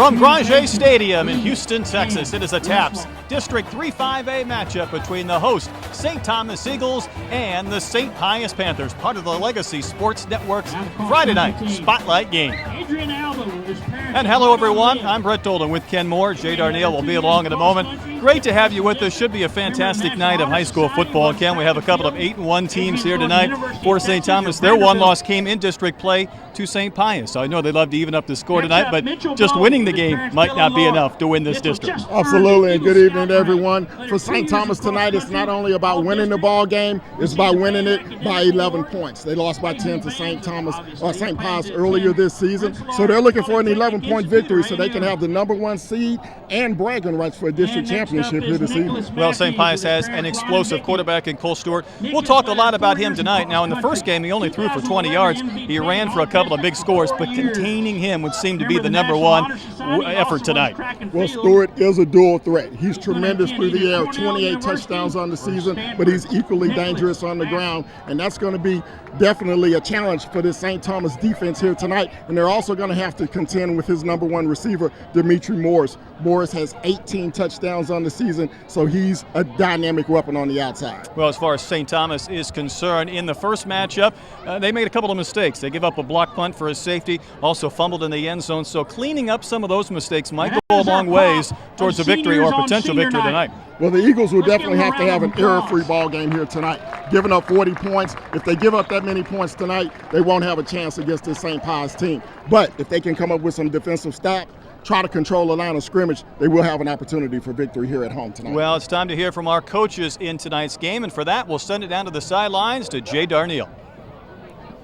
From Granger Stadium in Houston, Texas, it is a TAPS District 3-5A matchup between the host St. Thomas Eagles and the St. Pius Panthers, part of the Legacy Sports Network's Friday night Spotlight game. And hello, everyone. I'm Brett Dolan with Ken Moore. Jay Darnell will be along in a moment. Great to have you with us. Should be a fantastic night of high school football. Ken, we have a couple of 8-1 teams here tonight for St. Thomas. Their one loss came in district play to St. Pius. So I know they'd love to even up the score tonight, but just winning the game might not be enough to win this district. Absolutely, and good evening to everyone. For St. Thomas tonight, it's not only about winning the ball game, it's about winning it by 11 points. They lost by 10 to St. Pius earlier this season, so they're looking for an 11-point victory so they can have the #1 seed and bragging rights for a district championship here this evening. Well, St. Pius has an explosive quarterback in Cole Stewart. We'll talk a lot about him tonight. Now, in the first game, he only threw for 20 yards. He ran for a couple of big scores, but containing him would seem to be the #1 effort tonight. Well, Stewart is a dual threat. He's tremendous through the air, 28 touchdowns on the season, but he's equally dangerous on the ground, and that's going to be definitely a challenge for this St. Thomas defense here tonight, and they're also going to have to contend with his #1 receiver, Dimitri Morris. Morris has 18 touchdowns on the season, so he's a dynamic weapon on the outside. Well, as far as St. Thomas is concerned, in the first matchup, they made a couple of mistakes. They give up a block punt for a safety, also fumbled in the end zone, so cleaning up some of those mistakes might go a long ways towards a victory or a potential victory tonight. Well, the Eagles will definitely have to have an error-free ball game here tonight. Giving up 40 points, if they give up that many points tonight, they won't have a chance against this St. Pius team. But if they can come up with some defensive stop, try to control the line of scrimmage, they will have an opportunity for victory here at home tonight. Well, it's time to hear from our coaches in tonight's game, and for that, we'll send it down to the sidelines to Jay Darnell.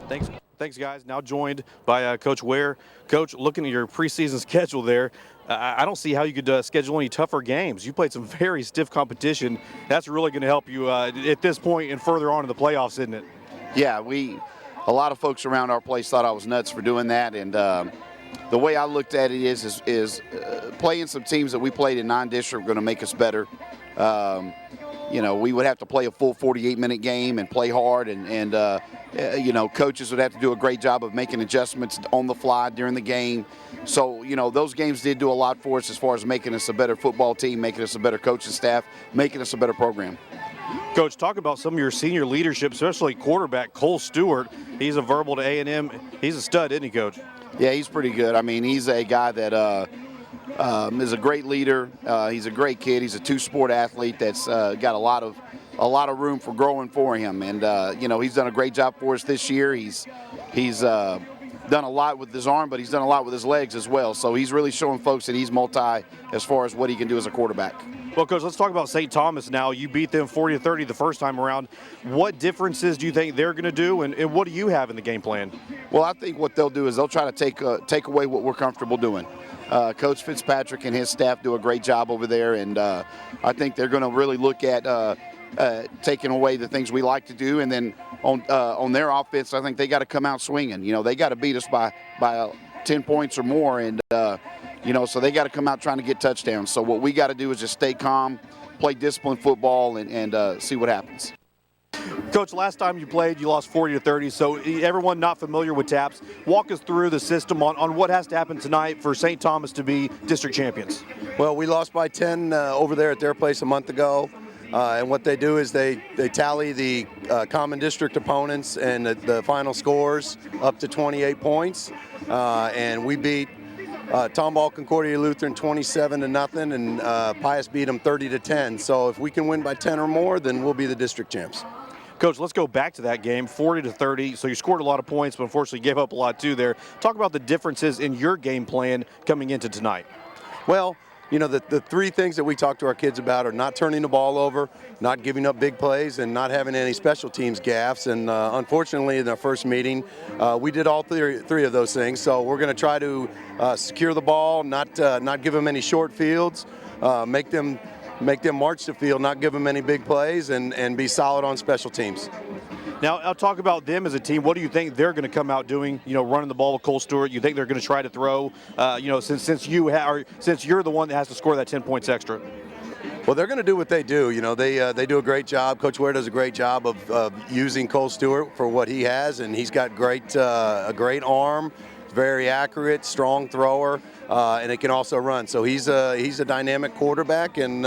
Thanks, guys. Now joined by Coach Ware. Coach, looking at your preseason schedule there, I don't see how you could schedule any tougher games. You played some very stiff competition. That's really going to help you at this point and further on in the playoffs, isn't it? Yeah, a lot of folks around our place thought I was nuts for doing that, and the way I looked at it is playing some teams that we played in non-district are going to make us better. You know, we would have to play a full 48-minute game and play hard, and you know, coaches would have to do a great job of making adjustments on the fly during the game. So, you know, those games did do a lot for us as far as making us a better football team, making us a better coaching staff, making us a better program. Coach, talk about some of your senior leadership, especially quarterback Cole Stewart. He's a verbal to A&M. He's a stud, isn't he, Coach? Yeah, he's pretty good. I mean, he's a guy that is a great leader. He's a great kid. He's a two-sport athlete that's got a lot of room for growing for him. And you know, he's done a great job for us this year. He's done a lot with his arm, but he's done a lot with his legs as well. So he's really showing folks that he's multi as far as what he can do as a quarterback. Well, Coach, let's talk about St. Thomas now. You beat them 40-30 the first time around. What differences do you think they're going to do, and what do you have in the game plan? Well, I think what they'll do is they'll try to take away what we're comfortable doing. Coach Fitzpatrick and his staff do a great job over there, and I think they're going to really look at taking away the things we like to do, and then on their offense, I think they got to come out swinging. You know, they got to beat us by 10 points or more, and you know, so they got to come out trying to get touchdowns. So what we got to do is just stay calm, play disciplined football, and see what happens. Coach, last time you played, you lost 40-30. So everyone not familiar with TAPS, walk us through the system on what has to happen tonight for St. Thomas to be district champions. Well, we lost by 10 over there at their place a month ago. And what they do is they tally the common district opponents and the final scores up to 28 points. And we beat Tomball Concordia Lutheran 27-0, and Pius beat them 30-10. So if we can win by 10 or more, then we'll be the district champs. Coach, let's go back to that game, 40-30. So you scored a lot of points, but unfortunately gave up a lot too there. Talk about the differences in your game plan coming into tonight. Well, you know, the three things that we talk to our kids about are not turning the ball over, not giving up big plays, and not having any special teams gaffes. And unfortunately, in our first meeting, we did all three of those things. So we're going to try to secure the ball, not give them any short fields, make them march the field, not give them any big plays, and be solid on special teams. Now, I'll talk about them as a team. What do you think they're going to come out doing? You know, running the ball with Cole Stewart. You think they're going to try to throw? You know, since you're the one that has to score that 10 points extra. Well, they're going to do what they do. You know, they do a great job. Coach Ware does a great job of using Cole Stewart for what he has, and he's got a great arm, very accurate, strong thrower. and it can also run. So he's a dynamic quarterback, and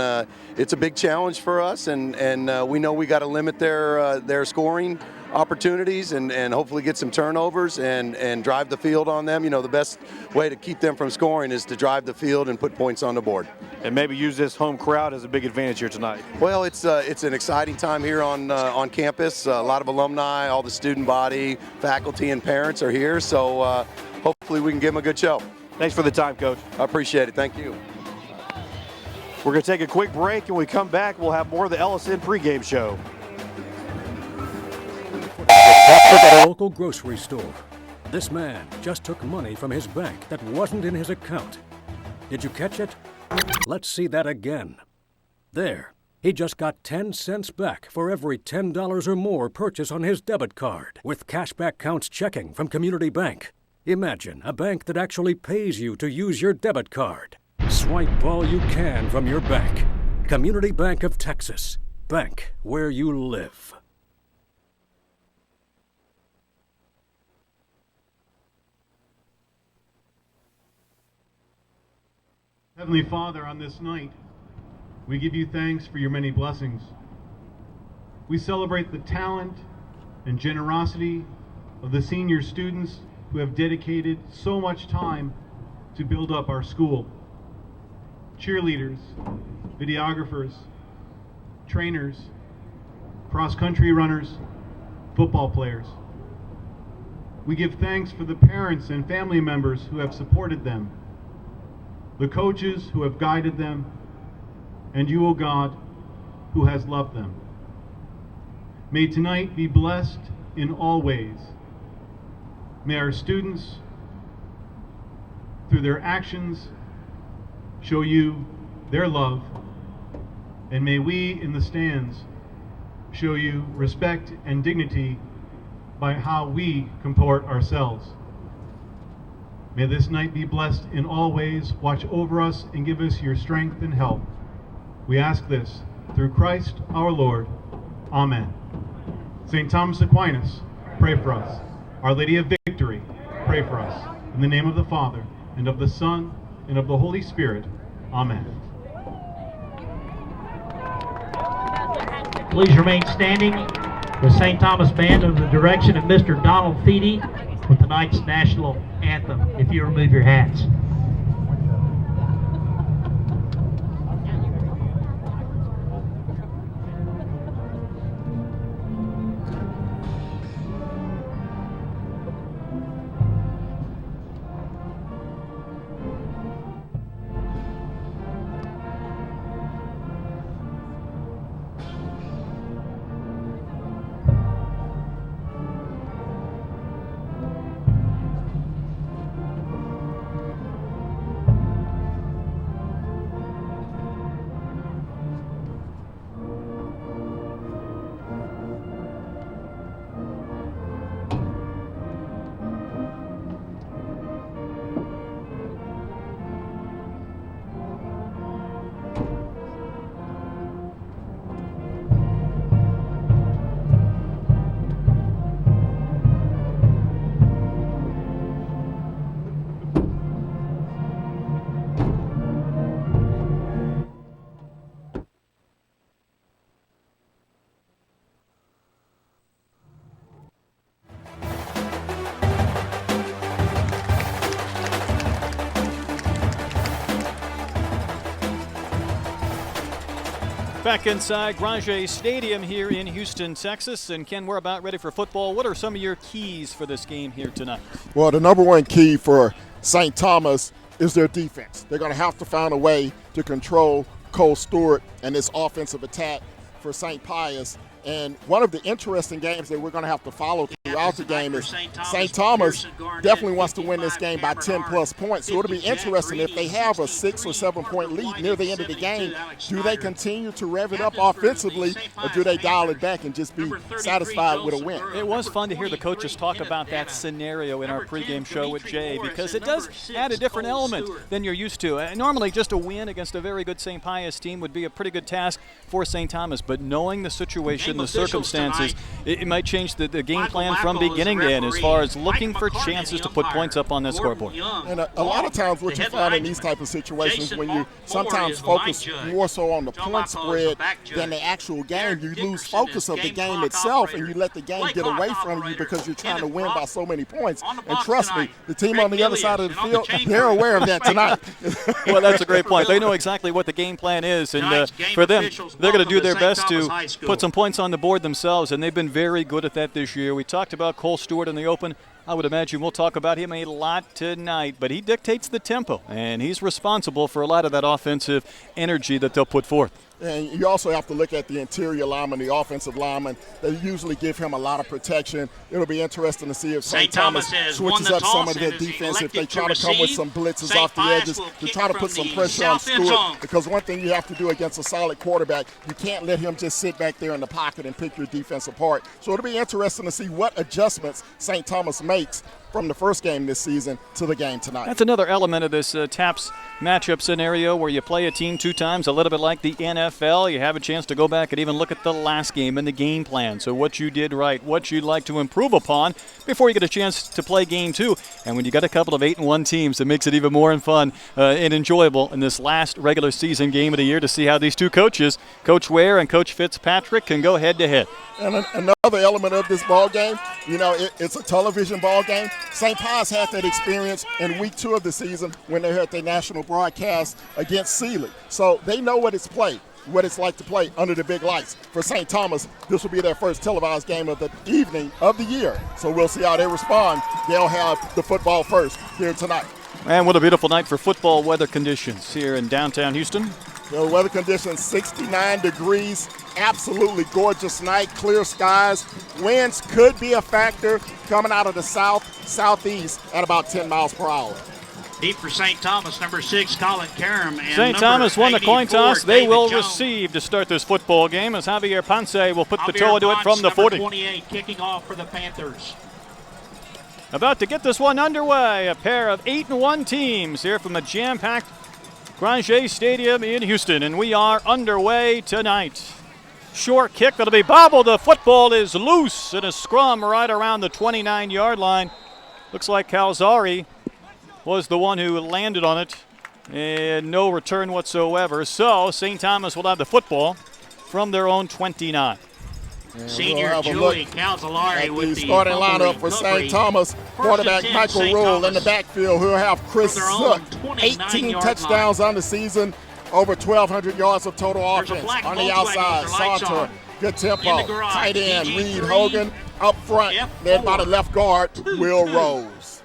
it's a big challenge for us. And we know we got to limit their scoring opportunities and hopefully get some turnovers and drive the field on them. You know, the best way to keep them from scoring is to drive the field and put points on the board. And maybe use this home crowd as a big advantage here tonight. Well, it's an exciting time here on campus. A lot of alumni, all the student body, faculty, and parents are here. So hopefully we can give them a good show. Thanks for the time, Coach. I appreciate it. Thank you. We're going to take a quick break, and when we come back, we'll have more of the LSN pregame show. At a local grocery store, this man just took money from his bank that wasn't in his account. Did you catch it? Let's see that again. There, he just got 10 cents back for every $10 or more purchase on his debit card with cashback counts checking from Community Bank. Imagine a bank that actually pays you to use your debit card. Swipe all you can from your bank. Community Bank of Texas. Bank where you live. Heavenly Father, on this night, we give you thanks for your many blessings. We celebrate the talent and generosity of the senior students who have dedicated so much time to build up our school. Cheerleaders, videographers, trainers, cross-country runners, football players. We give thanks for the parents and family members who have supported them, the coaches who have guided them, and you, O God, who has loved them. May tonight be blessed in all ways. May our students, through their actions, show you their love, and may we in the stands show you respect and dignity by how we comport ourselves. May this night be blessed in all ways. Watch over us and give us your strength and help. We ask this through Christ our Lord. Amen. St. Thomas Aquinas, pray for us. Our Lady of Victory, pray for us. In the name of the Father, and of the Son, and of the Holy Spirit. Amen. Please remain standing. The St. Thomas Band under the direction of Mr. Donald Feedy with tonight's national anthem. If you remove your hats. Back inside Grangé Stadium here in Houston, Texas. And Ken, we're about ready for football. What are some of your keys for this game here tonight? Well, the number one key for St. Thomas is their defense. They're going to have to find a way to control Cole Stewart and this offensive attack for St. Pius. And one of the interesting games that we're going to have to follow throughout the game is St. Thomas definitely wants to win this game by 10-plus points. So it'll be interesting if they have a 6 or 7 point lead near the end of the game. Do they continue to rev it up offensively, or do they dial it back and just be satisfied with a win? It was fun to hear the coaches talk about that scenario in our pregame show with Jay, because it does add a different element than you're used to. Normally, just a win against a very good St. Pius team would be a pretty good task for St. Thomas, but knowing the situation, the circumstances, it might change the game plan from beginning to end as far as looking for chances to put points up on that scoreboard. And a lot of times what you find in these type of situations, when you sometimes focus more so on the point spread than the actual game, you lose focus of the game itself, and you let the game get away from you because you're trying to win by so many points. And trust me, the team on the other side of the field, they're aware of that tonight. Well, that's a great point. They know exactly what the game plan is, and for them, they're going to do their best to put some points on the board themselves, and they've been very good at that this year. We talked about Cole Stewart in the open. I would imagine we'll talk about him a lot tonight, but he dictates the tempo, and he's responsible for a lot of that offensive energy that they'll put forth. And you also have to look at the interior lineman, the offensive lineman. They usually give him a lot of protection. It'll be interesting to see if St. Thomas switches up some of their defense, if they try to come with some blitzes off the edges to try to put some pressure on Stewart. Because one thing you have to do against a solid quarterback, you can't let him just sit back there in the pocket and pick your defense apart. So it'll be interesting to see what adjustments St. Thomas makes from the first game this season to the game tonight. That's another element of this TAPS matchup scenario where you play a team 2 times, a little bit like the NFL. You have a chance to go back and even look at the last game and the game plan. So what you did right, what you'd like to improve upon before you get a chance to play game 2. And when you got a couple of 8-1 teams, it makes it even more fun and enjoyable in this last regular season game of the year to see how these two coaches, Coach Ware and Coach Fitzpatrick, can go head-to-head. And another element of this ball game, you know, it's a television ball game. St. Pius had that experience in week 2 of the season when they had their national broadcast against Sealy. So they know what it's like to play under the big lights. For St. Thomas, this will be their first televised game of the evening of the year. So we'll see how they respond. They'll have the football first here tonight. And what a beautiful night for football weather conditions here in downtown Houston. The weather conditions, 69 degrees, absolutely gorgeous night, clear skies. Winds could be a factor coming out of the southeast at about 10 miles per hour. Deep for St. Thomas, number 6, Colin Karam. St. Thomas won the coin toss. They will receive to start this football game as Javier Ponce will put the toe into it from the 40. 28, kicking off for the Panthers. About to get this one underway, a pair of 8-1 teams here from a jam-packed Granger Stadium in Houston, and we are underway tonight. Short kick that'll be bobbled. The football is loose in a scrum right around the 29-yard line. Looks like Calzari was the one who landed on it, and no return whatsoever. So St. Thomas will have the football from their own 29. Senior Julie Calzari with the starting lineup for St. Thomas. Quarterback Michael Rule in the backfield. Who'll have Chris Zook. 18 touchdowns on the season, over 1,200 yards of total offense. On the outside, Saunter, good tempo. Tight end, Reed Hogan. Up front, led by the left guard, Will Rose.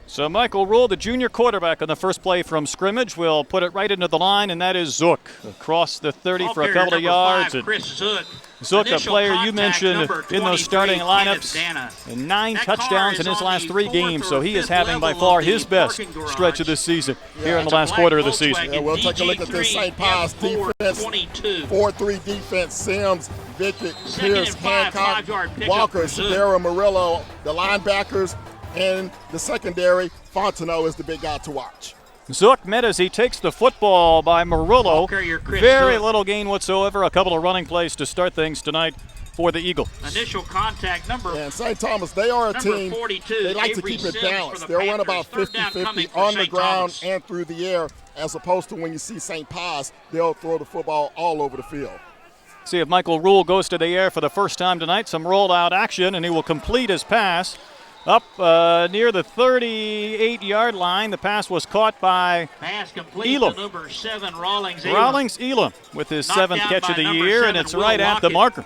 So Michael Rule, the junior quarterback on the first play from scrimmage, will put it right into the line, and that is Zook across the 30 for a couple of yards. Zook, a player you mentioned in those starting lineups, and 9 touchdowns in his last 3 games, so he is having by far his best stretch of this season here in the last quarter of the season. Yeah, we'll take a look at this St. Pius defense, 4-3 defense. Sims, Vickett, Pierce, Hancock, Walker, Severo, Murillo, the linebackers, and the secondary. Fontenot is the big guy to watch. Zook met as he takes the football by Murillo. Very little gain whatsoever. A couple of running plays to start things tonight for the Eagle. Initial contact number. And St. Thomas, they are a team, they like to keep it balanced. They'll run about 50-50 on the ground and through the air, as opposed to when you see St. Pius, they'll throw the football all over the field. See if Michael Rule goes to the air for the first time tonight. Some rollout action, and he will complete his pass. Up near the 38-yard line. The pass was caught by Elam. Number 7, Rawlings Elam with his 7th catch of the year, and it's right at the marker.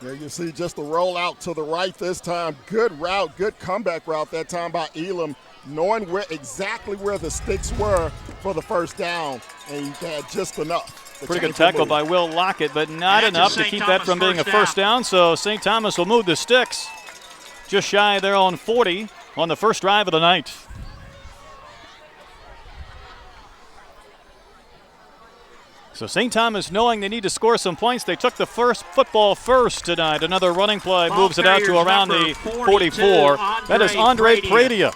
There you see just a rollout to the right this time. Good route, good comeback route that time by Elam, knowing exactly where the sticks were for the first down, and he had just enough. Pretty good tackle by Will Lockett, but not enough to keep that from being a first down, so St. Thomas will move the sticks just shy of their own 40 on the first drive of the night. So St. Thomas, knowing they need to score some points, they took the first football first tonight. Another running play moves it out to around the 44. That is Andre Pradia.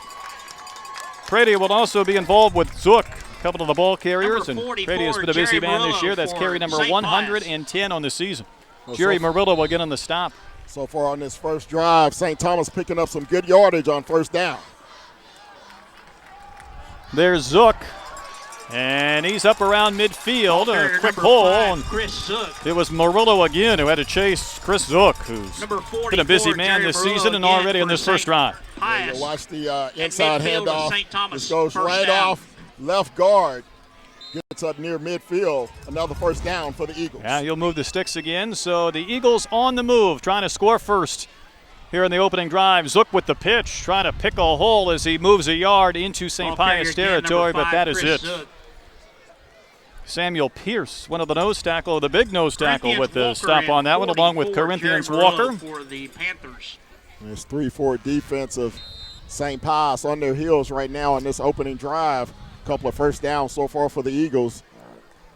Pradia will also be involved with Zook, a couple of the ball carriers, and Pradia has been a busy man this year. That's carry number 110 on the season. Jerry Murillo will get on the stop. So far on this first drive, St. Thomas picking up some good yardage on first down. There's Zook, and he's up around midfield. A quick hole. And it was Murillo again who had to chase Chris Zook, who's been a busy man this season and already on this first drive. Yeah, you watch the inside handoff. This goes right off left guard. Gets up near midfield. Another first down for the Eagles. Yeah, you'll move the sticks again. So the Eagles on the move, trying to score first here in the opening drive. Zook with the pitch, trying to pick a hole as he moves a yard into St. Pius territory, but that is it. Samuel Pierce, one of the nose tackle, the big nose tackle with the stop on that one, along with Corinthians Walker. For the Panthers. It's 3-4 defense of St. Pius on their heels right now on this opening drive. Couple of first downs so far for the Eagles.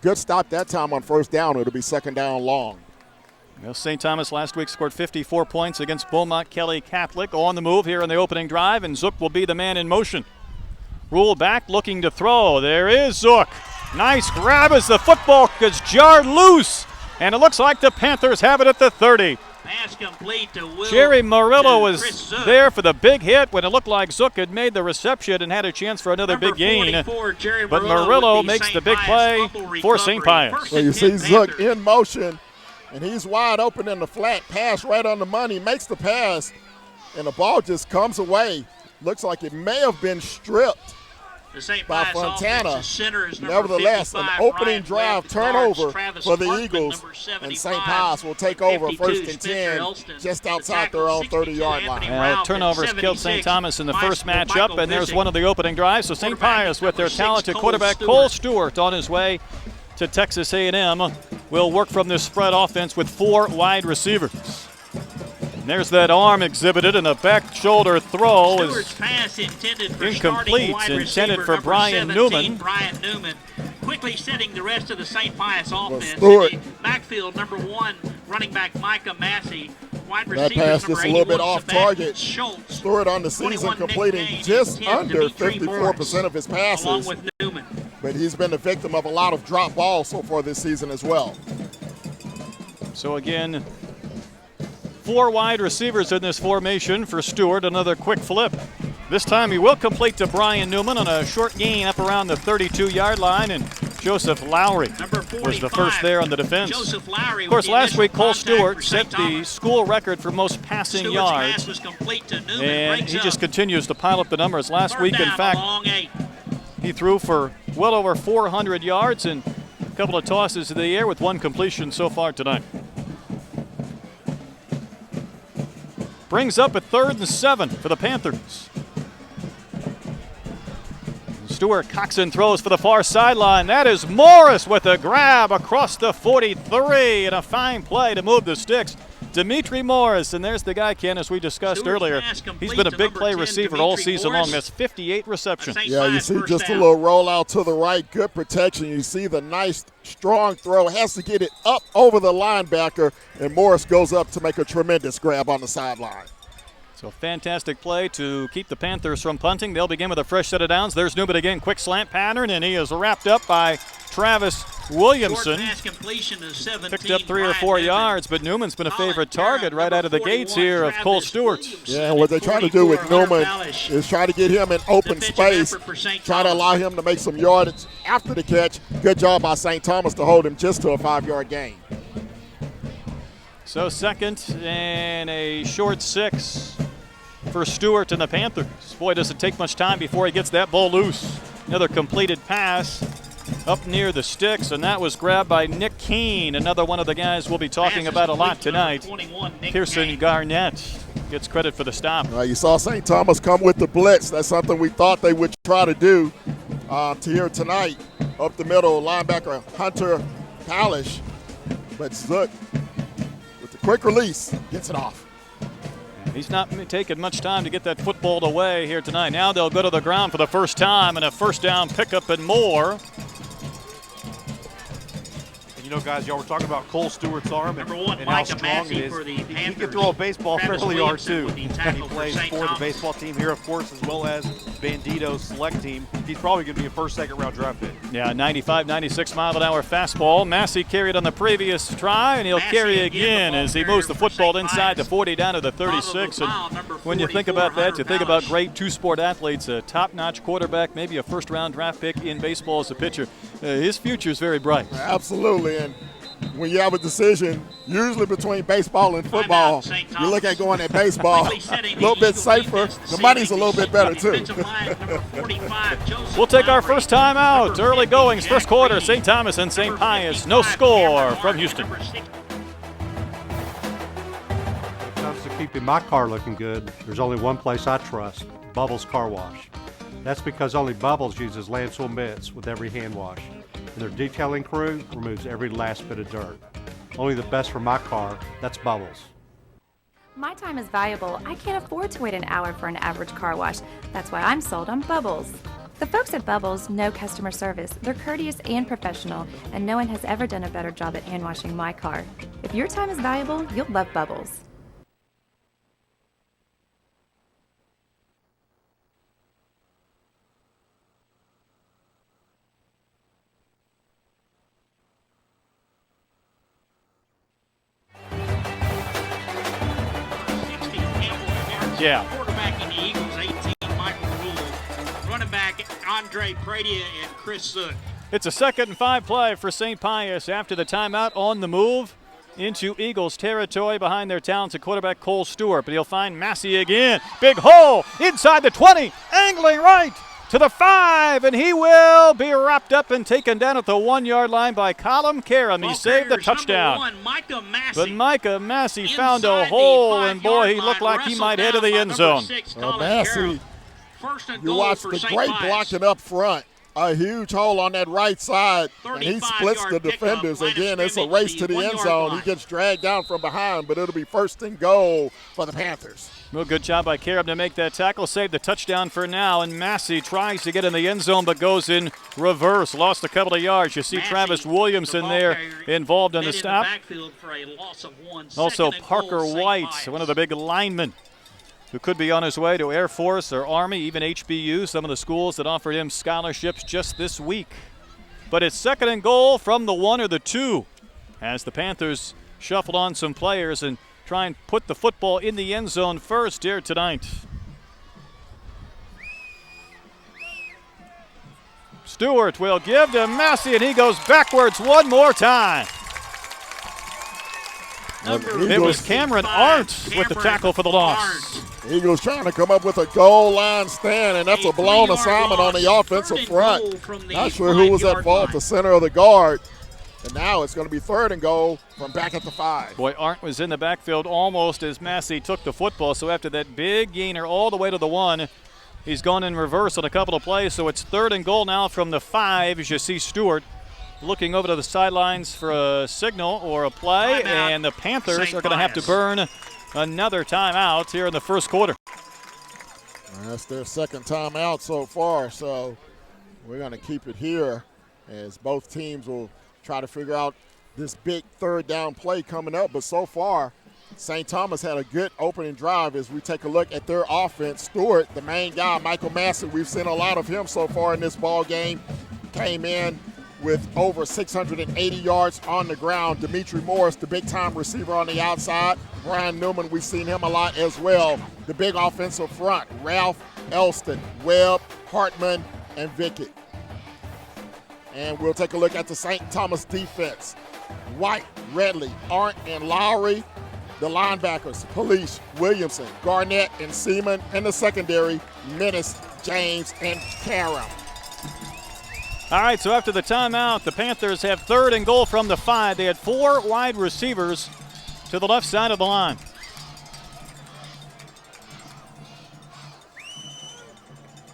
Good stop that time on first down. It'll be second down long. Well, St. Thomas last week scored 54 points against Beaumont Kelly Catholic. On the move here in the opening drive, and Zook will be the man in motion. Rule back, looking to throw. There is Zook. Nice grab as the football gets jarred loose, and it looks like the Panthers have it at the 30. Pass complete to Will. Jerry Murillo was there for the big hit when it looked like Zook had made the reception and had a chance for another big gain. But Murillo makes the big play for St. Pius. So you see Zook in motion, and he's wide open in the flat. Pass right on the money, makes the pass, and the ball just comes away. Looks like it may have been stripped by Fontana. Nevertheless, an opening drive turnover for the Eagles, and St. Pius will take over first and 10 just outside their own 30-yard line. Turnovers killed St. Thomas in the first matchup, and there's one of the opening drives. So St. Pius, with their talented quarterback Cole Stewart on his way to Texas A&M, will work from this spread offense with 4 wide receivers. And there's that arm exhibited, and a back shoulder throw is incomplete, intended for Brian Newman. Brian Newman quickly setting the rest of the St. Pius offense. Stewart. Backfield, number 1, running back Micah Massey. Wide That receiver, pass number just a little bit 81, off Sebastian target. Schultz. Stewart on the season 21, completing Nick just 10, under Dimitri 54% of his Along passes, with Newman. but he's been the victim of a lot of drop balls so far this season as well. So again, 4 wide receivers in this formation for Stewart. Another quick flip. This time he will complete to Brian Newman on a short gain up around the 32-yard line, and Joseph Lowry was the first there on the defense. Joseph Lowry, of course, last week Cole Stewart set the Thomas. School record for most passing Stewart's yards, pass was complete to Newman, and breaks he up. just continues to pile up the numbers. Last Third week, in down, fact, long 8. he threw for well over 400 yards and a couple of tosses in the air with 1 completion so far tonight. Brings up a 3rd and 7 for the Panthers. Stewart cocks and throws for the far sideline. That is Morris with a grab across the 43, and a fine play to move the sticks. Dimitri Morris, and there's the guy, Ken, as we discussed Stewart's earlier. pass complete He's been a to big number play 10, receiver all Dimitri season Morris. long. That's 58 receptions. St. Yeah, you Pius see first just a down. little rollout to the right, good protection. You see the nice, strong throw. Has to get it up over the linebacker, and Morris goes up to make a tremendous grab on the sideline. So fantastic play to keep the Panthers from punting. They'll begin with a fresh set of downs. There's Newman again, quick slant pattern, and he is wrapped up by Travis Williamson. Short pass completion to 17, Picked up 3 or Brian 4 Newman. yards, but Newman's been a favorite Colin target Garrett, right out of the number gates 41, here of Travis Cole Stewart. Williamson. Yeah, and what they're trying to do with 44, Newman Hunter Balish. is try to get him in open Defensive space, effort for St. try to Thomas. allow him to make some yardage after the catch. Good job by St. Thomas to hold him just to a 5-yard gain. So 2nd and a short 6 for Stewart and the Panthers. Boy, doesn't take much time before he gets that ball loose. Another completed pass up near the sticks, and that was grabbed by Nick Keene, another one of the guys we'll be talking about a lot tonight. 21, Nick Pearson Keene. Garnett gets credit for the stop. You saw St. Thomas come with the blitz. That's something we thought they would try to do here tonight. Up the middle, linebacker Hunter Balish, but Zook with the quick release gets it off. He's not taking much time to get that football away here tonight. Now they'll go to the ground for the first time, and a first down pickup and more. And you know, guys, y'all were talking about Cole Stewart's arm and, Number 1, and how Micah strong Massey it is. for the He Panthers. can throw a baseball Travis fairly hard, Williamson too. with the And he tackle for plays St. for the Thomas. baseball team here, of course, as well as Bandito select team, he's probably going to be a first, second round draft pick. Yeah, 95, 96-mile-an-hour fastball. Massey carried on the previous try, and he'll carry again as he moves the football inside the 40 down to the 36. And when you think about that, you think about great two-sport athletes, a top-notch quarterback, maybe a first-round draft pick in baseball as a pitcher. His future is very bright. Absolutely, and when you have a decision, usually between baseball and football, you look at going at baseball, a little bit safer. The money's a little bit better, too. We'll take our first time out. Early goings, first quarter, St. Thomas and St. Pius. No score from Houston. When it comes to keeping my car looking good, there's only one place I trust, Bubbles Car Wash. That's because only Bubbles uses Lancel mitts with every hand wash. And their detailing crew removes every last bit of dirt. Only the best for my car, that's Bubbles. My time is valuable. I can't afford to wait an hour for an average car wash. That's why I'm sold on Bubbles. The folks at Bubbles know customer service. They're courteous and professional, and no one has ever done a better job at hand washing my car. If your time is valuable, you'll love Bubbles. Yeah. Quarterbacking the Eagles, 18, Michael Rule. Running back, Andre Pradia and Chris Soot. It's a 2nd and 5 play for St. Pius after the timeout on the move into Eagles territory behind their talented quarterback Cole Stewart. But he'll find Massey again. Big hole inside the 20, angling right to the 5, and he will be wrapped up and taken down at the 1-yard line by Colin Karam. He saved the touchdown. But Micah Massey found a hole, and boy, he looked like he might head to the end zone. Massey, you watch the great blocking up front. A huge hole on that right side, and he splits the defenders. Again, it's a race to the end zone. He gets dragged down from behind, but it'll be 1st and goal for the Panthers. Well, good job by Karam to make that tackle, save the touchdown for now, and Massey tries to get in the end zone but goes in reverse, lost a couple of yards. You see Travis Williamson there involved in the stop. Also Parker White, one of the big linemen who could be on his way to Air Force or Army, even HBU, some of the schools that offered him scholarships just this week. But it's 2nd and goal from the 1 or the 2 as the Panthers shuffle on some players and try and put the football in the end zone first here tonight. Stewart will give to Massey, and he goes backwards one more time. It was Cameron Arndt with the tackle for the loss. Eagles trying to come up with a goal line stand, and that's a blown assignment on the offensive front. Not sure who was at fault, the center of the guard. And now it's going to be 3rd and goal from back at the 5. Boy, Arndt was in the backfield almost as Massey took the football. So after that big gainer all the way to the 1, he's gone in reverse on a couple of plays. So it's 3rd and goal now from the 5 as you see Stewart looking over to the sidelines for a signal or a play. And the Panthers are going to have to burn another timeout here in the first quarter. That's their 2nd timeout so far. So we're going to keep it here as both teams will try to figure out this big 3rd down play coming up. But so far, St. Thomas had a good opening drive as we take a look at their offense. Stewart, the main guy, Michael Massey, we've seen a lot of him so far in this ball game, came in with over 680 yards on the ground. Demetri Morris, the big-time receiver on the outside. Brian Newman, we've seen him a lot as well. The big offensive front, Ralph Elston, Webb, Hartman, and Vickett. And we'll take a look at the St. Thomas defense. White, Redley, Arndt, and Lowry. The linebackers, Police, Williamson, Garnett, and Seaman. And the secondary, Menace, James, and Karam. All right, so after the timeout, the Panthers have 3rd and goal from the 5. They had 4 wide receivers to the left side of the line.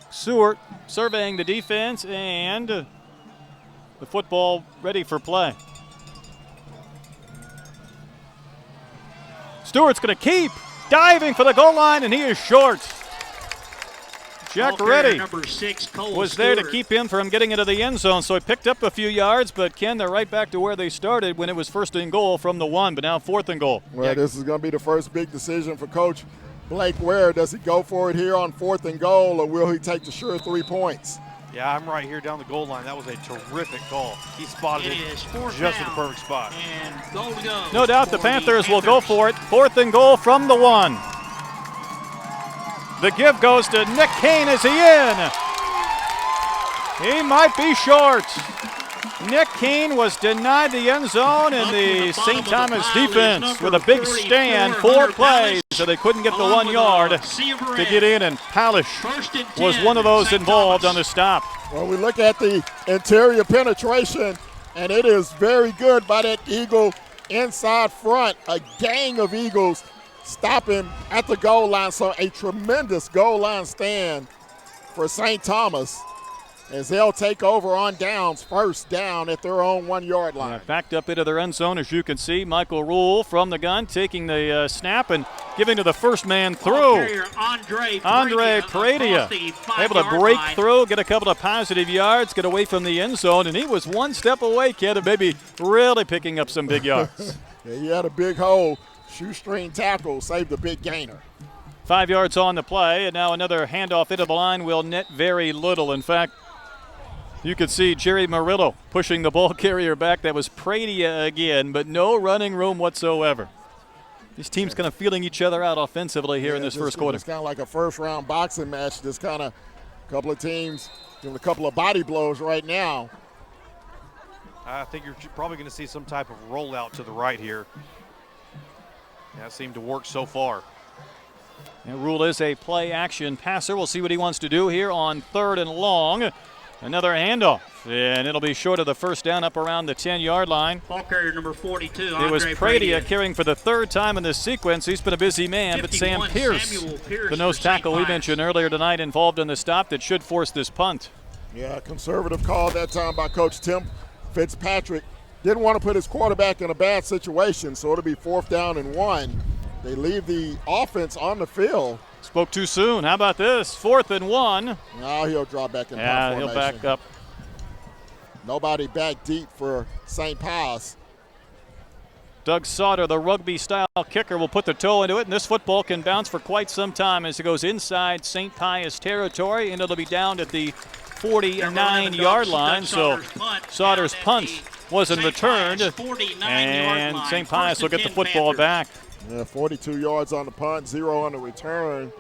Stewart surveying the defense, and the football ready for play. Stewart's going to keep diving for the goal line, and he is short. Jack Reddy was there to keep him from getting into the end zone, so he picked up a few yards, but Ken, they're right back to where they started when it was 1st and goal from the 1, but now 4th and goal. Well, this is going to be the first big decision for Coach Blake Ware. Does he go for it here on 4th and goal, or will he take the sure 3 points? Yeah, I'm right here down the goal line. That was a terrific call. He spotted it just at the perfect spot. And goal to go. No doubt the Panthers will go for it. 4th and goal from the 1. The give goes to Nick Kane. Is he in? He might be short. Nick Kane was denied the end zone, and the St. Thomas defense with a big stand, 4 plays, so they couldn't get the 1 yard to get in, and Palish was one of those involved on the stop. Well, we look at the interior penetration, and it is very good by that Eagle inside front. A gang of Eagles stop him at the goal line, so a tremendous goal line stand for St. Thomas, as they'll take over on downs, 1st down at their own 1 yard line. Yeah, backed up into their end zone, as you can see. Michael Rule from the gun, taking the snap and giving to the first man through. Andre Pradia able to break through, get a couple of positive yards, get away from the end zone, and he was 1 step away, Ken, of maybe really picking up some big yards. Yeah, he had a big hole. Shoestring tackle saved a big gainer. 5 yards on the play, and now another handoff into the line will net very little. In fact, you could see Jerry Murillo pushing the ball carrier back. That was Pradia again, but no running room whatsoever. These teams kind of feeling each other out offensively here in this first quarter. It's kind of like a first-round boxing match. Just kind of a couple of teams giving a couple of body blows right now. I think you're probably going to see some type of rollout to the right here. That seemed to work so far. And Rule is a play-action passer. We'll see what he wants to do here on 3rd and long. Another handoff, and it'll be short of the first down up around the 10-yard line. Ball carrier number 42, It was Pradia carrying for the 3rd time in this sequence. He's been a busy man, but Sam Pierce, the nose tackle we mentioned earlier tonight, involved in the stop that should force this punt. Yeah, conservative call that time by Coach Tim Fitzpatrick. Didn't want to put his quarterback in a bad situation, so it'll be 4th down and 1. They leave the offense on the field. Spoke too soon. How about this? 4th and 1. Now he'll drop back in punt Yeah, formation. he'll back up. Nobody back deep for St. Pius. Doug Sauter, the rugby-style kicker, will put the toe into it, and this football can bounce for quite some time as it goes inside St. Pius territory, and it'll be down at the 49-yard line. So Sauter's punt wasn't returned, and St. Pius will get the football back. Yeah, 42 yards on the punt, 0 on the return.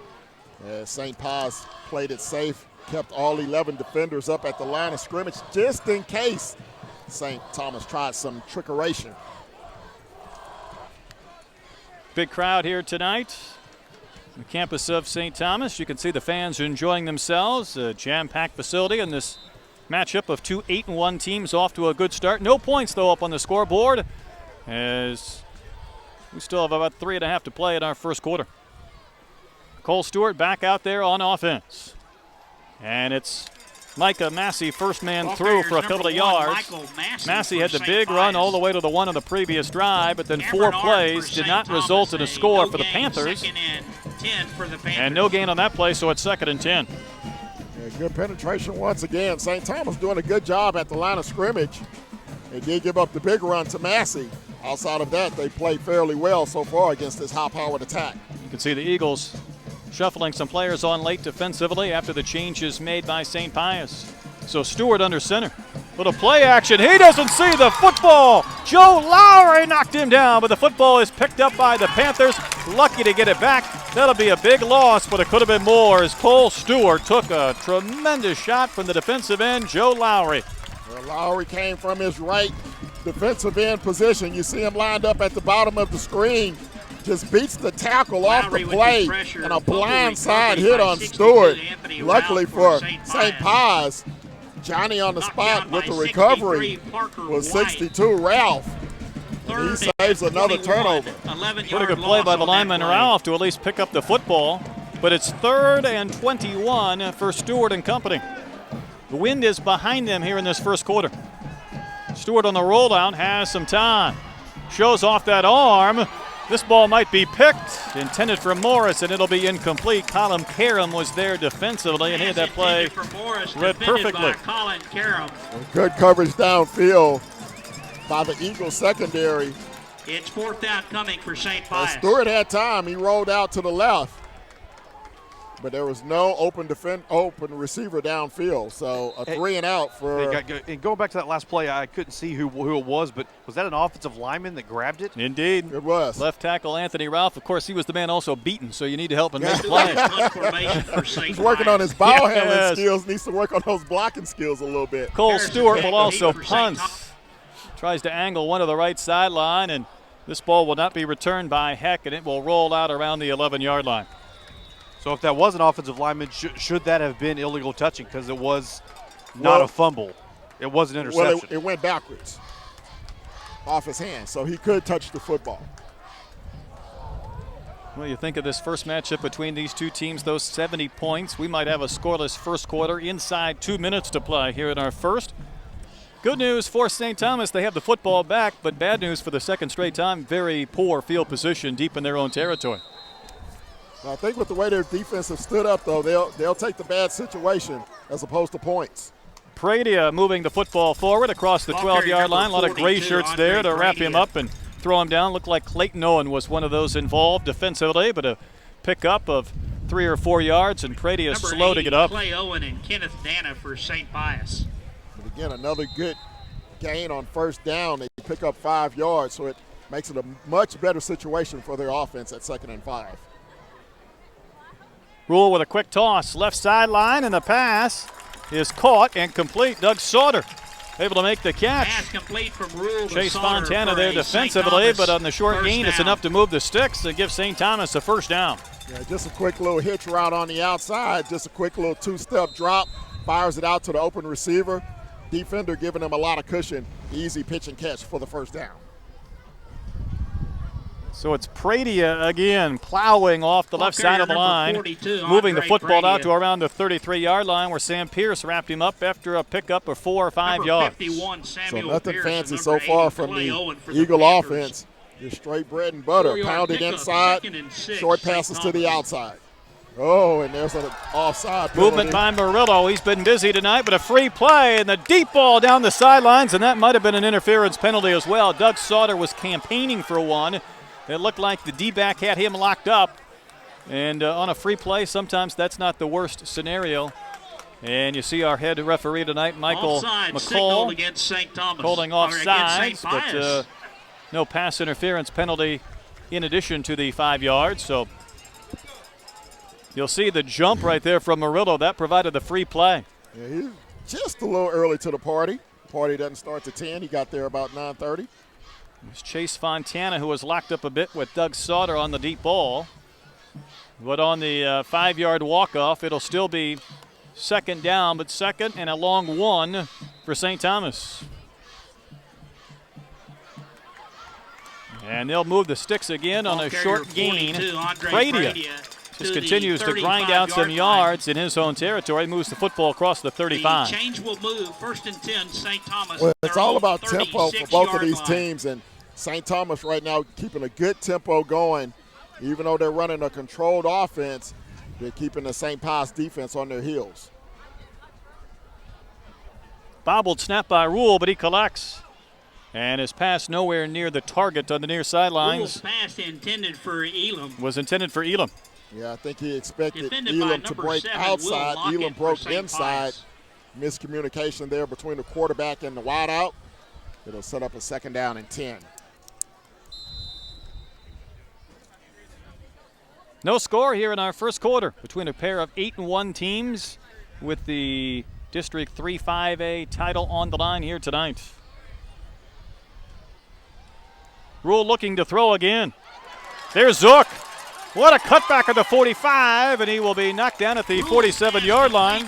St. Pius played it safe, kept all 11 defenders up at the line of scrimmage just in case St. Thomas tried some trickeration. Big crowd here tonight. The campus of St. Thomas. You can see the fans enjoying themselves. A jam-packed facility in this matchup of 2 8-1 teams off to a good start. No points, though, up on the scoreboard, as we still have about 3.5 to play in our first quarter. Cole Stewart back out there on offense. And it's Micah Massey, first man through for a couple of yards. Massey had the big run all the way to the 1 of the previous drive, but then 4 plays did not result in a score for the Panthers. And no gain on that play, so it's 2nd and 10. Yeah, good penetration once again. St. Thomas doing a good job at the line of scrimmage. They did give up the big run to Massey. Outside of that, they played fairly well so far against this high-powered attack. You can see the Eagles shuffling some players on late defensively after the changes made by St. Pius. So Stewart under center. Little play action. He doesn't see the football. Joe Lowry knocked him down, but the football is picked up by the Panthers. Lucky to get it back. That'll be a big loss, but it could have been more as Cole Stewart took a tremendous shot from the defensive end, Joe Lowry. Well, Lowry came from his right defensive end position. You see him lined up at the bottom of the screen. Just beats the tackle off the play, and a blind side hit on Stewart. Luckily for St. Pius, Johnny on the spot with the recovery was 62, Ralph. And he saves another turnover. Pretty good play by the lineman Ralph to at least pick up the football. But it's 3rd and 21 for Stewart and company. The wind is behind them here in this first quarter. Stewart on the rollout has some time. Shows off that arm. This ball might be picked, intended for Morris, and it'll be incomplete. Colin Karam was there defensively, and he had that play read perfectly. Good coverage downfield by the Eagles secondary. It's 4th down coming for St. Pius. Stewart had time. He rolled out to the left. but there was no open receiver downfield. So a 3 and out for. And going back to that last play, I couldn't see who it was, but was that an offensive lineman that grabbed it? Indeed. It was. Left tackle Anthony Ralph. Of course, he was the man also beaten, so you need to help him make the play. He's working on his ball handling skills. Needs to work on those blocking skills a little bit. Cole Stewart will also punt. Tries to angle one to the right sideline, and this ball will not be returned by Heck, and it will roll out around the 11-yard line. So if that was an offensive lineman, should that have been illegal touching? Because it was not a fumble. It was an interception. Well, it went backwards off his hand, so he could touch the football. Well, you think of this first matchup between these two teams, those 70 points. We might have a scoreless first quarter inside 2 minutes to play here in our first. Good news for St. Thomas, they have the football back, but bad news for the second straight time, very poor field position deep in their own territory. I think with the way their defense has stood up, though, they'll take the bad situation as opposed to points. Pradia moving the football forward across the 12-yard line. A lot of gray shirts there to wrap him up and throw him down. Looked like Clayton Owen was one of those involved defensively, but a pickup of 3 or 4 yards, and Pradia is slow to get up. Clay Owen and Kenneth Dana for St. Pius. But again, another good gain on first down. They pick up 5 yards, so it makes it a much better situation for their offense at 2nd and 5. Rule with a quick toss, left sideline, and the pass is caught and complete. Doug Sauter able to make the catch. Pass complete from Rule to Chase Sauter Fontana there defensively, but on the short gain, it's enough to move the sticks and give St. Thomas a first down. Yeah, just a quick little hitch route on the outside, just a quick little 2-step drop, fires it out to the open receiver. Defender giving him a lot of cushion. Easy pitch and catch for the first down. So it's Pradia again, plowing off the left side of the line, moving the football out to around the 33-yard line where Sam Pierce wrapped him up after a pickup of 4 or 5 yards. So nothing fancy so far from the Eagle offense. Just straight bread and butter, pounded inside, short passes to the outside. Oh, and there's an offside penalty. Movement by Murillo. He's been busy tonight, but a free play and the deep ball down the sidelines, and that might have been an interference penalty as well. Doug Sauter was campaigning for one. It looked like the D-back had him locked up. And on a free play, sometimes that's not the worst scenario. And you see our head referee tonight, Michael McCall, against St. Thomas, holding off sides, but no pass interference penalty in addition to the 5 yards. So you'll see the jump right there from Murillo. That provided the free play. Yeah, he's just a little early to the party. The party doesn't start to 10. He got there about 9:30. It's Chase Fontana who was locked up a bit with Doug Sauter on the deep ball. But on the 5-yard walk-off, it'll still be second down, but second and a long one for St. Thomas. And they'll move the sticks again on a short gain. Pradia just continues to grind out some yards in his own territory, moves the football across the 35. The change will move, 1st and 10, St. Thomas. Well, it's all about tempo for both of these teams, and St. Thomas right now keeping a good tempo going. Even though they're running a controlled offense, they're keeping the St. Pius defense on their heels. Bobbled snap by Rule, but he collects. And his pass nowhere near the target on the near sidelines. Rule's pass intended for Elam. Was intended for Elam. Yeah, I think he expected Elam to break outside. Elam broke inside. Miscommunication there between the quarterback and the wideout. It'll set up a 2nd down and 10. No score here in our first quarter between a pair of 8-1 teams with the District 3-5A title on the line here tonight. Rule looking to throw again. There's Zook. What a cutback at the 45, and he will be knocked down at the 47-yard line.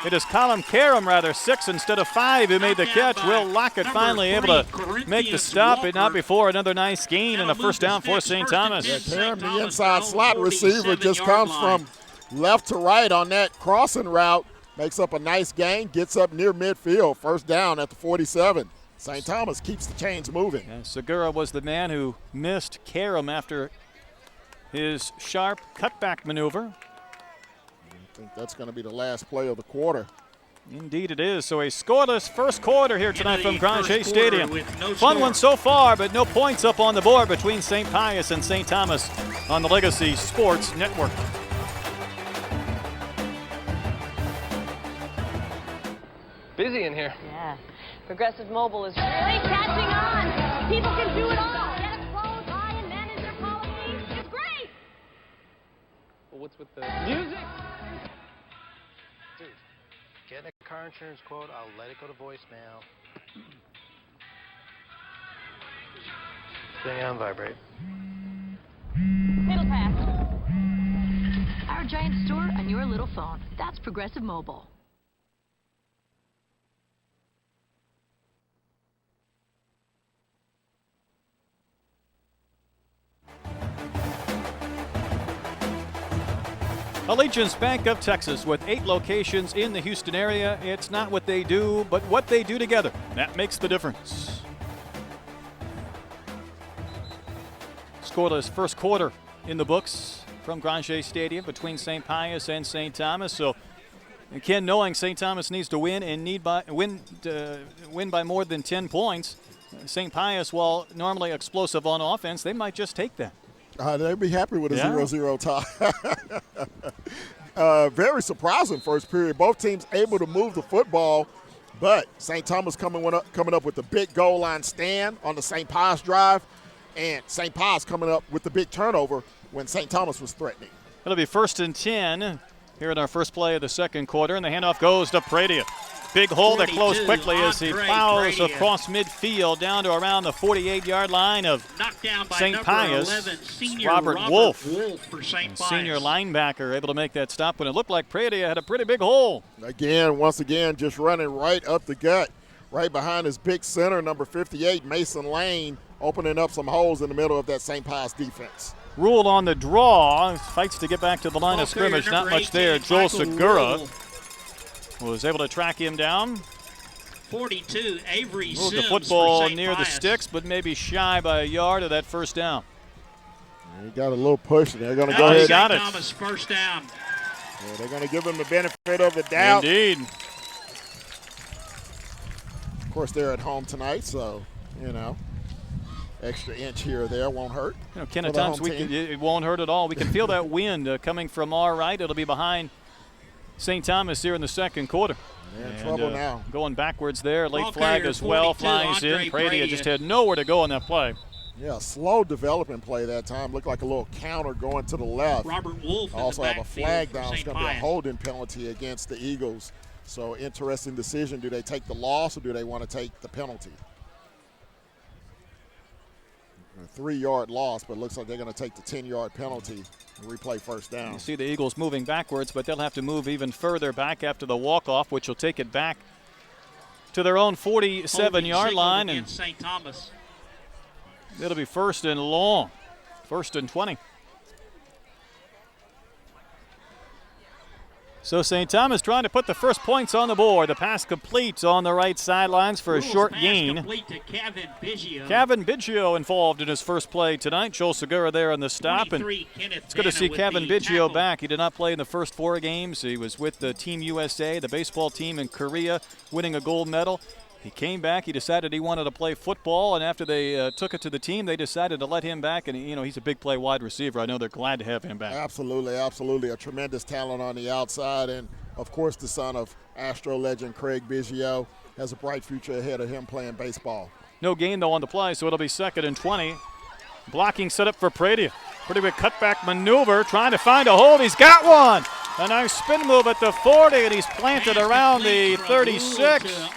It is Colin Karam, 6 instead of 5, who made the catch. Will Lockett finally able to make the stop, but not before another nice gain and a first down for St. Thomas. Yeah, Karam, the inside slot receiver, just comes from left to right on that crossing route, makes up a nice gain, gets up near midfield, first down at the 47. St. Thomas keeps the chains moving. Yeah, Segura was the man who missed Karam after his sharp cutback maneuver. I think that's going to be the last play of the quarter. Indeed it is. So a scoreless first quarter here tonight from Grand Chase Stadium. Fun one so far, but no points up on the board between St. Pius and St. Thomas on the Legacy Sports Network. there. Yeah. Progressive Mobile is really catching on. People can do it all. Get a quote, buy and manage their policies. It's great. Well, what's with the music? Dude, get a car insurance quote. I'll let it go to voicemail. Staying on vibrate. It'll pass. Our giant store on your little phone. That's Progressive Mobile. Allegiance Bank of Texas, with 8 locations in the Houston area. It's not what they do, but what they do together. That makes the difference. Scoreless first quarter in the books from Granger Stadium between St. Pius and St. Thomas. So, Ken, knowing St. Thomas needs to win and win by more than 10 points, St. Pius, while normally explosive on offense, they might just take that. They'd be happy with a 0-0 tie. Very surprising first period. Both teams able to move the football, but St. Thomas coming up with the big goal line stand on the St. Pius drive, and St. Pius coming up with the big turnover when St. Thomas was threatening. It'll be 1st and 10 here in our first play of the second quarter, and the handoff goes to Pradia. Big hole that closed quickly as he plows across midfield down to around the 48-yard line of St. Pius. 11, Robert Wolf, for St. Pius. Senior linebacker, able to make that stop when it looked like Pradia had a pretty big hole. Once again, just running right up the gut, right behind his big center, number 58, Mason Lane, opening up some holes in the middle of that St. Pius defense. Ruled on the draw, fights to get back to the line of scrimmage. Not much there. Joel Segura was able to track him down. 42, Avery Moved Sims the football for St. near Pius. the sticks, but maybe shy by a yard of that first down. He got a little push, and they're going to go ahead. Got it. Thomas first down. Yeah, they're going to give him the benefit of the doubt. Indeed. Of course, they're at home tonight, so, extra inch here or there won't hurt. Ken, at times it won't hurt at all. We can feel that wind coming from our right. It'll be behind St. Thomas here in the second quarter. They're in trouble now. Going backwards there. Late Ball flag carrier as well. 42, Flies in. Andre Pradia Pradia. just had nowhere to go on that play. Yeah, slow developing play that time. Looked like a little counter going to the left. Robert Wolf also have a flag down. It's St. going to be a Pius. holding penalty against the Eagles. So interesting decision. Do they take the loss or do they want to take the penalty? A 3-yard loss, but it looks like they're going to take the 10-yard penalty and replay first down. You see the Eagles moving backwards, but they'll have to move even further back after the walk-off, which will take it back to their own 47-yard line. And St. Thomas. It'll be 1st and long, 1st and 20. So St. Thomas trying to put the first points on the board. The pass complete on the right sidelines for a short gain. Complete to Kevin Biggio. Kevin Biggio involved in his first play tonight. Joel Segura there on the stop. And it's good to see Kevin Biggio back. He did not play in the first 4 games. He was with the Team USA, the baseball team in Korea, winning a gold medal. He came back. He decided he wanted to play football, and after they took it to the team, they decided to let him back. And, he's a big play wide receiver. I know they're glad to have him back. Absolutely, absolutely. A tremendous talent on the outside. And, of course, the son of Astro legend Craig Biggio has a bright future ahead of him playing baseball. No gain, though, on the play, so it'll be 2nd and 20. Blocking set up for Pradia. Pretty big cutback maneuver, trying to find a hold. He's got one. A nice spin move at the 40, and he's planted around the 36.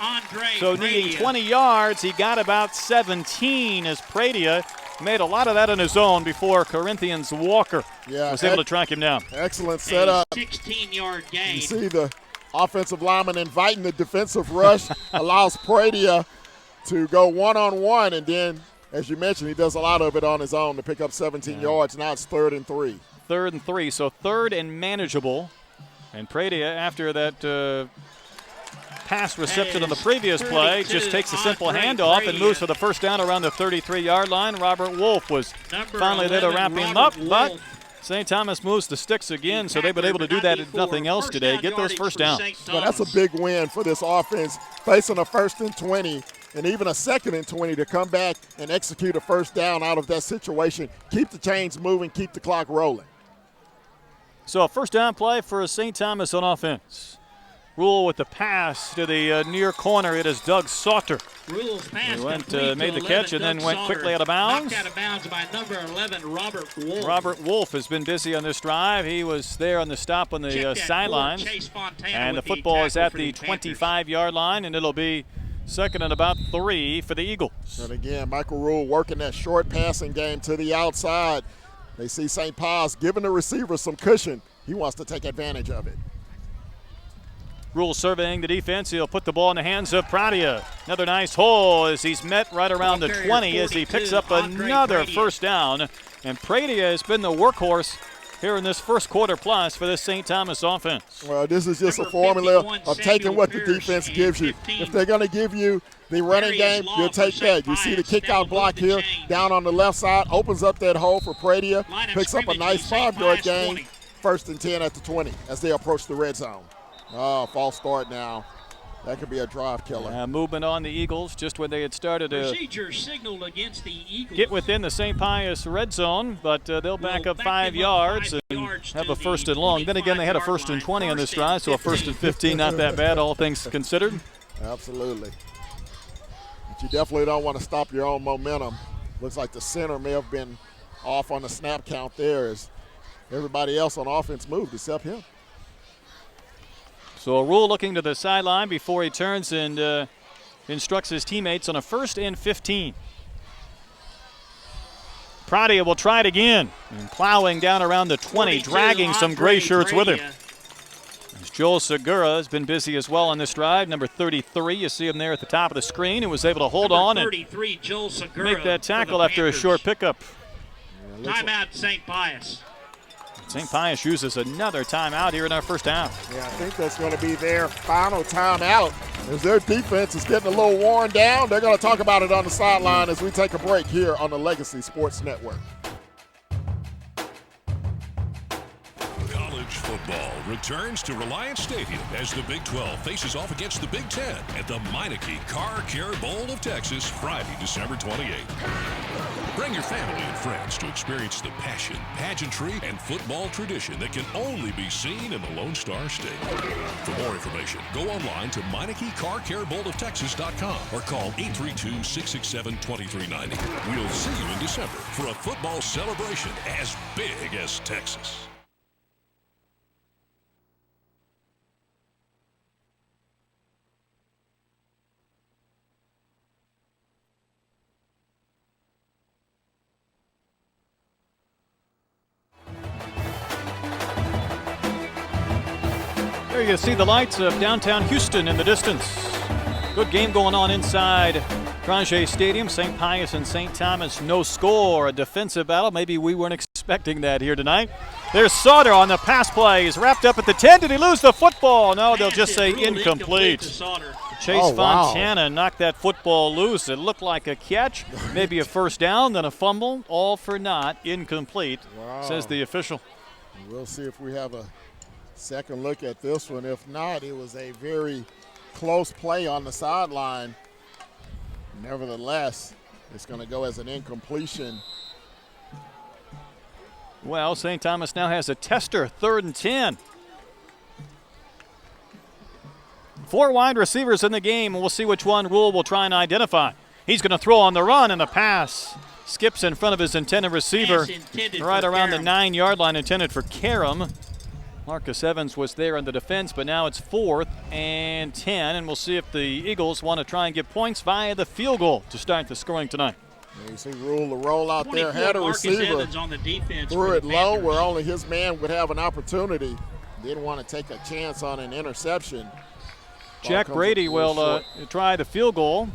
So needing 20 yards, he got about 17 as Pradia made a lot of that on his own before Corinthians Walker was able to track him down. Excellent setup. 16-yard gain. You see the offensive lineman inviting the defensive rush, allows Pradia to go one-on-one, and then, as you mentioned, he does a lot of it on his own to pick up 17 yards. Now it's 3rd and 3. 3rd and 3, so 3rd and manageable. And Pradia, after that pass reception on the previous play, just takes a simple handoff and moves for the first down around the 33-yard line. Robert Wolf was finally there to wrap him up, but St. Thomas moves the sticks again, so they've been able to do that if nothing else today, get those first downs. Well, that's a big win for this offense, facing a 1st and 20 and even a 2nd and 20 to come back and execute a first down out of that situation. Keep the chains moving, keep the clock rolling. So a first down play for St. Thomas on offense. Rule with the pass to the near corner. It is Doug Sauter. Rules pass He went, complete made to the catch 11, and then Doug went Sauter. quickly out of bounds. Knocked out of bounds by number 11, Robert Wolf. Robert Wolf has been busy on this drive. He was there on the stop on the sidelines. And the football is at the 25-yard line, and it'll be second and about 3 for the Eagles. And again, Michael Rule working that short passing game to the outside. They see St. Pius giving the receiver some cushion. He wants to take advantage of it. Rule surveying the defense. He'll put the ball in the hands of Pradia. Another nice hole as he's met right around the 20 as he picks up another first down. And Pradia has been the workhorse here in this first quarter plus for this St. Thomas offense. Well, this is just a formula of taking what the defense gives you. If they're going to give you the running game, you'll take that. You see the kick-out block here down on the left side, opens up that hole for Pradia, picks up a nice 5-yard gain, 1st and 10 at the 20 as they approach the red zone. Oh, false start now. That could be a drive killer. Movement on the Eagles just when they had started to Procedure signaled against the Eagles. get within the St. Pius red zone, but they'll back up 5 yards and have a 1st and long. Then again, they had a 1st and 20 on this drive, so a 1st and 15, not that bad, all things considered. Absolutely. But you definitely don't want to stop your own momentum. Looks like the center may have been off on the snap count there as everybody else on offense moved except him. So a Rule looking to the sideline before he turns and instructs his teammates on a 1st and 15. Pradia will try it again. And plowing down around the 20, dragging some gray shirts with him. As Joel Segura has been busy as well on this drive. Number 33, you see him there at the top of the screen, and was able to hold on and Joel Segura make that tackle after a short pickup. Timeout, St. Pius. St. Pius uses another timeout here in our first half. Yeah, I think that's going to be their final timeout. As their defense is getting a little worn down, they're going to talk about it on the sideline as we take a break here on the Legacy Sports Network. College football returns to Reliance Stadium as the Big 12 faces off against the Big 10 at the Meineke Car Care Bowl of Texas, Friday, December 28th. Bring your family and friends to experience the passion, pageantry, and football tradition that can only be seen in the Lone Star State. For more information, go online to MeinekeCarCareBowlOfTexas.com or call 832-667-2390. We'll see you in December for a football celebration as big as Texas. There you see the lights of downtown Houston in the distance. Good game going on inside Granger Stadium. St. Pius and St. Thomas, no score, a defensive battle. Maybe we weren't expecting that here tonight. There's Sauter on the pass play. He's wrapped up at the 10. Did he lose the football? No, they'll just say incomplete. Chase Fontana knocked that football loose. It looked like a catch, maybe a first down, then a fumble. All for naught, incomplete, says the official. We'll see if we have a second look at this one. If not, it was a very close play on the sideline. Nevertheless, it's going to go as an incompletion. Well, St. Thomas now has a tester, 3rd and 10. 4 wide receivers in the game, and we'll see which one Rule will try and identify. He's going to throw on the run, and the pass skips in front of his intended receiver right around the 9-yard line, intended for Karam. Marcus Evans was there on the defense, but now it's 4th and 10, and we'll see if the Eagles want to try and get points via the field goal to start the scoring tonight. You see Rule the roll out there, had a receiver, threw it low where only his man would have an opportunity. Didn't want to take a chance on an interception. Jack Brady will try the field goal.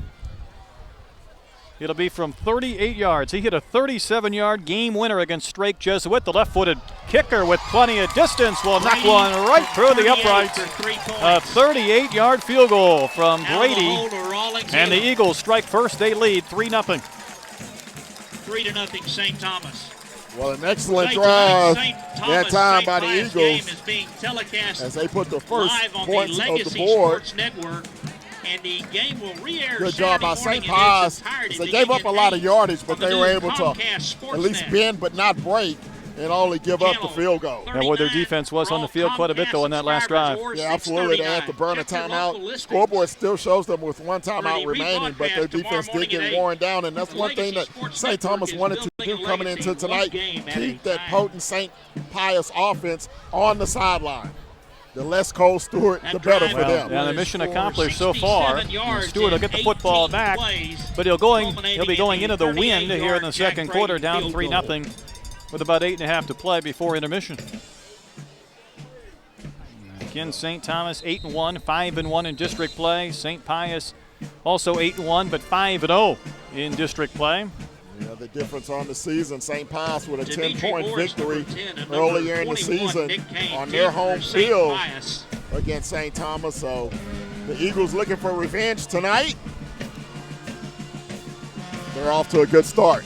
It'll be from 38 yards. He hit a 37-yard game winner against Strake Jesuit. The left-footed kicker with plenty of distance will knock one right through the uprights. A 38-yard field goal from Brady. And the Eagles strike first. They lead 3-0. 3-0 St. Thomas. Well, an excellent drive that time by the Eagles as they put the first points of the board. And the game will re-air. Good job by St. Pius. They gave up a lot of yardage, but they were able to at least bend but not break and only give up the field goal. Yeah, boy, their defense was on the field quite a bit, though, in that last drive. Yeah, absolutely. They had to burn a timeout. Scoreboard still shows them with one timeout remaining, but their defense did get worn down, and that's one thing that St. Thomas wanted to do coming into tonight, keep that potent St. Pius offense on the sideline. The less Cole Stewart, the better for them. Yeah, the mission accomplished so far. Stewart will get the football back, but he'll be going into the wind here in the second quarter, down 3-0 with about 8.5 to play before intermission. Again, St. Thomas 8-1, 5-1 in district play. St. Pius also 8-1, but 5-0 in district play. Yeah, the difference on the season, St. Pius with a 10-point victory earlier in the season on their home field against St. Thomas. So the Eagles looking for revenge tonight. They're off to a good start.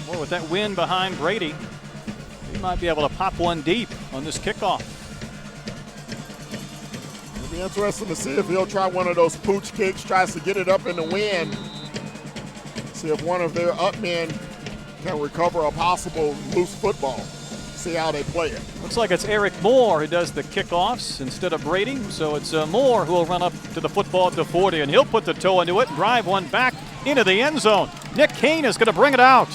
Well, with that win behind Brady, he might be able to pop one deep on this kickoff. It'll be interesting to see if he'll try one of those pooch kicks, tries to get it up in the wind. See if one of their up men can recover a possible loose football. See how they play it. Looks like it's Eric Moore who does the kickoffs instead of Brady. So it's Moore who will run up to the football at the 40, and he'll put the toe into it and drive one back into the end zone. Nick Kane is going to bring it out.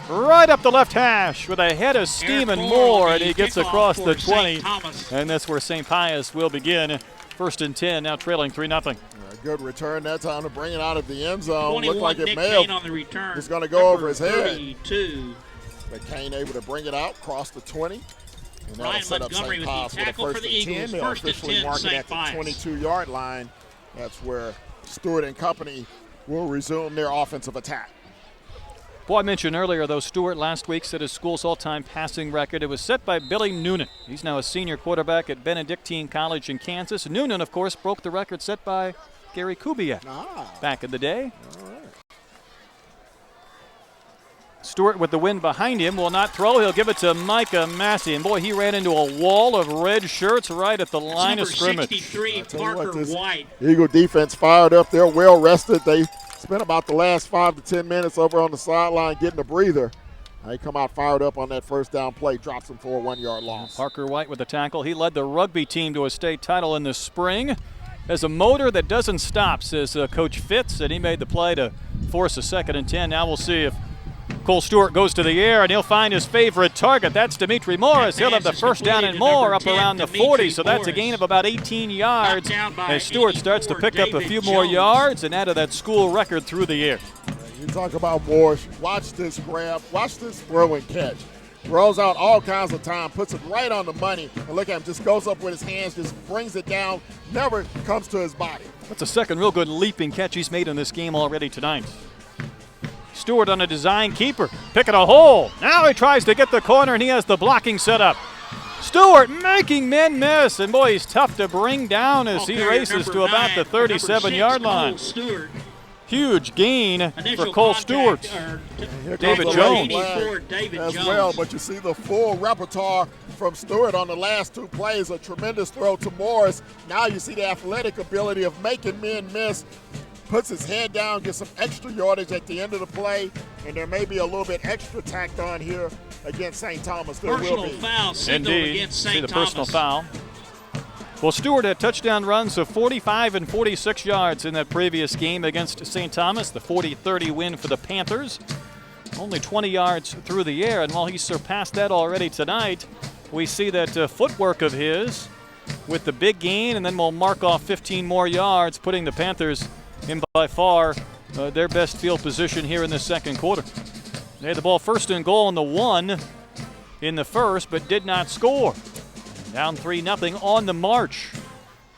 Right up the left hash with a head of steam and more, and he gets across the 20. And that's where St. Pius will begin. 1st and 10, now trailing 3-0. Good return that time to bring it out of the end zone. Looked like it may have was going to go over his head. But Kane able to bring it out, cross the 20. And that'll set up St. Pius with a 1st and 10. They'll officially mark it at the 22-yard line. That's where Stewart and company will resume their offensive attack. Boy, I mentioned earlier, though, Stewart last week set his school's all-time passing record. It was set by Billy Noonan. He's now a senior quarterback at Benedictine College in Kansas. Noonan, of course, broke the record set by Gary Kubiak back in the day. All right. Stewart with the wind behind him will not throw. He'll give it to Micah Massey. And boy, he ran into a wall of red shirts right at the line of scrimmage. 63, Parker White. Eagle defense fired up. They're well rested. They spent about the last 5 to 10 minutes over on the sideline getting a breather. They come out fired up on that first down play, drops him for a 1-yard loss. Parker White with the tackle. He led the rugby team to a state title in the spring. There's a motor that doesn't stop, says Coach Fitz, and he made the play to force a 2nd and 10. Now we'll see if Cole Stewart goes to the air, and he'll find his favorite target. That's Dimitri Morris. He'll have the first down and more up around the 40, so that's a gain of about 18 yards. As Stewart starts to pick up a few more yards and add to that school record through the air. You talk about Morris. Watch this grab. Watch this throw and catch. Throws out all kinds of time, puts it right on the money, and look at him, just goes up with his hands, just brings it down, never comes to his body. That's the second real good leaping catch he's made in this game already tonight. Stewart on a design keeper, picking a hole. Now he tries to get the corner, and he has the blocking set up. Stewart making men miss, and boy, he's tough to bring down as he races to about the 37-yard line. Huge gain for Cole Stewart. David Jones as well, but you see the full repertoire from Stewart on the last 2 plays. A tremendous throw to Morris. Now you see the athletic ability of making men miss. Puts his head down, gets some extra yardage at the end of the play, and there may be a little bit extra tacked on here against St. Thomas. There will be. Foul indeed. Against St. See the Thomas. personal foul. Well, Stewart had touchdown runs of 45 and 46 yards in that previous game against St. Thomas, the 40-30 win for the Panthers. Only 20 yards through the air, and while he surpassed that already tonight, we see that footwork of his with the big gain, and then we'll mark off 15 more yards, putting the Panthers in by far their best field position here in the second quarter. They had the ball 1st and goal on the 1 in the first, but did not score. Down 3-0 on the march,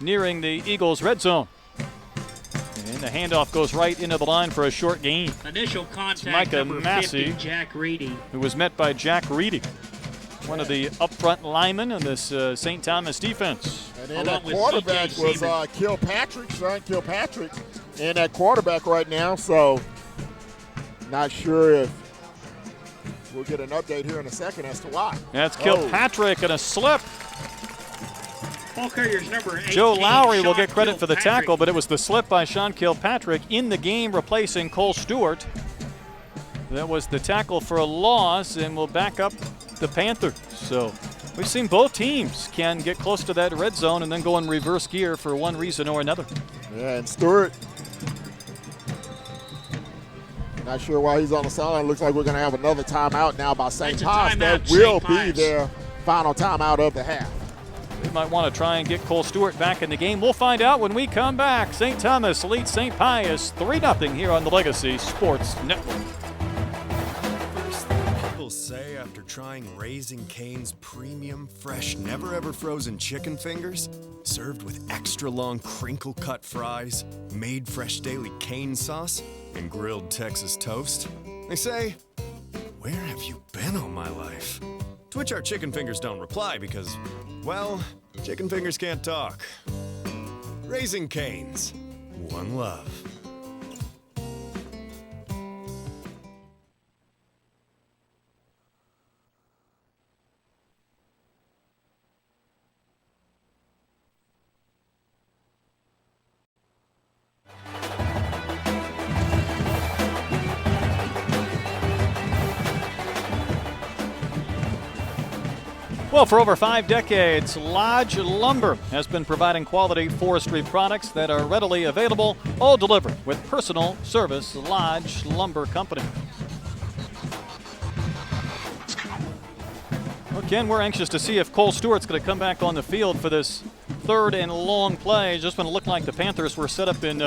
nearing the Eagles' red zone. And the handoff goes right into the line for a short gain. Initial contact, Micah number Massey, 50, Jack Reedy, who was met by Jack Reedy, one of the up-front linemen in this St. Thomas defense. And then that quarterback was Kilpatrick, son Kilpatrick, and that quarterback right now, so not sure if we'll get an update here in a second as to why. That's Kilpatrick and a slip. Ball carrier's number 18, Joe Lowry will Sean get credit for the tackle, but it was the slip by Sean Kilpatrick in the game, replacing Cole Stewart. That was the tackle for a loss and will back up the Panthers. So we've seen both teams can get close to that red zone and then go in reverse gear for one reason or another. Yeah, and Stewart, not sure why he's on the sideline. Looks like we're going to have another timeout now by St. Pius. That will be their final timeout of the half. They might want to try and get Cole Stewart back in the game. We'll find out when we come back. St. Thomas leads St. Pius 3-0 here on the Legacy Sports Network. First thing people say after trying Raising Cane's premium, fresh, never-ever frozen chicken fingers, served with extra long crinkle-cut fries, made fresh daily cane sauce, and grilled Texas toast, they say, "Where have you been all my life?" To which our chicken fingers don't reply because, well, chicken fingers can't talk. Raising Cane's, one love. Well, for over 5 decades, Lodge Lumber has been providing quality forestry products that are readily available, all delivered with personal service. Lodge Lumber Company. Again, we're anxious to see if Cole Stewart's going to come back on the field for this third and long play. Just when it looked like the Panthers were set up in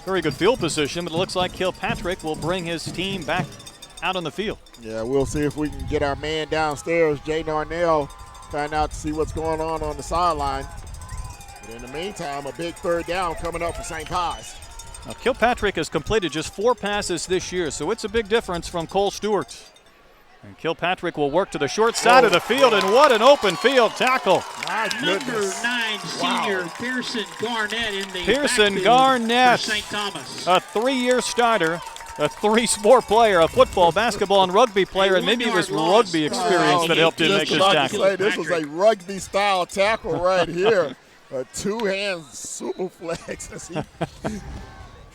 very good field position, but it looks like Kilpatrick will bring his team back out on the field. Yeah, we'll see if we can get our man downstairs, Jay Narnell, find out to see what's going on the sideline. But in the meantime, a big third down coming up for St. Pius. Now, Kilpatrick has completed just 4 passes this year, so it's a big difference from Cole Stewart. And Kilpatrick will work to the short side of the field, and what an open field tackle. Number 9 senior Pearson Garnett in the Pearson backfield Garnett, for St. Thomas. a 3-year starter, a 3-sport player, a football, basketball, and rugby player, and maybe it was rugby experience that helped him make this tackle. This was a rugby-style tackle right here. A 2-hand super flex as he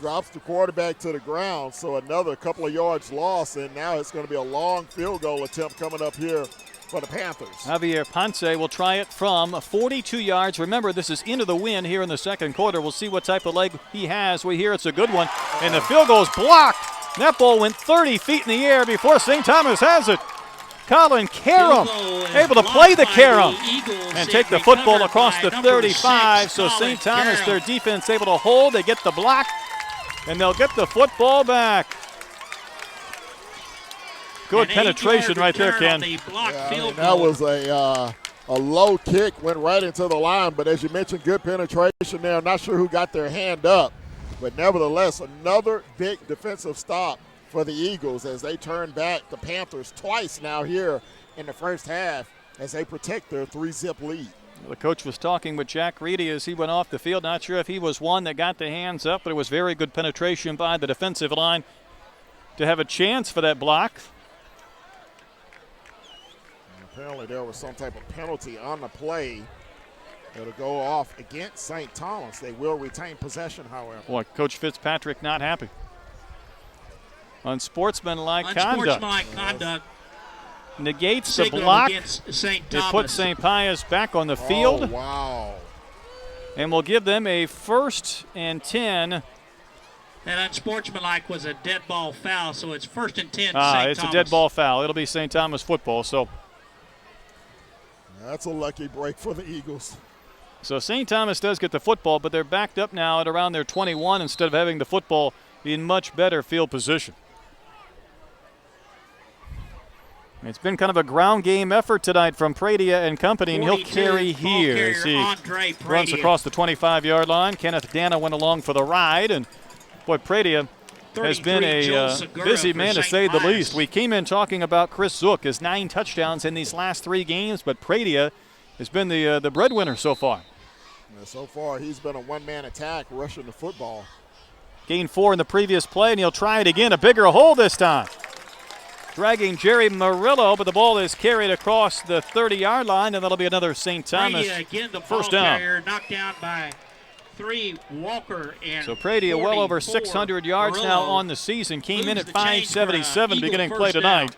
drops the quarterback to the ground. So another couple of yards lost, and now it's going to be a long field goal attempt coming up here for the Panthers. Javier Ponce will try it from 42 yards. Remember, this is into the wind here in the second quarter. We'll see what type of leg he has. We hear it's a good one, and the field goal is blocked. That ball went 30 feet in the air before St. Thomas has it. Colin Karam able to play the Karam and take the football across the 35. So St. Thomas, their defense able to hold. They get the block, and they'll get the football back. Good penetration right there, Ken. That was a low kick, went right into the line. But as you mentioned, good penetration there. I'm not sure who got their hand up. But nevertheless, another big defensive stop for the Eagles as they turn back the Panthers twice now here in the first half as they protect their 3-zip lead. The coach was talking with Jack Reedy as he went off the field. Not sure if he was one that got the hands up, but it was very good penetration by the defensive line to have a chance for that block. Apparently there was some type of penalty on the play that'll go off against St. Thomas. They will retain possession, however. Boy, Coach Fitzpatrick not happy. Unsportsmanlike conduct. Unsportsmanlike conduct. Negates the block. It puts St. Pius back on the field. Oh, wow. And will give them a 1st and 10. That unsportsmanlike was a dead ball foul, so it's 1st and 10 St. It's Thomas. a dead ball foul. It'll be St. Thomas football. So that's a lucky break for the Eagles. So St. Thomas does get the football, but they're backed up now at around their 21 instead of having the football in much better field position. It's been kind of a ground game effort tonight from Pradia and company, and he'll carry here as he runs across the 25-yard line. Kenneth Dana went along for the ride, and boy, Pradia has been a busy man to say the least. We came in talking about Chris Zook, his 9 touchdowns in these last 3 games, but Pradia has been the breadwinner so far. Yeah, so far, he's been a one-man attack rushing the football. Gained 4 in the previous play, and he'll try it again. A bigger hole this time. Dragging Jerry Murillo, but the ball is carried across the 30-yard line, and that'll be another St. Thomas again, the first ball down. Carrier knocked down by 33, Walker, and so Prady, well over 600 yards now on the season. Came in at 577 beginning play tonight.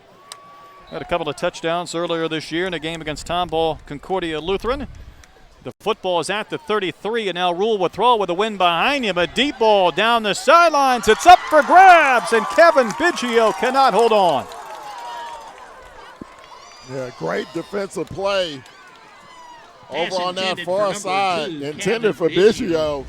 Had a couple of touchdowns earlier this year in a game against Tomball Concordia Lutheran. The football is at the 33, and now Rule will throw with a wind behind him. A deep ball down the sidelines. It's up for grabs, and Kevin Biggio cannot hold on. Yeah, great defensive play over on that far side. Intended for Biggio.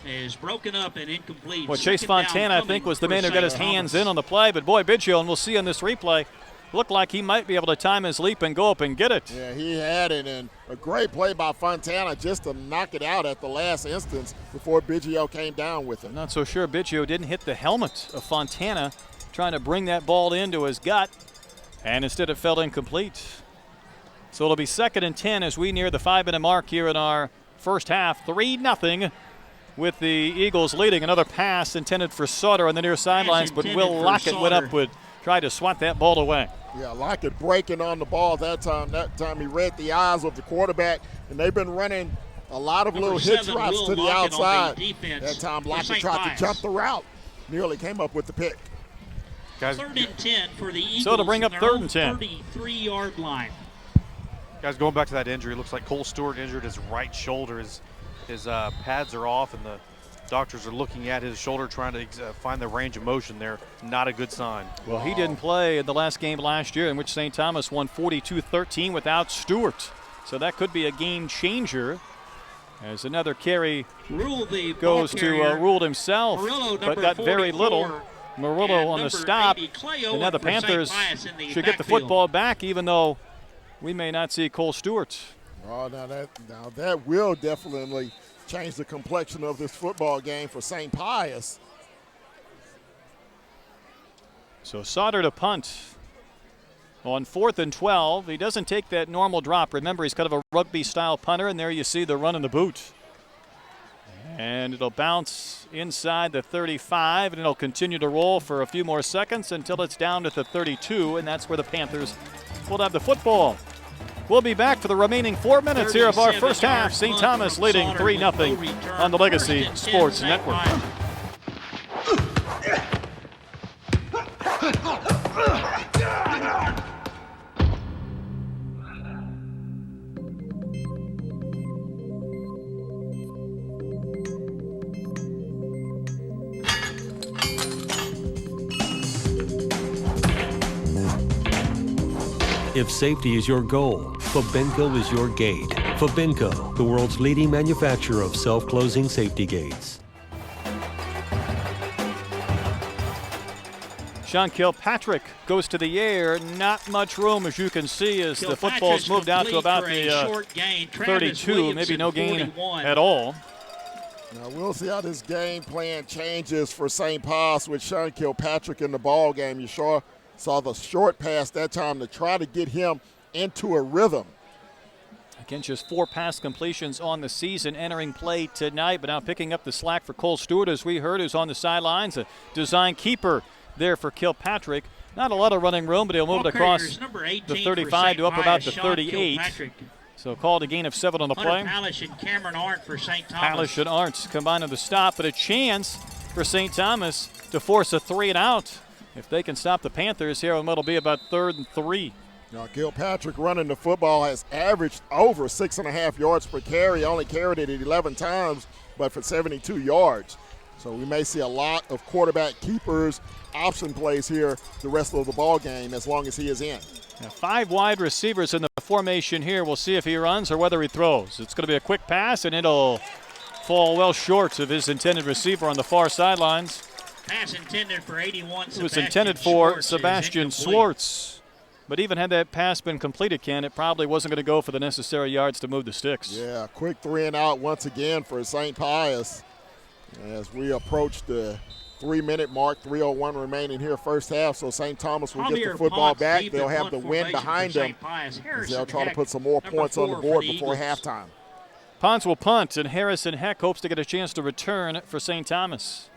Is broken up and incomplete. Well, Chase Fontana, I think, was the man who got his hands in on the play, but boy, Biggio, and we'll see on this replay, looked like he might be able to time his leap and go up and get it. Yeah, he had it, and a great play by Fontana just to knock it out at the last instance before Biggio came down with it. Not so sure Biggio didn't hit the helmet of Fontana, trying to bring that ball into his gut, and instead it fell incomplete. So it'll be 2nd and 10 as we near the 5-minute mark here in our first half. 3-0 with the Eagles leading. Another pass intended for Sauter on the near sidelines, but Will Lockett went up with tried to swat that ball away. Yeah, Lockett breaking on the ball that time. That time he read the eyes of the quarterback, and they've been running a lot of little hitch routes to the outside. That time Lockett tried to jump the route. Nearly came up with the pick. Guys, 3rd and 10 for the Eagles. So to bring up 3rd and 10. 33-yard line. Guys, going back to that injury, it looks like Cole Stewart injured his right shoulder. His pads are off, and the doctors are looking at his shoulder, trying to find the range of motion there. Not a good sign. Well, he didn't play in the last game last year in which St. Thomas won 42-13 without Stewart. So that could be a game changer as another carry goes to Ruled himself, but got very little. Murillo on the stop, and now the Panthers should get the football back, even though we may not see Cole Stewart. Oh, now that will definitely change the complexion of this football game for St. Pius. So Sauter to punt on 4th and 12. He doesn't take that normal drop. Remember, he's kind of a rugby-style punter, and there you see the run in the boot. And it'll bounce inside the 35, and it'll continue to roll for a few more seconds until it's down to the 32, and that's where the Panthers will have the football. We'll be back for the remaining 4 minutes here of our first half. St. Thomas leading 3-0 on the Legacy Sports Network. If safety is your goal, Fabinco is your gate. Fabinco, the world's leading manufacturer of self-closing safety gates. Sean Kilpatrick goes to the air. Not much room, as you can see, as the football's moved out to about the 32. Maybe no gain at all. Now we'll see how this game plan changes for St. Pius with Sean Kilpatrick in the ball game. You sure saw the short pass that time to try to get him into a rhythm. Again, just 4 pass completions on the season entering play tonight, but now picking up the slack for Cole Stewart, as we heard, who's on the sidelines. A design keeper there for Kilpatrick. Not a lot of running room, but he'll move it across the 35 to up about the 38. So called a gain of 7 on the play. Palish and Cameron Arndt for St. Thomas. Palish and Arndt combined on the stop, but a chance for St. Thomas to force a 3 and out. If they can stop the Panthers here, it'll be about 3rd and 3. Now, Kilpatrick running the football has averaged over 6.5 yards per carry. Only carried it 11 times, but for 72 yards. So we may see a lot of quarterback keepers, option plays here the rest of the ball game as long as he is in. Now 5 wide receivers in the formation here. We'll see if he runs or whether he throws. It's going to be a quick pass, and it'll fall well short of his intended receiver on the far sidelines. Pass intended for 81. It was intended for Sebastian Swartz. But even had that pass been completed, Ken, it probably wasn't going to go for the necessary yards to move the sticks. Yeah, quick 3 and out once again for St. Pius as we approach the 3-minute mark, 3:01 remaining here first half. So St. Thomas will get the football back. They'll have the wind behind them as they'll try to put some more points on the board before halftime. Pons will punt, and Harrison Heck hopes to get a chance to return for St. Thomas.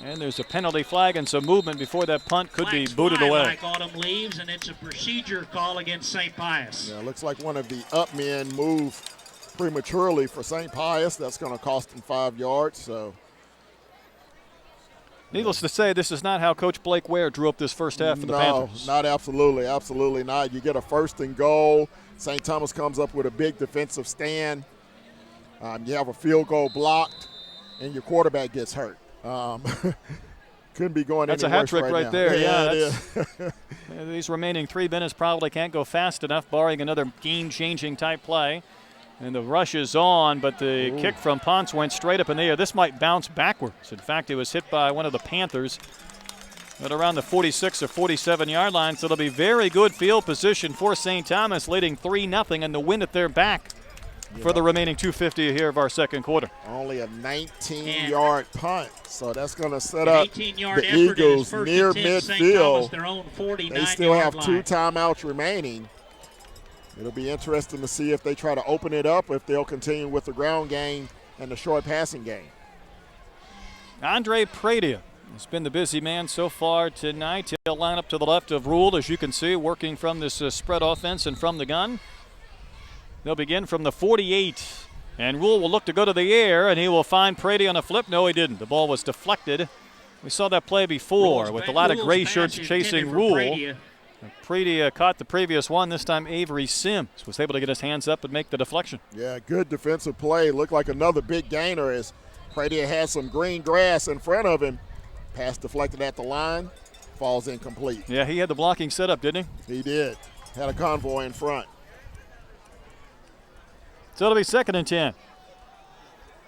And there's a penalty flag and some movement before that punt could be booted away. Like Autumn leaves, and it's a procedure call against St. Pius. Yeah, looks like one of the up men move prematurely for St. Pius. That's going to cost him 5 yards. So, needless to say, this is not how Coach Blake Ware drew up this first half for the Panthers. No, not absolutely not. You get a 1st and goal. St. Thomas comes up with a big defensive stand. You have a field goal blocked, and your quarterback gets hurt. Couldn't be going That's any a hat worse trick right now. there. Yeah, it is. These remaining 3 minutes probably can't go fast enough, barring another game-changing type play. And the rush is on, but the kick from Ponce went straight up in the air. This might bounce backwards. In fact, it was hit by one of the Panthers at around the 46 or 47-yard line. So it'll be very good field position for St. Thomas, leading 3-0 and the win at their back for the remaining 2:50 here of our second quarter. Only a 19-yard punt, so that's going to set up the effort Eagles first near and 10, St. midfield. Thomas, their own 49 They still have yard 2 line. timeouts remaining. It'll be interesting to see if they try to open it up, or if they'll continue with the ground game and the short passing game. Andre Pradia has been the busy man so far tonight. He'll line up to the left of Rule, as you can see, working from this spread offense and from the gun. They'll begin from the 48, and Rule will look to go to the air, and he will find Pradia on a flip. No, he didn't. The ball was deflected. We saw that play before with a lot of gray shirts chasing Rule. Pradia caught the previous one. This time Avery Sims was able to get his hands up and make the deflection. Yeah, good defensive play. Looked like another big gainer as Pradia had some green grass in front of him. Pass deflected at the line, falls incomplete. Yeah, he had the blocking set up, didn't he? He did. Had a convoy in front. So it'll be 2nd and 10.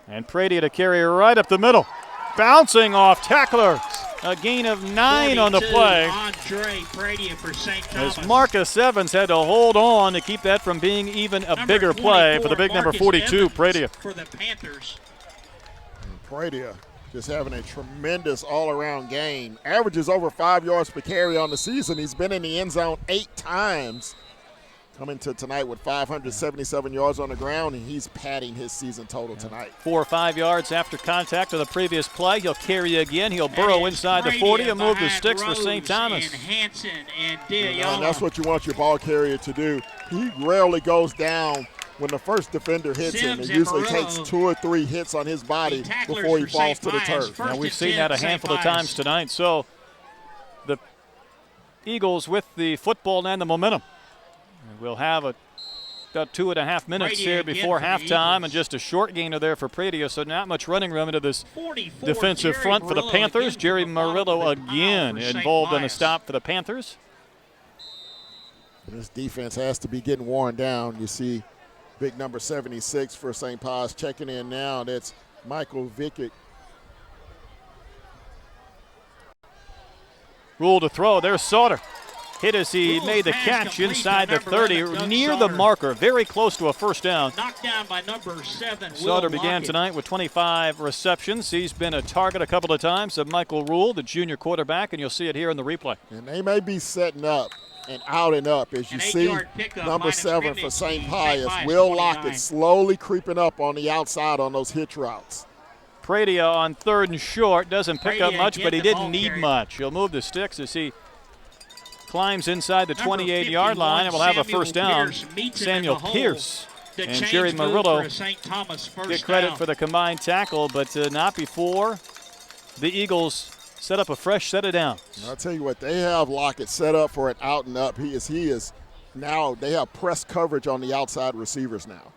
And Pradia to carry right up the middle. Bouncing off tacklers. A gain of 9 on the play. Andre Pradia for St. Thomas. As Marcus Evans had to hold on to keep that from being even a bigger play for the big number 42, Pradia. For the Panthers. Pradia just having a tremendous all-around game. Averages over 5 yards per carry on the season. He's been in the end zone 8 times. Coming to tonight with 577 yards on the ground, and he's padding his season total tonight. 4 or 5 yards after contact of the previous play. He'll carry again. He'll burrow inside the 40 and move the sticks for St. Thomas. And Hanson and And that's what you want your ball carrier to do. He rarely goes down when the first defender hits him. It usually takes 2 or 3 hits on his body before he falls to the turf. Now, we've seen that a handful of times tonight. So the Eagles with the football and the momentum. We'll have about 2.5 minutes here before halftime, and just a short gainer there for Pradia, so not much running room into this defensive front for the Panthers. Jerry Murillo again involved in a stop for the Panthers. This defense has to be getting worn down. You see big number 76 for St. Pius checking in now. That's Michael Vickett. Rule to throw. There's Sauter. Hit as he made the catch inside the 30, near the marker, very close to a first down. Knocked down by number 7. Sauter began tonight with 25 receptions. He's been a target a couple of times of Michael Rule, the junior quarterback, and you'll see it here in the replay. And they may be setting up and out and up. As you see, number 7 for St. Pius, Will Lockett slowly creeping up on the outside on those hitch routes. Pradia on 3rd and short, doesn't pick up much, but he didn't need much. He'll move the sticks as he climbs inside the 28-yard line, and we'll have a first down. Samuel Pierce and Jerry Murillo get credit for the combined tackle, but not before the Eagles set up a fresh set of downs. I'll tell you what, they have Lockett set up for an out and up. He is now, they have press coverage on the outside receivers now.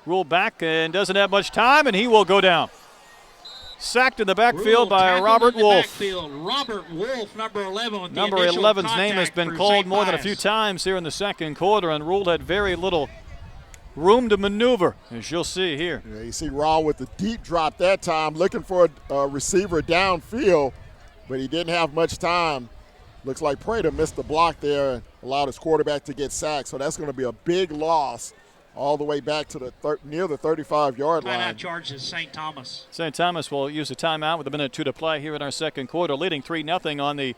Rule back and doesn't have much time, and he will go down. Sacked in the backfield by Robert Wolf. Robert Wolf, number 11. Number 11's name has been called more than a few times here in the second quarter, and Rule had very little room to maneuver, as you'll see here. Yeah, you see Raw with the deep drop that time, looking for a receiver downfield, but he didn't have much time. Looks like Prater missed the block there and allowed his quarterback to get sacked, so that's going to be a big loss all the way back to the near the 35-yard line. Timeout charges St. Thomas. St. Thomas will use a timeout with 1:02 to play here in our second quarter, leading 3-0 on the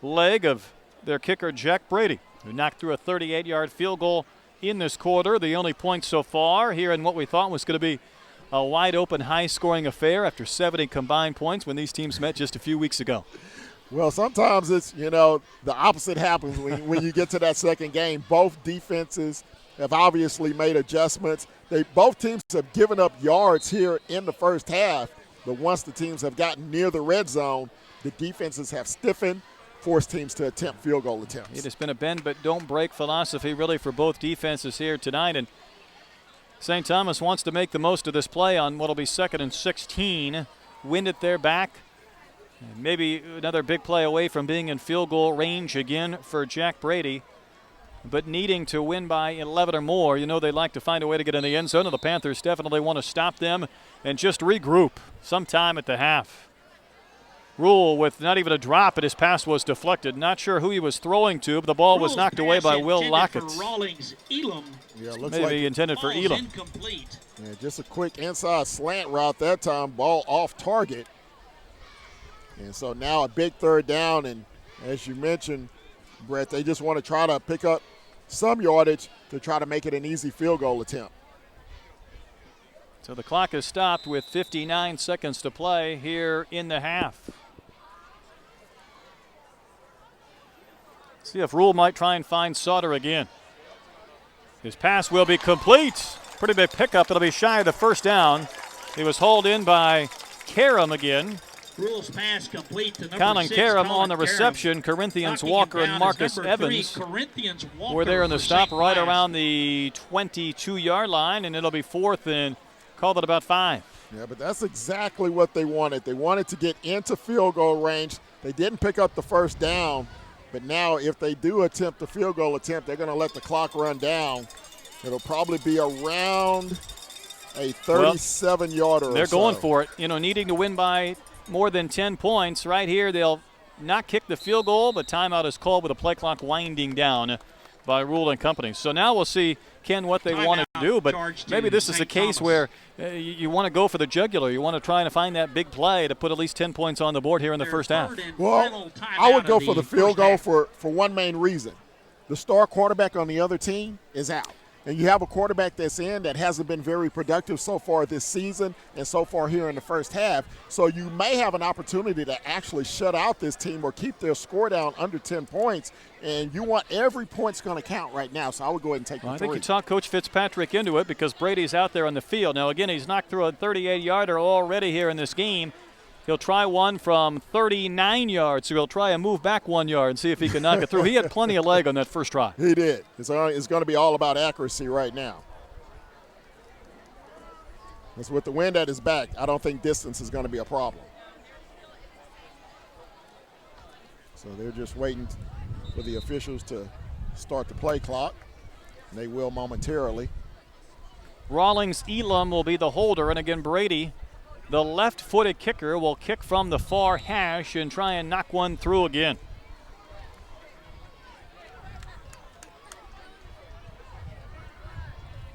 leg of their kicker, Jack Brady, who knocked through a 38-yard field goal in this quarter. The only point so far here in what we thought was going to be a wide-open, high-scoring affair after 70 combined points when these teams met just a few weeks ago. Well, sometimes it's, the opposite happens when you get to that second game. Both defenses have obviously made adjustments. Both teams have given up yards here in the first half, but once the teams have gotten near the red zone, the defenses have stiffened, forced teams to attempt field goal attempts. It has been a bend but don't break philosophy really for both defenses here tonight, and St. Thomas wants to make the most of this play on what will be 2nd and 16. Wind at their back. Maybe another big play away from being in field goal range again for Jack Brady. But needing to win by 11 or more, they like to find a way to get in the end zone, and the Panthers definitely want to stop them and just regroup sometime at the half. Rule with not even a drop, and his pass was deflected. Not sure who he was throwing to, but the ball was knocked away by Will Lockett. Yeah, looks maybe like intended for Elam. Yeah, just a quick inside slant route that time, ball off target. And so now a big third down, and as you mentioned, Brett, they just want to try to pick up some yardage to try to make it an easy field goal attempt. So the clock is stopped with 59 seconds to play here in the half. See if Rule might try and find Sauter again. His pass will be complete. Pretty big pickup. It'll be shy of the first down. He was hauled in by Karam again. Rules pass complete to number Colin 6, Karam on the reception. Corinthians Walker and Marcus Evans were there in the stop right around the 22-yard line, and it'll be 4th and called it about 5. Yeah, but that's exactly what they wanted. They wanted to get into field goal range. They didn't pick up the first down, but now if they do attempt the field goal attempt, they're going to let the clock run down. It'll probably be around a 37-yarder. They're going for it, needing to win by more than 10 points. Right here, they'll not kick the field goal, but timeout is called with the play clock winding down by Rule and Company. So now we'll see, Ken, what they want to do, but maybe this is a case where you want to go for the jugular. You want to try and find that big play to put at least 10 points on the board here in the first half. Well, I would go for the field goal for one main reason. The star quarterback on the other team is out. And you have a quarterback that's in that hasn't been very productive so far this season and so far here in the first half. So you may have an opportunity to actually shut out this team or keep their score down under 10 points. And you want every point's going to count right now. So I would go ahead and take the 3. I think you talk Coach Fitzpatrick into it because Brady's out there on the field. Now, again, he's knocked through a 38-yarder already here in this game. He'll try one from 39 yards, so he'll try and move back 1 yard and see if he can knock it through. He had plenty of leg on that first try. He did. It's going to be all about accuracy right now. Because with the wind at his back, I don't think distance is going to be a problem. So they're just waiting for the officials to start the play clock. And they will momentarily. Rawlings Elam will be the holder, and again Brady, the left-footed kicker, will kick from the far hash and try and knock one through again.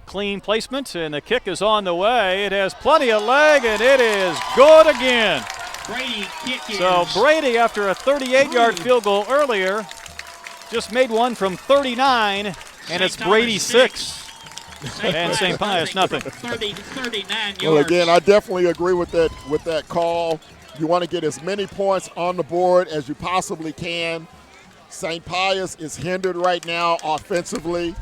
Clean placement, and the kick is on the way. It has plenty of leg, and it is good again. Brady kick So Brady, after a 38-yard field goal earlier, just made one from 39, and it's Brady 6. And St. Pius nothing. 39 yards. Well, again, I definitely agree with that call. You want to get as many points on the board as you possibly can. St. Pius is hindered right now offensively.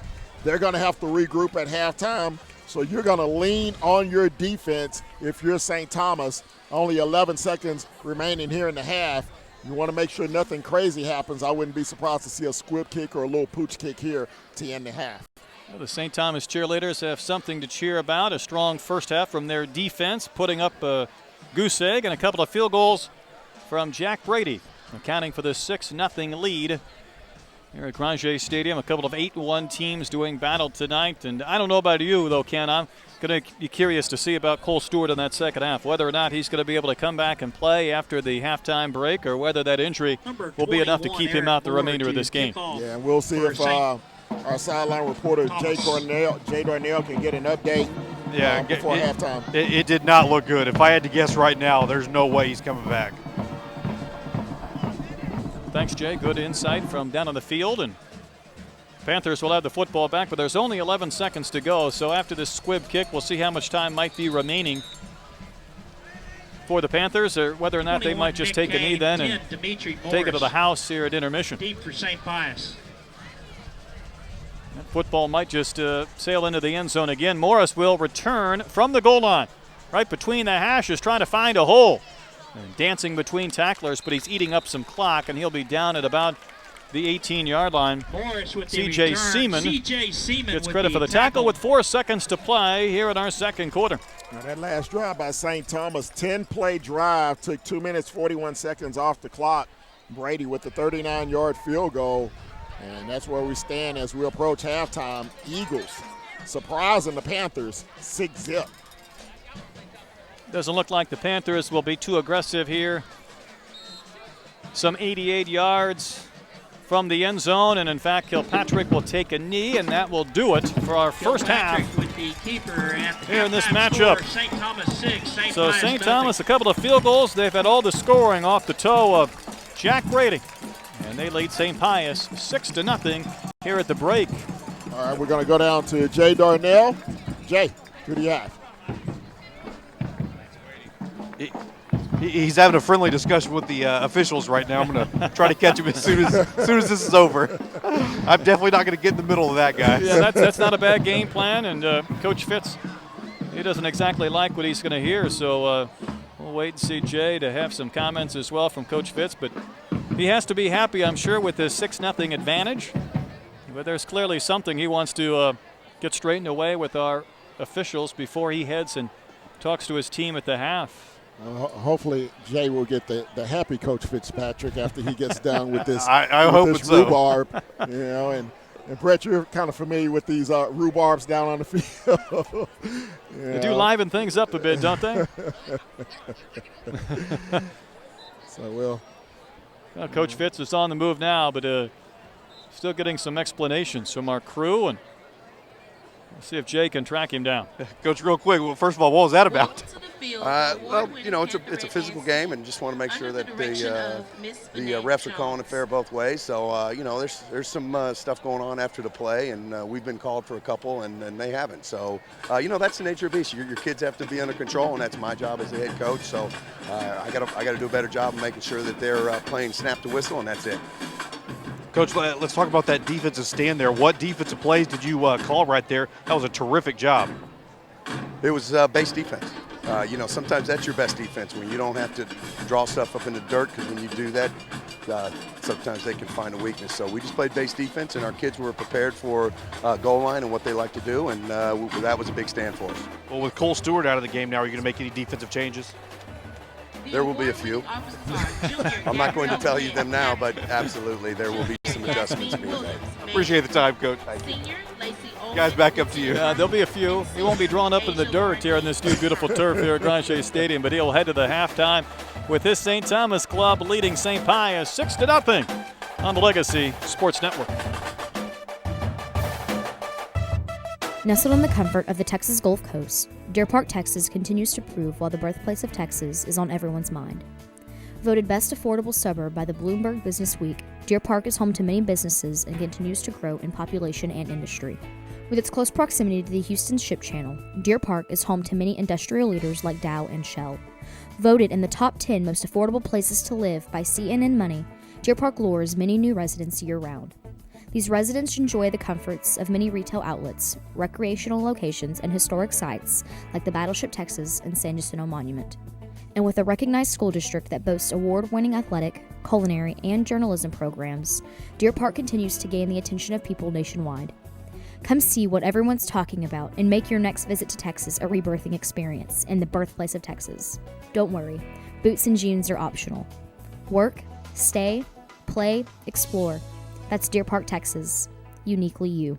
They're going to have to regroup at halftime. So you're going to lean on your defense if you're St. Thomas. Only 11 seconds remaining here in the half. You want to make sure nothing crazy happens. I wouldn't be surprised to see a squib kick or a little pooch kick here to end the half. Well, the St. Thomas cheerleaders have something to cheer about. A strong first half from their defense, putting up a goose egg and a couple of field goals from Jack Brady, accounting for the 6-0 lead here at Granger Stadium. A couple of 8-1 teams doing battle tonight. And I don't know about you, though, Ken. I'm going to be curious to see about Cole Stewart in that second half, whether or not he's going to be able to come back and play after the halftime break or whether that injury will be enough to keep him out the remainder of this game. Yeah, and we'll see if our sideline reporter, Jay Darnell, can get an update before halftime. It did not look good. If I had to guess right now, there's no way he's coming back. Thanks, Jay. Good insight from down on the field. And Panthers will have the football back, but there's only 11 seconds to go. So after this squib kick, we'll see how much time might be remaining for the Panthers, or whether or not they might just take a knee then and take it to the house here at intermission. Deep for St. Pius. That football might just sail into the end zone again. Morris will return from the goal line, right between the hashes, trying to find a hole. And dancing between tacklers, but he's eating up some clock, and he'll be down at about the 18-yard line. Morris with C.J. Seaman gets credit for the tackle with 4 seconds to play here in our second quarter. Now that last drive by St. Thomas, 10-play drive, took 2 minutes, 41 seconds off the clock. Brady with the 39-yard field goal, and that's where we stand as we approach halftime. Eagles surprising the Panthers 6-0. Doesn't look like the Panthers will be too aggressive here. Some 88 yards from the end zone, and in fact Kilpatrick will take a knee, and that will do it for our first half with the keeper at the here in this halftime matchup. score, St. Thomas 6, St. So Pius St. nothing. Thomas, a couple of field goals. They've had all the scoring off the toe of Jack Brady, and they lead St. Pius 6-0 here at the break. All right, we're going to go down to Jay Darnell. Jay, who do you have? He's having a friendly discussion with the officials right now. I'm going to try to catch him as soon as this is over. I'm definitely not going to get in the middle of that, guys. Yeah, that's not a bad game plan, and Coach Fitz, he doesn't exactly like what he's going to hear, so we'll wait and see Jay to have some comments as well from Coach Fitz, but he has to be happy, I'm sure, with his 6-0 advantage, but there's clearly something he wants to get straightened away with our officials before he heads and talks to his team at the half. Hopefully Jay will get the happy Coach Fitzpatrick after he gets done with this, I with hope this it's so. rhubarb. You know, and Brett, you're kind of familiar with these rhubarbs down on the field. They do liven things up a bit, don't they? So well, Coach Fitz is on the move now, but still getting some explanations from our crew, and we'll see if Jay can track him down. Coach, real quick, well, first of all, what was that about? Well, you know, it's a physical game, and just want to make sure that the refs are calling it fair both ways. So, you know, there's some stuff going on after the play, and we've been called for a couple, and they haven't. So, you know, that's the nature of the beast. Your kids have to be under control, and that's my job as the head coach. So, I got to do a better job of making sure that they're playing snap to whistle, and that's it. Coach, let's talk about that defensive stand there. What defensive plays did you call right there? That was a terrific job. It was base defense. You know, sometimes that's your best defense when you don't have to draw stuff up in the dirt, because when you do that, sometimes they can find a weakness. So we just played base defense, and our kids were prepared for goal line and what they like to do, and that was a big stand for us. Well, with Cole Stewart out of the game now, are you going to make any defensive changes? There will be a few. I'm not going to tell you them now, but absolutely there will be some adjustments being made. Appreciate the time, Coach. Guys, back up to you. There'll be a few. He won't be drawn up in the dirt here in this new beautiful turf here at Grange Stadium, but he'll head to the halftime with his St. Thomas club leading St. Pius 6-0 on the Legacy Sports Network. Nestled in the comfort of the Texas Gulf Coast, Deer Park, Texas continues to prove why the birthplace of Texas is on everyone's mind. Voted best affordable suburb by the Bloomberg Business Week, Deer Park is home to many businesses and continues to grow in population and industry. With its close proximity to the Houston Ship Channel, Deer Park is home to many industrial leaders like Dow and Shell. Voted in the top 10 most affordable places to live by CNN Money, Deer Park lures many new residents year-round. These residents enjoy the comforts of many retail outlets, recreational locations, and historic sites like the Battleship Texas and San Jacinto Monument. And with a recognized school district that boasts award-winning athletic, culinary, and journalism programs, Deer Park continues to gain the attention of people nationwide. Come see what everyone's talking about and make your next visit to Texas a rebirthing experience in the birthplace of Texas. Don't worry, boots and jeans are optional. Work, stay, play, explore. That's Deer Park, Texas. Uniquely you.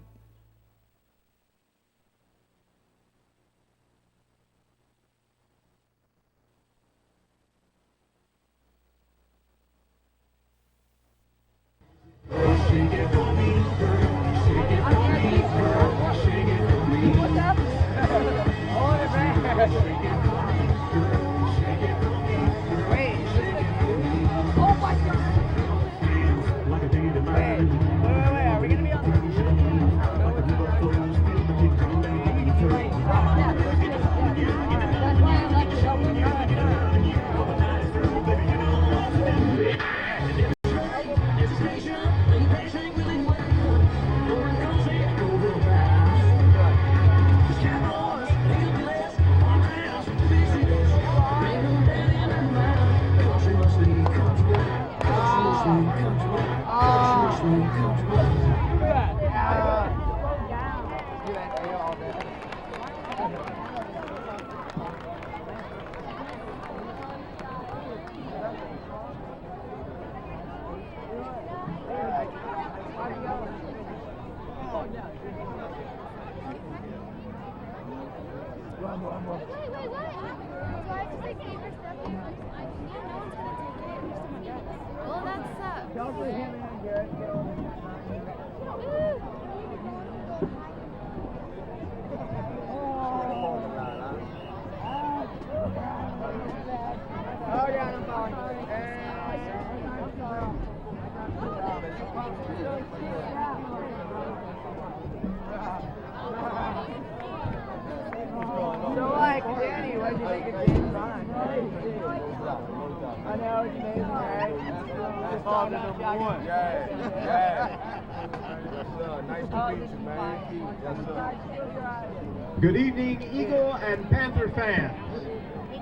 Good evening, Eagle and Panther fans.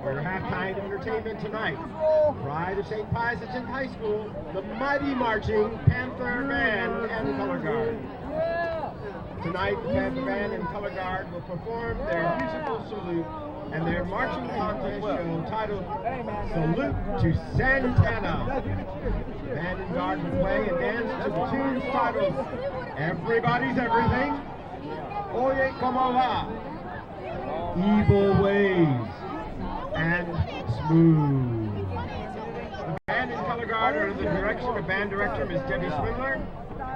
For your halftime entertainment tonight, Pride of St. Pius X High School, the mighty marching Panther Band and Color Guard. Tonight, the Panther Band and Color Guard will perform their musical salute and their marching contest show titled Salute to Santana. Band and Guard will play and dance to the tunes titled Everybody's Everything, Oye Como Va, Evil Ways, and Smooth. The band and color guard are under the direction of band director Ms. Debbie Swindler.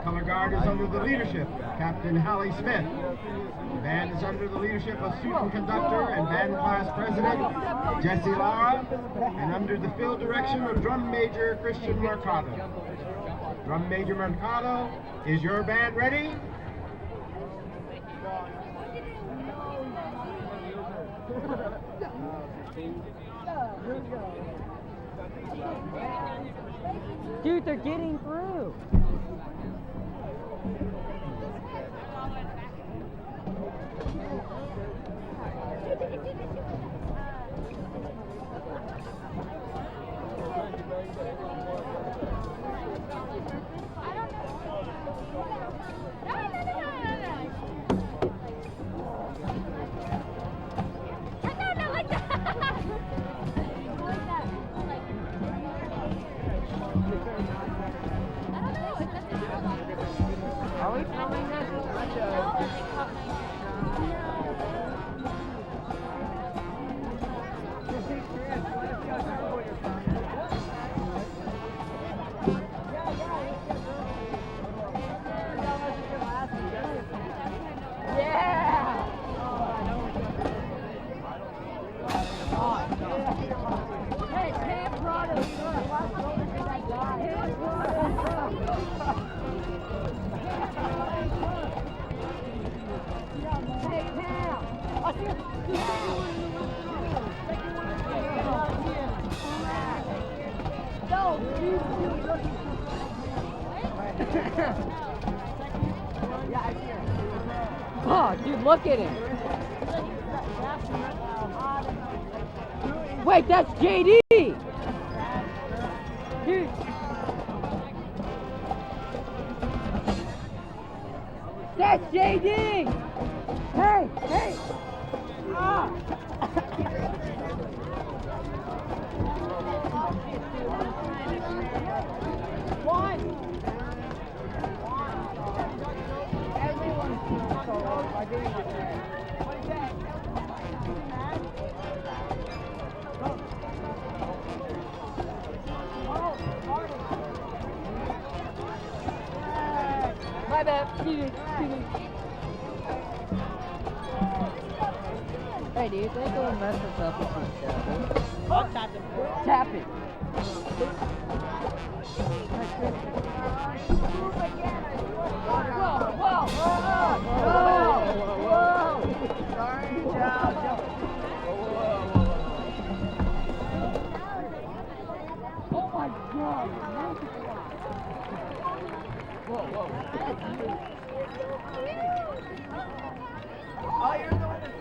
Color guard is under the leadership of Captain Hallie Smith. The band is under the leadership of student conductor and band class president Jesse Lara, and under the field direction of drum major Christian Mercado. Drum major Mercado, is your band ready? Dude, they're getting through. Oh, dude, look at him. Wait, that's JD. Dude. That's JD. Hey, hey. Ah. My bad. Excuse me. Hey, dude, they go and mess us up with some stuff. I'll tap it. Tap it. Sorry, Joe. Oh my God. Whoa. Oh, you're the one that's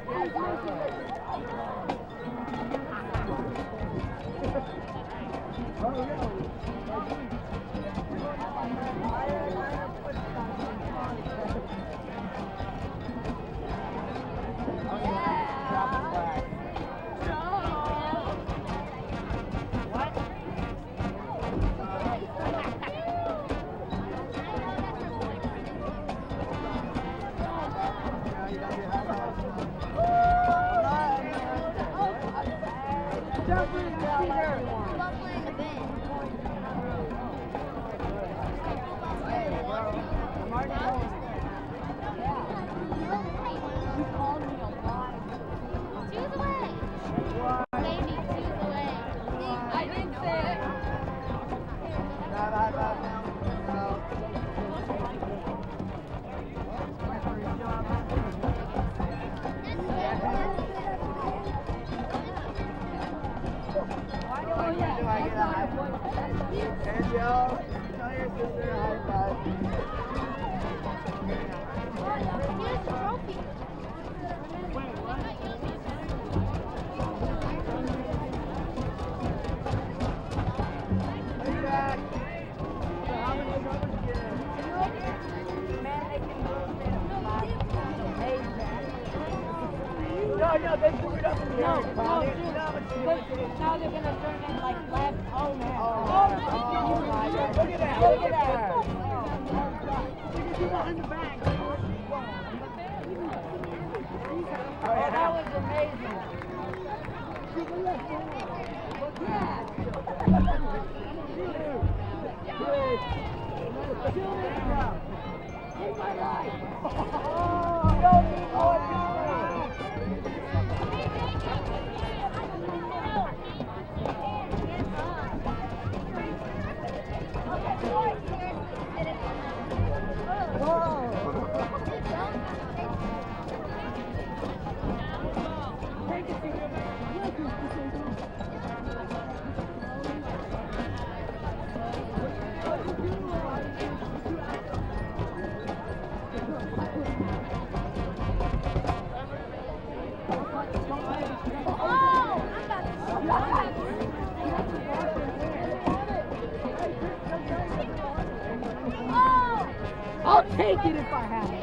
I'll take it if I have to.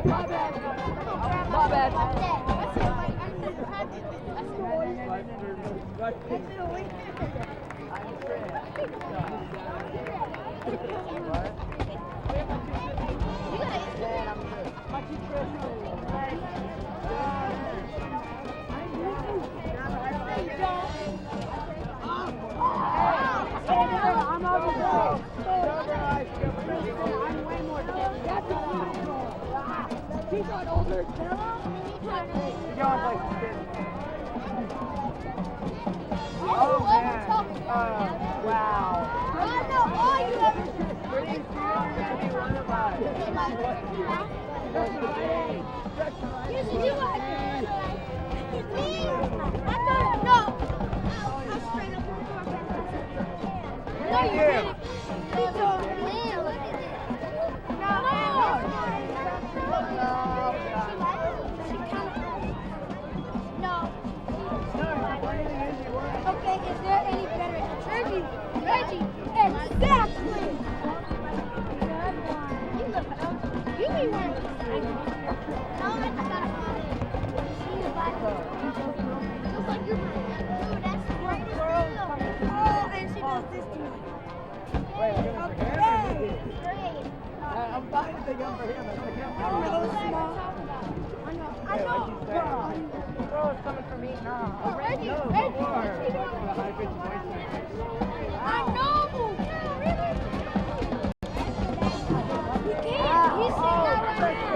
My bad. I'm over there. I'm way more dead. That's a He got older. Oh man. Wow. I know all you ever do. Pretty soon you're going to be one of us. You should do what? Me? I thought, no. I'm straight up. No, you didn't. You told me. Look at this. No. Okay, is there any better? Reggie, exactly. You be wearing no, I got looks like you're dude, that's the greatest deal. Oh, and she does this to me. Okay. I'm fine to take him for him. I know. Bro, it's coming for me now. Oh, Reggie. I know. You can't. He's sitting out right now.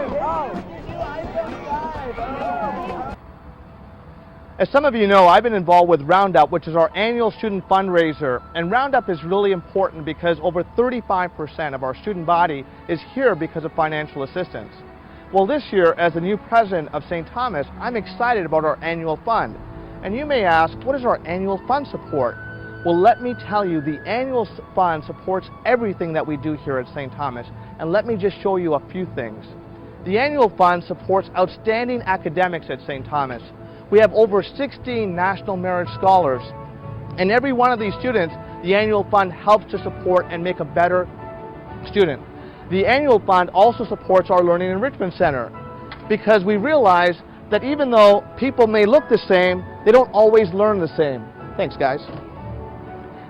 As some of you know, I've been involved with Roundup, which is our annual student fundraiser. And Roundup is really important because over 35% of our student body is here because of financial assistance. Well, this year, as the new president of St. Thomas, I'm excited about our annual fund. And you may ask, what is our annual fund support? Well, let me tell you, the annual fund supports everything that we do here at St. Thomas. And let me just show you a few things. The annual fund supports outstanding academics at St. Thomas. We have over 16 National Merit Scholars. And every one of these students, the annual fund helps to support and make a better student. The annual fund also supports our Learning Enrichment Center. because we realize that even though people may look the same, they don't always learn the same. Thanks, guys.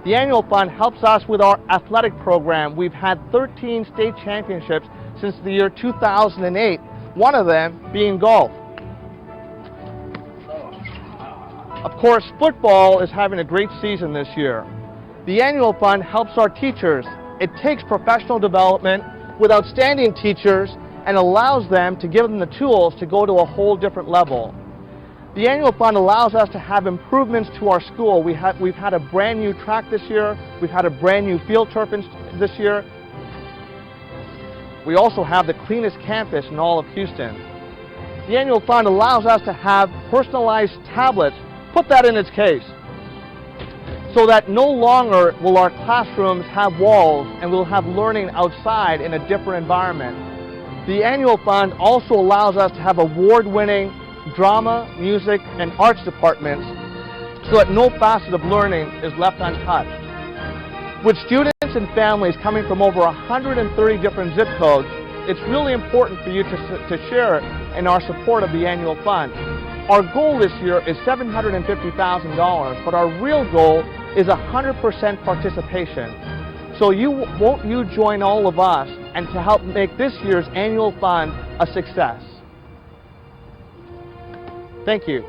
The annual fund helps us with our athletic program. We've had 13 state championships since the year 2008, one of them being golf. Of course, football is having a great season this year. The annual fund helps our teachers. It takes professional development with outstanding teachers and allows them to give them the tools to go to a whole different level. The annual fund allows us to have improvements to our school. We've had a brand new track this year. We've had a brand new field turf this year. We also have the cleanest campus in all of Houston. The annual fund allows us to have personalized tablets. Put that in its case, so that no longer will our classrooms have walls and we'll have learning outside in a different environment. The annual fund also allows us to have award-winning drama, music, and arts departments so that no facet of learning is left untouched. With students and families coming from over 130 different zip codes, it's really important for you to share in our support of the annual fund. Our goal this year is $750,000, but our real goal is 100% participation. So won't you join all of us and to help make this year's annual fund a success? Thank you.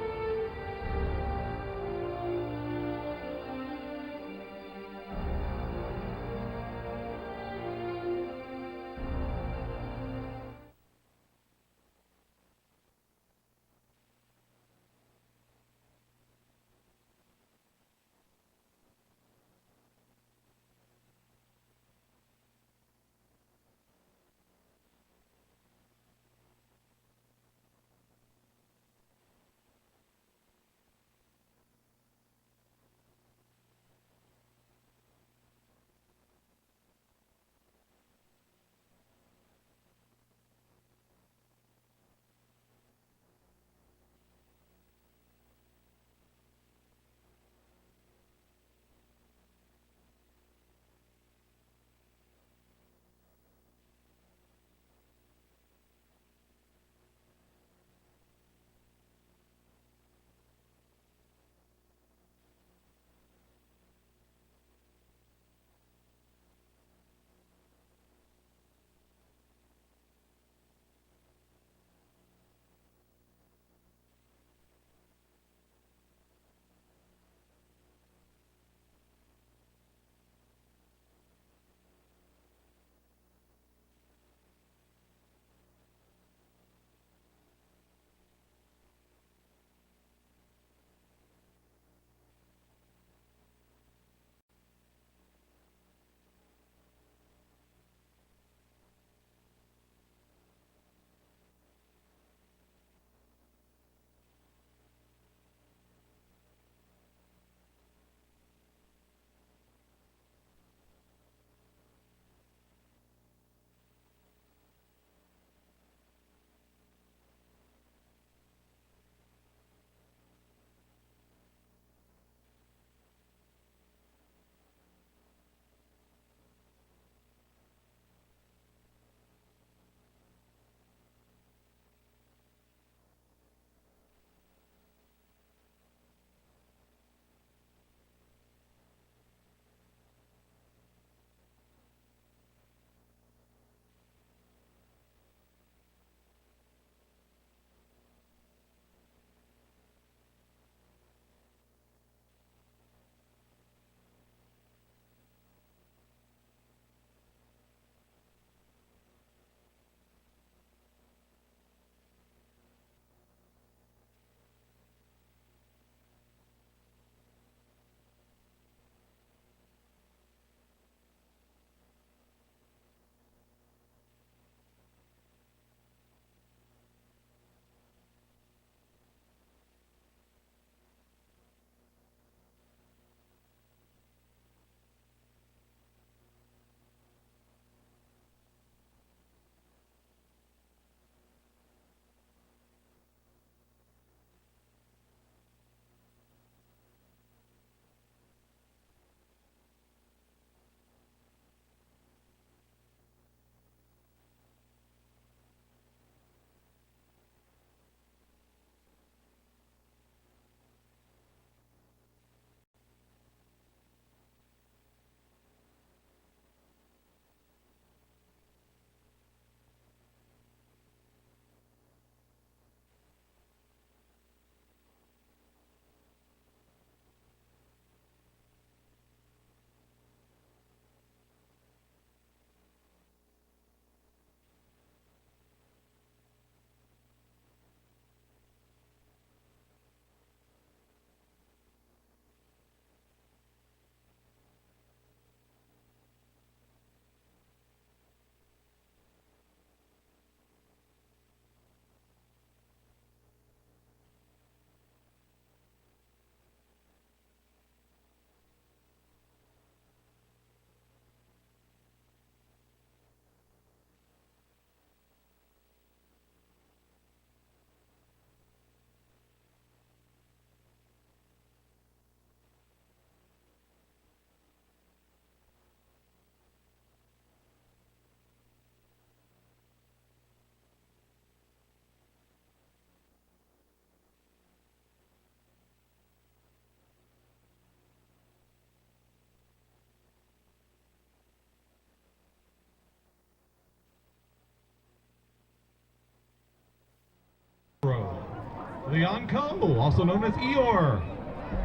Leon Coe, also known as Eeyore.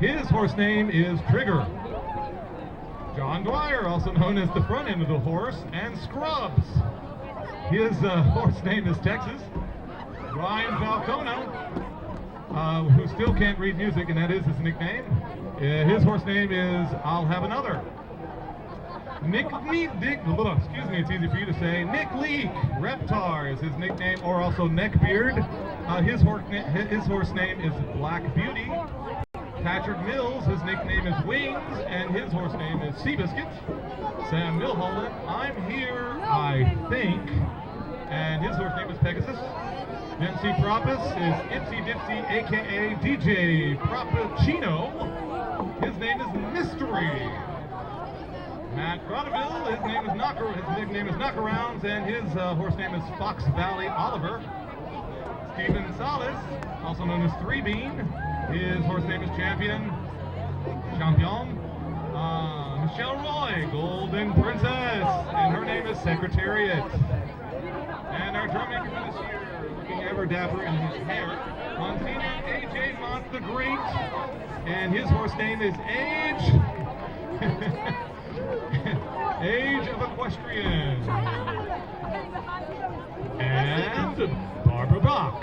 His horse name is Trigger. John Dwyer, also known as the front end of the horse, and Scrubs. His horse name is Texas. Ryan Falcono, who still can't read music, and that is his nickname. His horse name is I'll Have Another. Excuse me, it's easy for you to say. Nick Leak, Reptar is his nickname, or also Neckbeard. His horse name is Black Beauty. Patrick Mills, his nickname is Wings, and his horse name is Seabiscuit. Sam Milholland, I'm here, I think, and his horse name is Pegasus. Dempsey Propus is Ipsy Dipsy, aka DJ Proppuccino. His name is Mystery. Matt Croneville, his nickname is Knockarounds, and his horse name is Fox Valley Oliver. Stephen Salas, also known as Three Bean, his horse name is Champion. Michelle Roy, Golden Princess, and her name is Secretariat. And our drum maker for this year, looking ever dapper in his hair, Monsignor A.J. Mont the Great, and his horse name is Age. Age of Equestrian. And Barbara Bach.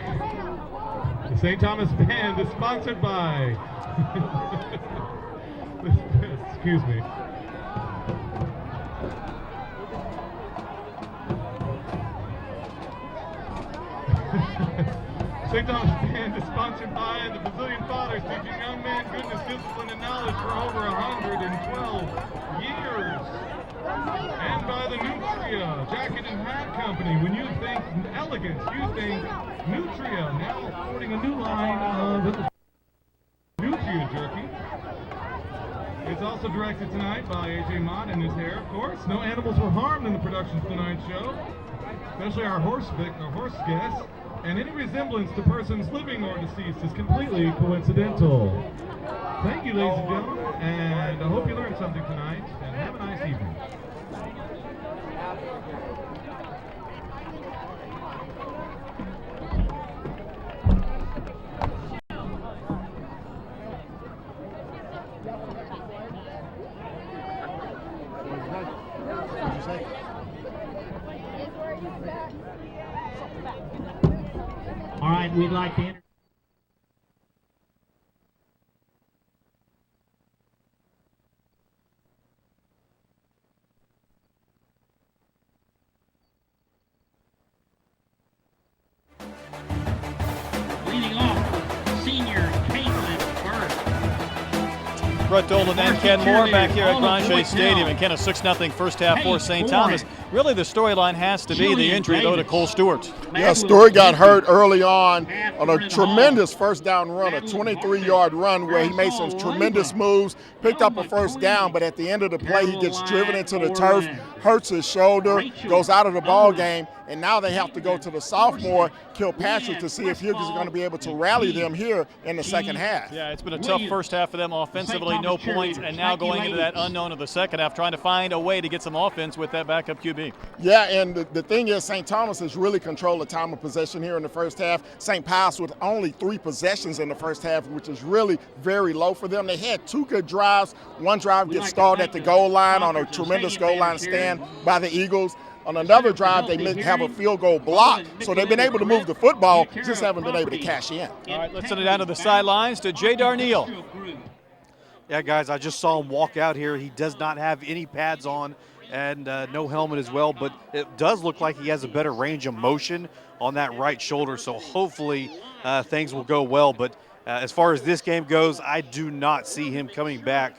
The St. Thomas Band is sponsored by... Excuse me. St. Thomas Band is sponsored by the Brazilian Fathers, teaching young men goodness, discipline, and knowledge for over 112 years. And by the Nutria Jacket and Hat Company. When you think elegance, you think Nutria, now affording a new line of Nutria jerky. It's also directed tonight by A.J. Mott and his hair, of course. No animals were harmed in the production of tonight's show, especially our horse guests. And any resemblance to persons living or deceased is completely coincidental. Thank you, ladies and gentlemen, and I hope you learned something tonight, and have a nice evening. All right, we'd like to enter. Leading off, senior Caitlin Burke. Brett Dolan and Ken Moore back here at Granger Stadium, and Ken, a 6-0 first half for St. Thomas. Really, the storyline has to be the injury, though, to Cole Stewart. Yeah, Stewart got hurt early on a tremendous first down run, a 23-yard run where he made some tremendous moves, picked up a first down, but at the end of the play, he gets driven into the turf, hurts his shoulder, goes out of the ball game, and now they have to go to the sophomore, Kilpatrick, to see if he's going to be able to rally them here in the second half. Yeah, it's been a tough first half for them offensively, no points, and now going into that unknown of the second half, trying to find a way to get some offense with that backup QB. Yeah, and the thing is, St. Thomas has really controlled the time of possession here in the first half. St. Pius with only 3 possessions in the first half, which is really very low for them. They had 2 good drives. One drive gets stalled at the goal line on a tremendous goal line stand by the Eagles. On another drive, they have a field goal block, so they've been able to move the football, just haven't been able to cash in. All right, let's send it down to the sidelines to Jay Darneal. Yeah, guys, I just saw him walk out here. He does not have any pads on and no helmet as well, but it does look like he has a better range of motion on that right shoulder, so hopefully things will go well. But as far as this game goes, I do not see him coming back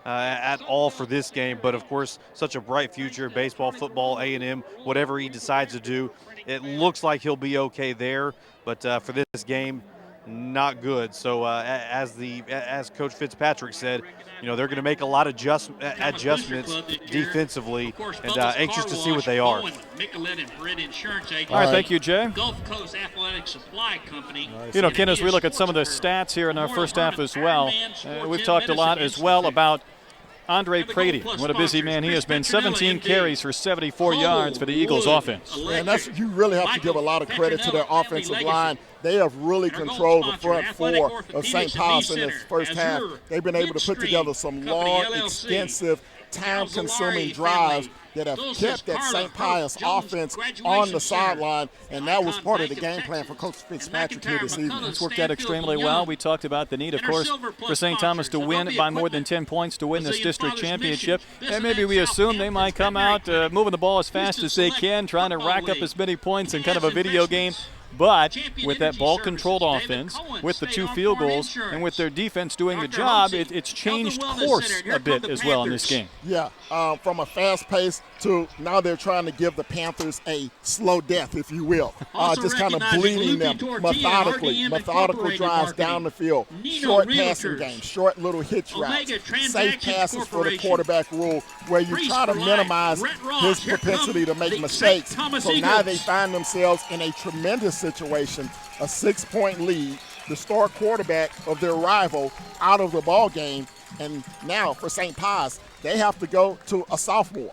at all for this game. But, of course, such a bright future, baseball, football, A&M, whatever he decides to do, it looks like he'll be okay there. But for this game, not good. So as Coach Fitzpatrick said, you know, they're going to make a lot of adjustments defensively, and anxious to see what they are. All right, thank you, Jay. Gulf Coast Athletic Supply Company. You know, Ken, as we look at some of the stats here in our first half as well, we've talked a lot as well about Andre Prady. What a busy man he has been. 17 carries for 74 yards for the Eagles offense. And you really have to give a lot of credit to their offensive line. They have really controlled the front four of St. Pius in this first half. They've been able to put together some long, extensive, time-consuming drives that have kept that St. Pius offense on the sideline, and that was part of the game plan for Coach Fitzpatrick here this evening. It's worked out extremely well. We talked about the need, of course, for St. Thomas to win by more than 10 points to win this district championship. And maybe we assume they might come out moving the ball as fast as they can, trying to rack up as many points in kind of a video game. But with that ball-controlled offense, with the 2 field goals, and with their defense doing the job, it's changed course a bit as well in this game. Yeah, from a fast pace to now they're trying to give the Panthers a slow death, if you will. Just kind of bleeding them methodical drives down the field, short passing games, short little hitch routes, safe passes for the quarterback rule, where you try to minimize his propensity to make mistakes. So now they find themselves in a tremendous situation, a 6-point lead, the star quarterback of their rival out of the ball game, and now for St. Pius, they have to go to a sophomore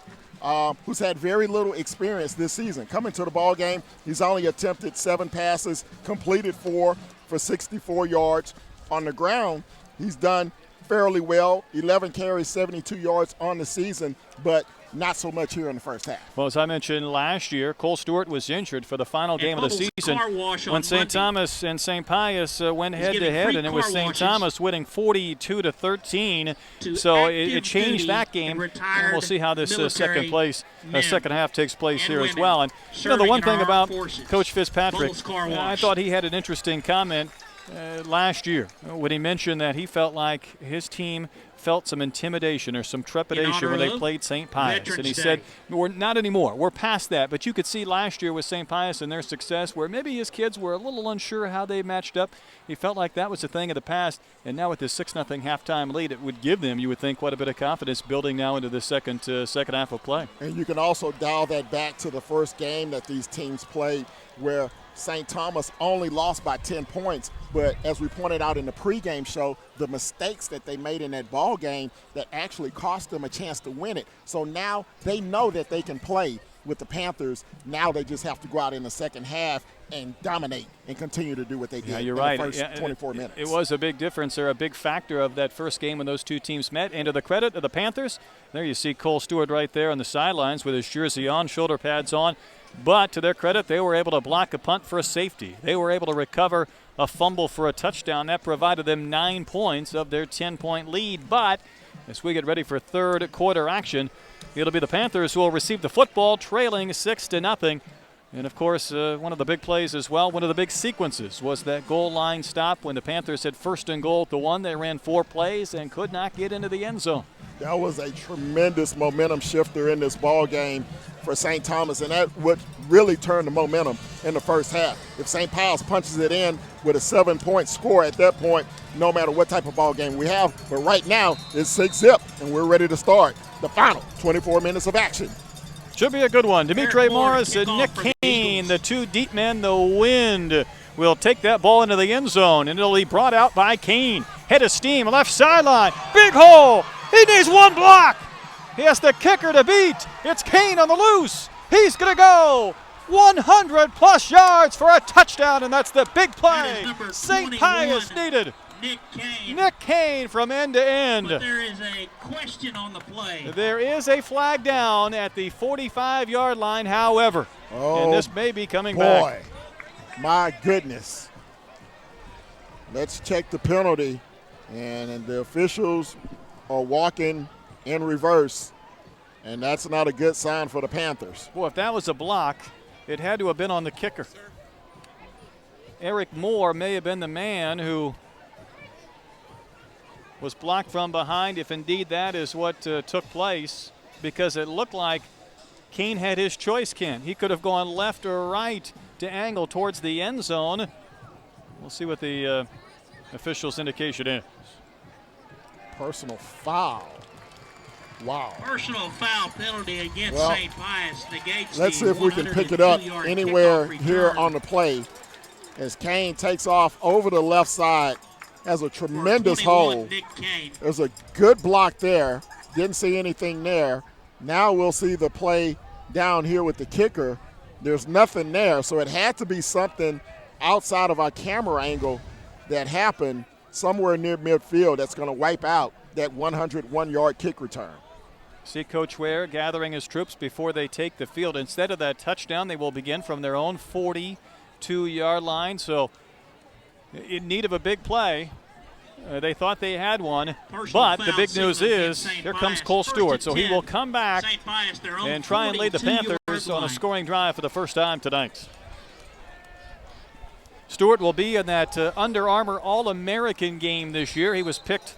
who's had very little experience this season. Coming to the ball game, he's only attempted 7 passes, completed 4 for 64 yards. On the ground, he's done fairly well, 11 carries, 72 yards on the season, but not so much here in the first half. Well, as I mentioned last year, Cole Stewart was injured for the final game of the season when St. Thomas and St. Pius went head-to-head, and it was St. Thomas winning 42-13. So it changed that game, and we'll see how this second half takes place here as well. And the one thing about Coach Fitzpatrick, I thought he had an interesting comment last year when he mentioned that he felt like his team felt some intimidation or some trepidation when they played St. Pius. And he said, we're not anymore. We're past that. But you could see last year with St. Pius and their success where maybe his kids were a little unsure how they matched up. He felt like that was a thing of the past. And now with this 6-0 halftime lead, it would give them, you would think, quite a bit of confidence building now into the second half of play. And you can also dial that back to the first game that these teams played where St. Thomas only lost by 10 points, but as we pointed out in the pregame show, the mistakes that they made in that ball game that actually cost them a chance to win it. So now they know that they can play with the Panthers. Now they just have to go out in the second half and dominate and continue to do what they did in the first 24 minutes. It was a big difference there, a big factor of that first game when those two teams met. And to the credit of the Panthers, there you see Cole Stewart right there on the sidelines with his jersey on, shoulder pads on. But to their credit, they were able to block a punt for a safety. They were able to recover a fumble for a touchdown. That provided them 9 points of their 10-point lead. But as we get ready for third quarter action, it'll be the Panthers who will receive the football, trailing 6-0. And, of course, one of the big plays as well, one of the big sequences was that goal line stop when the Panthers had 1st and goal at the 1. They ran 4 plays and could not get into the end zone. That was a tremendous momentum shifter in this ball game for St. Thomas, and that would really turn the momentum in the first half. If St. Pius punches it in with a 7-point score at that point, no matter what type of ball game we have, but right now it's 6-zip, and we're ready to start the final 24 minutes of action. Should be a good one. Demetre Morris and Nick Kane, the 2 deep men. The wind will take that ball into the end zone, and it'll be brought out by Kane. Head of steam, left sideline, big hole. He needs 1 block. He has the kicker to beat. It's Kane on the loose. He's going to go 100-plus yards for a touchdown, and that's the big play St. Pius needed. Nick Kane from end to end. But there is a question on the play. There is a flag down at the 45-yard line, however. And this may be coming back. My goodness. Let's check the penalty. And the officials are walking in reverse, and that's not a good sign for the Panthers. Boy, if that was a block, it had to have been on the kicker. Eric Moore may have been the man who was blocked from behind, if indeed that is what took place, because it looked like Kane had his choice, Ken. He could have gone left or right to angle towards the end zone. We'll see what the official's indication is. Personal foul. Wow. Personal foul penalty against St. Pius negates. Let's see if we can pick it up anywhere here on the play as Kane takes off over the left side, has a tremendous hold. There's a good block there Didn't see anything there. Now we'll see the play down here with the kicker. There's nothing there, so it had to be something outside of our camera angle that happened somewhere near midfield that's going to wipe out that 101-yard kick return. See Coach Ware gathering his troops before they take the field. Instead of that touchdown, they will begin from their own 42-yard line. So in need of a big play. They thought they had one, but the big news is here comes Cole Stewart. So he will come back and try and lead the Panthers on a scoring drive for the first time tonight. Stewart will be in that Under Armour All-American game this year. He was picked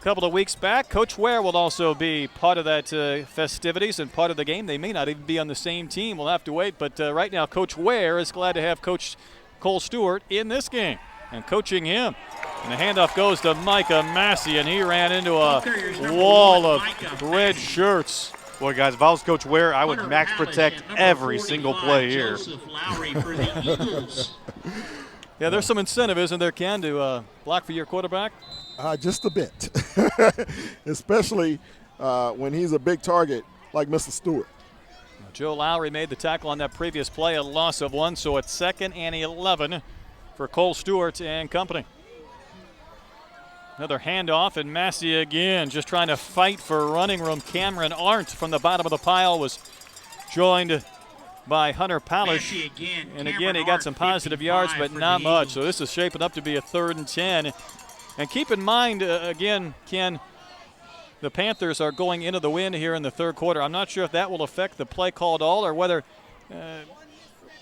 a couple of weeks back. Coach Ware will also be part of that festivities and part of the game. They may not even be on the same team. We'll have to wait. But right now, Coach Ware is glad to have Coach Cole Stewart in this game and coaching him. And the handoff goes to Micah Massey, and he ran into a wall of red shirts. Boy, guys, if I was Coach Ware, I would max protect every single play here. Yeah, there's some incentive, isn't there, Ken, to block for your quarterback? Just a bit, especially when he's a big target like Mr. Stewart. Joe Lowry made the tackle on that previous play, a loss of 1, so it's 2nd and 11 for Cole Stewart and company. Another handoff, and Massey again just trying to fight for running room. Cameron Arndt from the bottom of the pile was joined by Hunter Palish. And again, he got some positive yards, but not much. So this is shaping up to be a 3rd and 10. And keep in mind, again, Ken, the Panthers are going into the wind here in the 3rd quarter. I'm not sure if that will affect the play call at all or whether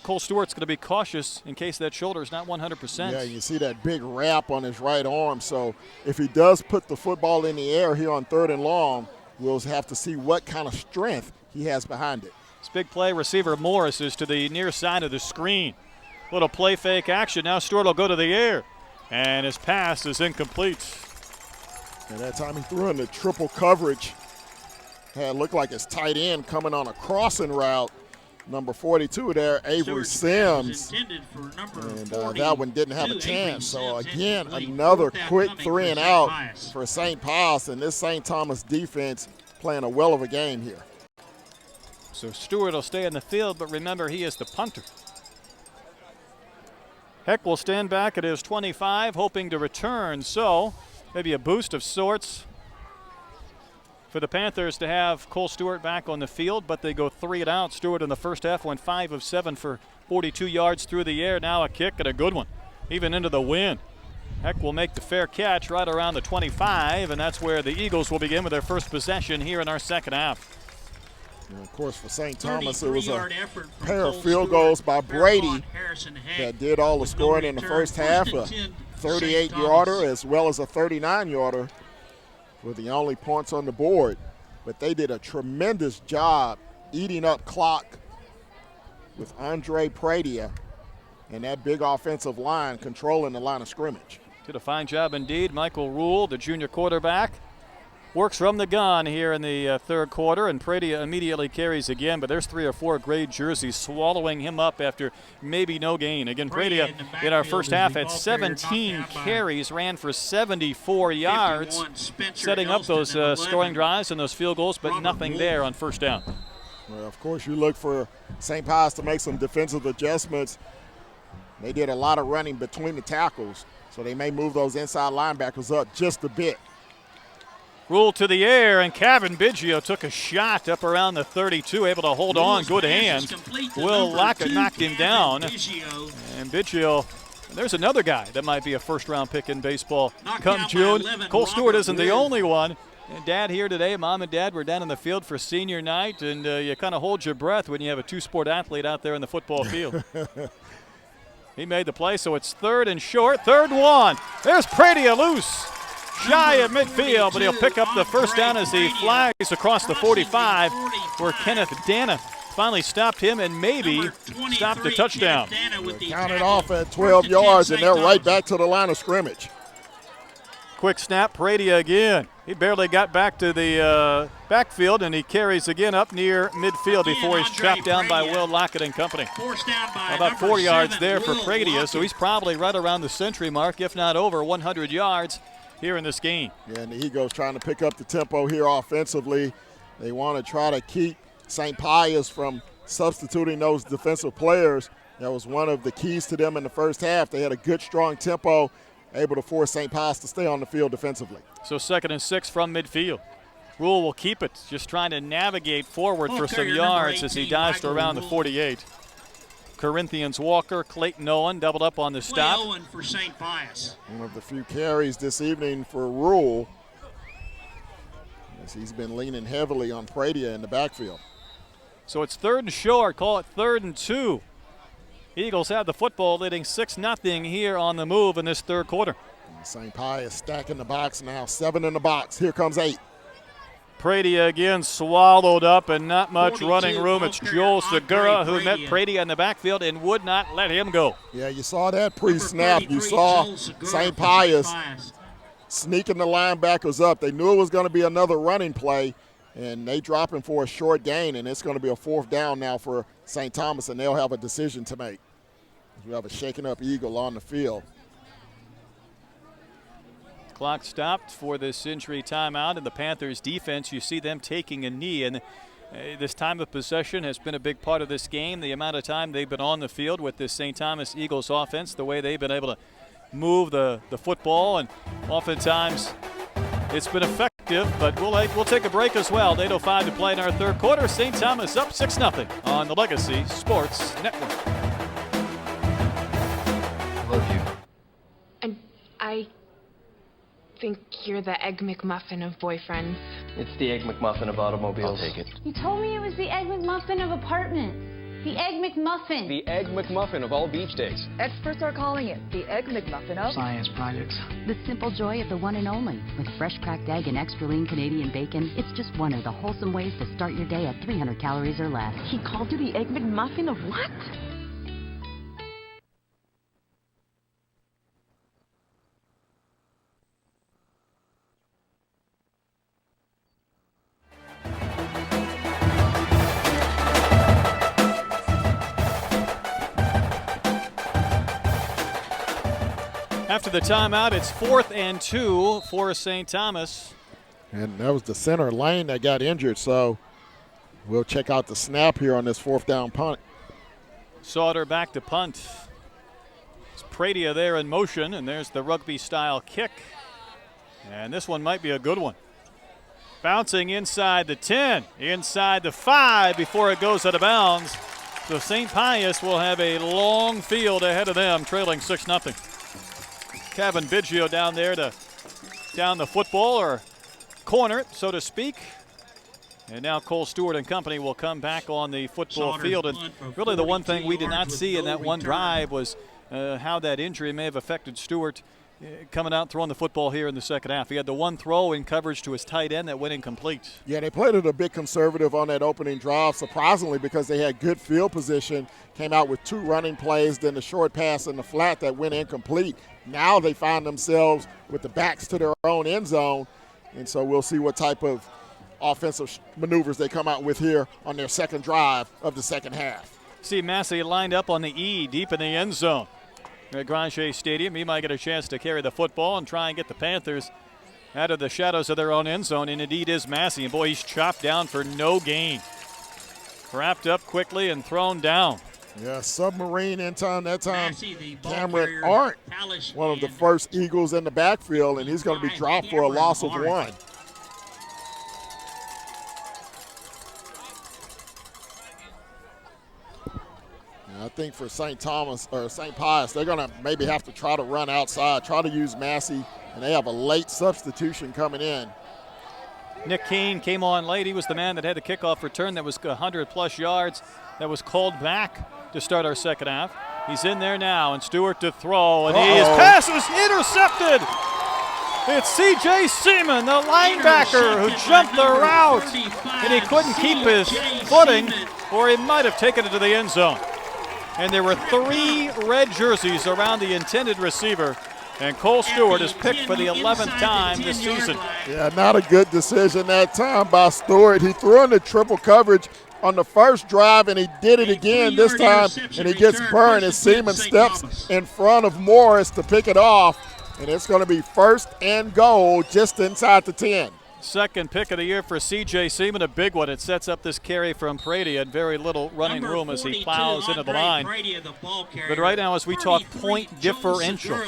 Cole Stewart's going to be cautious in case that shoulder is not 100%. Yeah, you see that big wrap on his right arm. So if he does put the football in the air here on 3rd and long, we'll have to see what kind of strength he has behind it. This big play, receiver Morris is to the near side of the screen. Little play fake action. Now Stewart will go to the air, and his pass is incomplete. And that time he threw in the triple coverage. Had looked like his tight end coming on a crossing route. Number 42 there, Avery Sims. And that one didn't have a chance. So again, another quick 3 and out for St. Pius, and this St. Thomas defense playing a well of a game here. So Stewart will stay in the field, but remember, he is the punter. Heck will stand back at his 25, hoping to return. So maybe a boost of sorts for the Panthers to have Cole Stewart back on the field, but they go 3 and out. Stewart in the first half went 5 of 7 for 42 yards through the air. Now a kick and a good one, even into the wind. Heck will make the fair catch right around the 25, and that's where the Eagles will begin with their first possession here in our second half. And of course, for St. Thomas, it was a pair of field goals by Brady that did all the scoring in the first half, a 38-yarder as well as a 39-yarder were the only points on the board. But they did a tremendous job eating up clock with Andre Pradia and that big offensive line controlling the line of scrimmage. Did a fine job indeed. Michael Rule, the junior quarterback, works from the gun here in the 3rd quarter, and Pradia immediately carries again, but there's 3 or 4 gray jerseys swallowing him up after maybe no gain. Again, Pradia in our first half had 17 carries, ran for 74 yards, setting up those scoring drives and those field goals, but nothing there on first down. Well, of course, you look for St. Pius to make some defensive adjustments. They did a lot of running between the tackles, so they may move those inside linebackers up just a bit. Rule to the air, and Kevin Biggio took a shot up around the 32, able to hold on, good hands. Will Lockett knocked him down. And Biggio, there's another guy that might be a first-round pick in baseball come June. Cole Stewart isn't the only one. And Dad here today, Mom and Dad were down in the field for senior night, and you kind of hold your breath when you have a 2-sport athlete out there in the football field. He made the play, so it's 3rd and short, 3rd and 1. There's Pradia loose. Shy of midfield, but he'll pick up the first down as he flies across the 45, where Kenneth Dana finally stopped him and maybe stopped the touchdown. Counted off at 12 yards, and they're right back to the line of scrimmage. Quick snap, Pradia again. He barely got back to the backfield, and he carries again up near midfield before he's chopped down by Will Lockett and company. About 4 yards there for Pradia, so he's probably right around the century mark, if not over 100 yards. here in this game. Yeah, and the Eagles trying to pick up the tempo here offensively. They want to try to keep St. Pius from substituting those defensive players. That was one of the keys to them in the first half. They had a good, strong tempo, able to force St. Pius to stay on the field defensively. So 2nd and 6 from midfield. Rule will keep it, just trying to navigate forward for some yards as he dives to around the 48. Corinthians Walker, Clayton Owen doubled up on the stop. Owen for St. Pius. One of the few carries this evening for Rule, as he's been leaning heavily on Pradia in the backfield. So it's 3rd and short, call it 3rd and 2. Eagles have the football, leading 6-0 here on the move in this 3rd quarter. St. Pius stacking the box now, 7 in the box. Here comes 8. Pradia again swallowed up and not much running room. It's Joel Segura who met Pradia in the backfield and would not let him go. Yeah, you saw that pre-snap. You saw St. Pius sneaking the linebackers up. They knew it was going to be another running play, and they drop him for a short gain, and it's going to be a 4th down now for St. Thomas, and they'll have a decision to make. We have a shaken up Eagle on the field. Clock stopped for this injury timeout, and the Panthers defense, you see them taking a knee, and this time of possession has been a big part of this game. The amount of time they've been on the field with this St. Thomas Eagles offense, the way they've been able to move the football, and oftentimes it's been effective, but we'll take a break as well. 8:05 to play in our 3rd quarter. St. Thomas up 6-0 on the Legacy Sports Network. I love you. And I think you're the Egg McMuffin of boyfriends. It's the Egg McMuffin of automobiles. I'll take it. You told me it was the Egg McMuffin of apartments. The Egg McMuffin. The Egg McMuffin of all beach days. Experts are calling it the Egg McMuffin of science projects. The simple joy of the one and only. With fresh cracked egg and extra lean Canadian bacon, it's just one of the wholesome ways to start your day at 300 calories or less. He called you the Egg McMuffin of what? After the timeout, it's 4th and 2 for St. Thomas. And that was the center Lane that got injured, so we'll check out the snap here on this 4th down punt. Sauter back to punt. It's Pradia there in motion, and there's the rugby-style kick. And this one might be a good one. Bouncing inside the 10, inside the 5 before it goes out of bounds. So St. Pius will have a long field ahead of them, trailing 6-0. Kevin Biggio down there to down the football, or corner it, so to speak. And now Cole Stewart and company will come back on the football field. And really the one thing we did not see in that one drive was how that injury may have affected Stewart coming out throwing the football here in the second half. He had the one throw in coverage to his tight end that went incomplete. Yeah, they played it a bit conservative on that opening drive, surprisingly, because they had good field position, came out with 2 running plays, then the short pass in the flat that went incomplete. Now they find themselves with the backs to their own end zone, and so we'll see what type of offensive maneuvers they come out with here on their second drive of the second half. See Massey lined up on the E deep in the end zone at Grancher Stadium. He might get a chance to carry the football and try and get the Panthers out of the shadows of their own end zone, and indeed is Massey. And boy, he's chopped down for no gain. Wrapped up quickly and thrown down. Yeah, submarine in time. That time, Massey, Cameron Arndt, one of the first Eagles in the backfield, and he's going to be dropped for a loss of 1. I think for St. Thomas or St. Pius, they're going to maybe have to try to run outside, try to use Massey, and they have a late substitution coming in. Nick Keane came on late. He was the man that had the kickoff return that was 100-plus yards that was called back to start our second half. He's in there now, and Stewart to throw, and his pass is intercepted. It's C.J. Seaman, the linebacker, who jumped the route, and he couldn't keep his footing, or he might have taken it to the end zone. And there were 3 red jerseys around the intended receiver, and Cole Stewart is picked for the 11th time this season. Yeah, not a good decision that time by Stewart. He threw into triple coverage on the first drive, and he did it again this time, and he gets burned as Seaman steps in front of Morris to pick it off. And it's going to be 1st and goal just inside the 10. Second pick of the year for C.J. Seaman, a big one. It sets up this carry from Prady and very little running room as he plows into the line. But right now, as we talk point differential,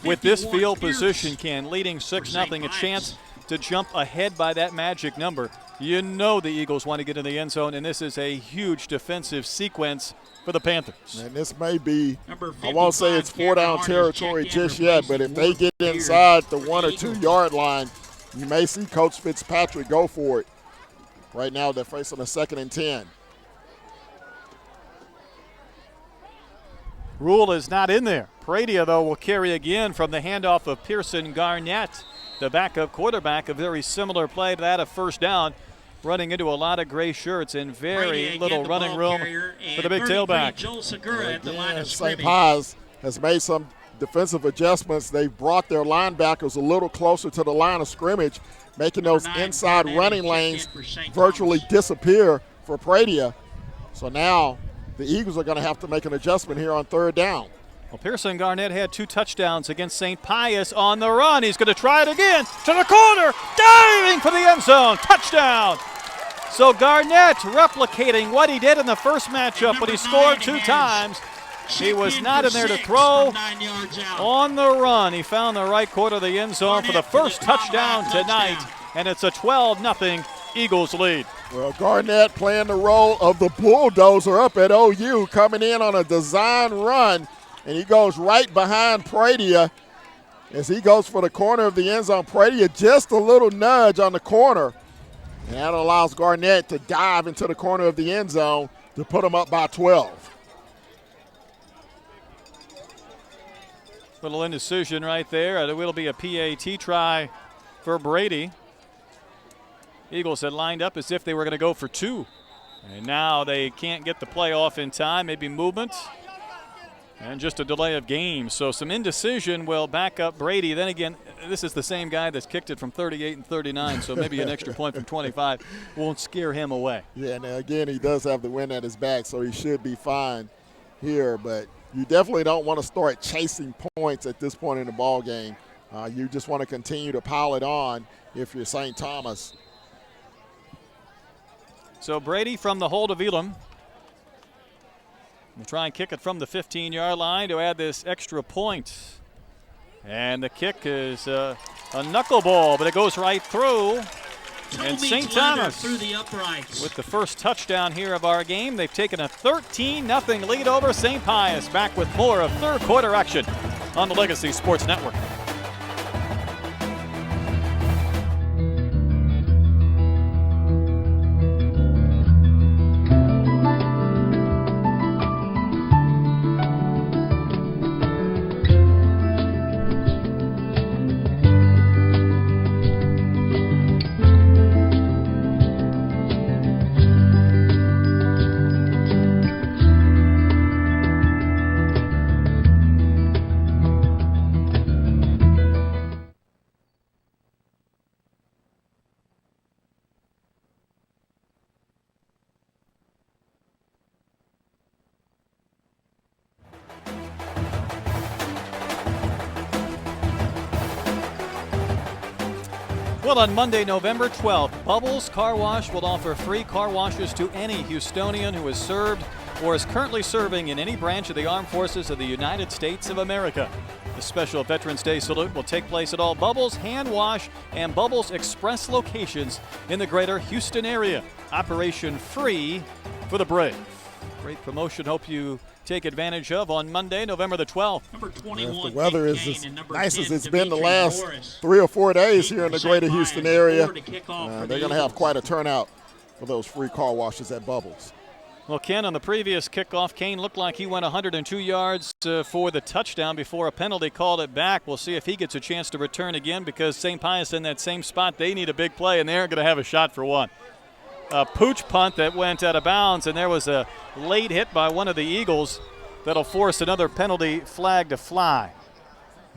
with this field position, Ken, leading 6-0, a chance to jump ahead by that magic number. You know the Eagles want to get in the end zone, and this is a huge defensive sequence for the Panthers. And this may be, I won't say it's 4-down territory just yet, but if they get inside the 1 or 2 yard line, you may see Coach Fitzpatrick go for it. Right now they're facing a 2nd and 10. Rule is not in there. Pradia, though, will carry again from the handoff of Pearson Garnett, the backup quarterback. A very similar play to that of 1st down, running into a lot of gray shirts and very little running room for the big tailback. St. Pius has made some defensive adjustments. They've brought their linebackers a little closer to the line of scrimmage, making those inside running lanes virtually disappear for Pradia. So now the Eagles are going to have to make an adjustment here on 3rd down. Well, Pearson Garnett had 2 touchdowns against St. Pius on the run. He's going to try it again to the corner, diving for the end zone, touchdown. So Garnett replicating what he did in the first matchup when he scored 2 times. He was not in there to throw. On the run, he found the right corner of the end zone for the first touchdown tonight, and it's a 12-0 Eagles lead. Well, Garnett playing the role of the bulldozer up at OU, coming in on a design run, and he goes right behind Pradia as he goes for the corner of the end zone. Pradia just a little nudge on the corner, and that allows Garnett to dive into the corner of the end zone to put him up by 12. Little indecision right there. There will be a PAT try for Brady. Eagles had lined up as if they were going to go for 2. And now they can't get the play off in time. Maybe movement and just a delay of game. So some indecision will back up Brady. Then again, this is the same guy that's kicked it from 38 and 39, so maybe an extra point from 25 won't scare him away. Yeah, and again, he does have the wind at his back, so he should be fine here. But you definitely don't want to start chasing points at this point in the ball game. You just want to continue to pile it on if you're St. Thomas. So Brady from the hold of Elam will try and kick it from the 15-yard line to add this extra point. And the kick is a knuckleball, but it goes right through. And St. Thomas through the uprights with the first touchdown here of our game. They've taken a 13-0 lead over St. Pius. Back with more of 3rd quarter action on the Legacy Sports Network. Well, on Monday, November 12th, Bubbles Car Wash will offer free car washes to any Houstonian who has served or is currently serving in any branch of the Armed Forces of the United States of America. The special Veterans Day salute will take place at all Bubbles Hand Wash and Bubbles Express locations in the greater Houston area. Operation Free for the Brave. Great promotion. Hope you take advantage of on Monday, November the 12th. If the weather is as nice as it's been the last 3 or 4 days here in the greater Houston area, they're going to have quite a turnout for those free car washes at Bubbles. Well, Ken, on the previous kickoff, Kane looked like he went 102 yards for the touchdown before a penalty called it back. We'll see if he gets a chance to return again, because St. Pius in that same spot, they need a big play, and they're going to have a shot for one. A pooch punt that went out of bounds, and there was a late hit by one of the Eagles that'll force another penalty flag to fly.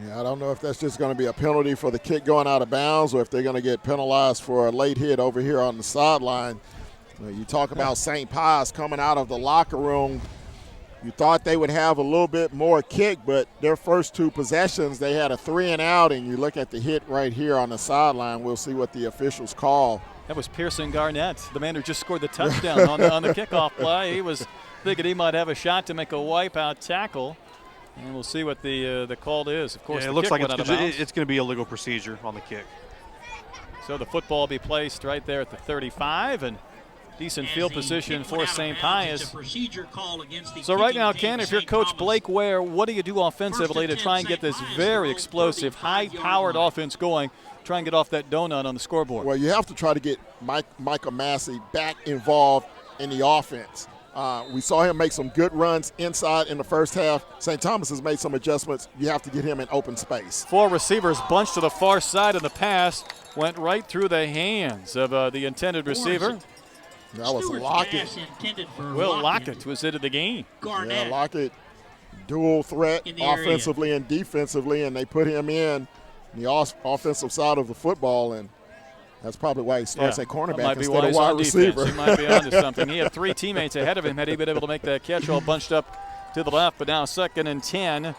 Yeah, I don't know if that's just going to be a penalty for the kick going out of bounds, or if they're going to get penalized for a late hit over here on the sideline. You talk about St. Pius coming out of the locker room You thought they would have a little bit more kick, but their first 2 possessions, they had a 3 and out, and you look at the hit right here on the sideline. We'll see what the officials call. That was Pearson Garnett, the man who just scored the touchdown on the kickoff play. He was thinking he might have a shot to make a wipeout tackle, and we'll see what the call is. Of course, it looks like it's going to be a legal procedure on the kick. So the football will be placed right there at the 35, and decent field position for St. Pius. So right now, Ken, if you're Coach Blake Ware, what do you do offensively to try and get this very explosive, high-powered offense going, try and get off that donut on the scoreboard? Well, you have to try to get Micah Massey back involved in the offense. We saw him make some good runs inside in the first half. St. Thomas has made some adjustments. You have to get him in open space. 4 receivers bunched to the far side, and the pass went right through the hands of the intended receiver. That was Lockett. Will Lockett was into the game. Yeah, Lockett, dual threat offensively and defensively, and they put him in the offensive side of the football, and that's probably why he starts at cornerback instead of wide receiver. He might be onto something. He had 3 teammates ahead of him had he been able to make that catch, all bunched up to the left, but now 2nd and 10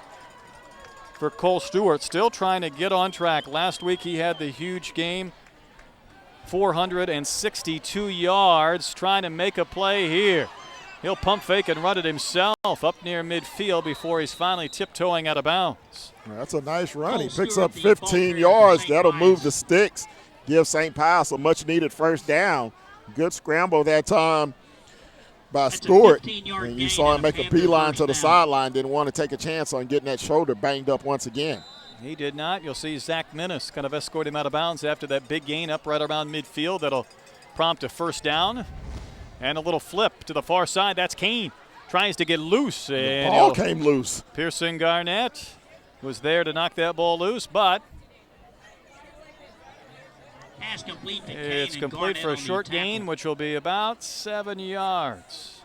for Cole Stewart, still trying to get on track. Last week he had the huge game. 462 yards, trying to make a play here. He'll pump fake and run it himself up near midfield before he's finally tiptoeing out of bounds. That's a nice run. He picks up 15 yards. That'll move the sticks, give St. Pius a much-needed first down. Good scramble that time by Stewart. And you saw him make a beeline to the sideline, didn't want to take a chance on getting that shoulder banged up once again. He did not. You'll see Zach Minnis kind of escort him out of bounds after that big gain up right around midfield. That'll prompt a first down. And a little flip to the far side. That's Kane. Tries to get loose. The ball came loose. Pearson Garnett was there to knock that ball loose, but it's complete for a short gain, which will be about 7 yards.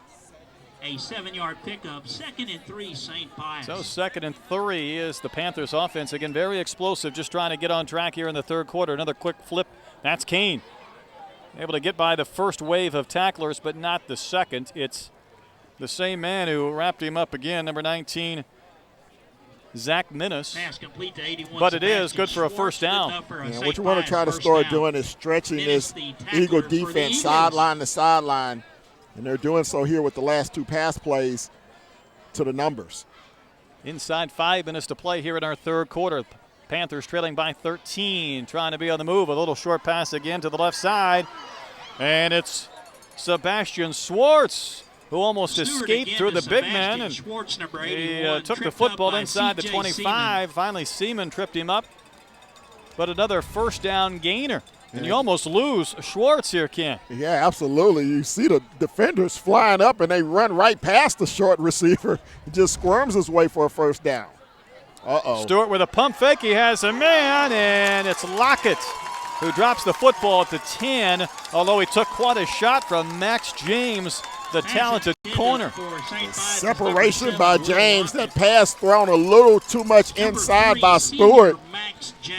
A 7-yard pickup, 2nd and 3, St. Pius. So 2nd and 3 is the Panthers offense. Again, very explosive, just trying to get on track here in the 3rd quarter. Another quick flip. That's Kane. Able to get by the first wave of tacklers, but not the second. It's the same man who wrapped him up again, number 19, Zach Minnis. But it is good for a first down. What you want to try to start doing is stretching this Eagle defense sideline to sideline. And they're doing so here with the last 2 pass plays to the numbers. Inside 5 minutes to play here in our 3rd quarter. Panthers trailing by 13, trying to be on the move. A little short pass again to the left side. And it's Sebastian Schwartz, who almost escaped through the big man. And he took the football inside the 25. Finally, Seaman tripped him up. But another first down gainer. And you almost lose Schwartz here, Ken. Yeah, absolutely. You see the defenders flying up, and they run right past the short receiver. He just squirms his way for a first down. Stewart with a pump fake. He has a man, and it's Lockett who drops the football at the 10, although he took quite a shot from Max James, the talented corner. Separation by James. That pass thrown a little too much inside by Stewart.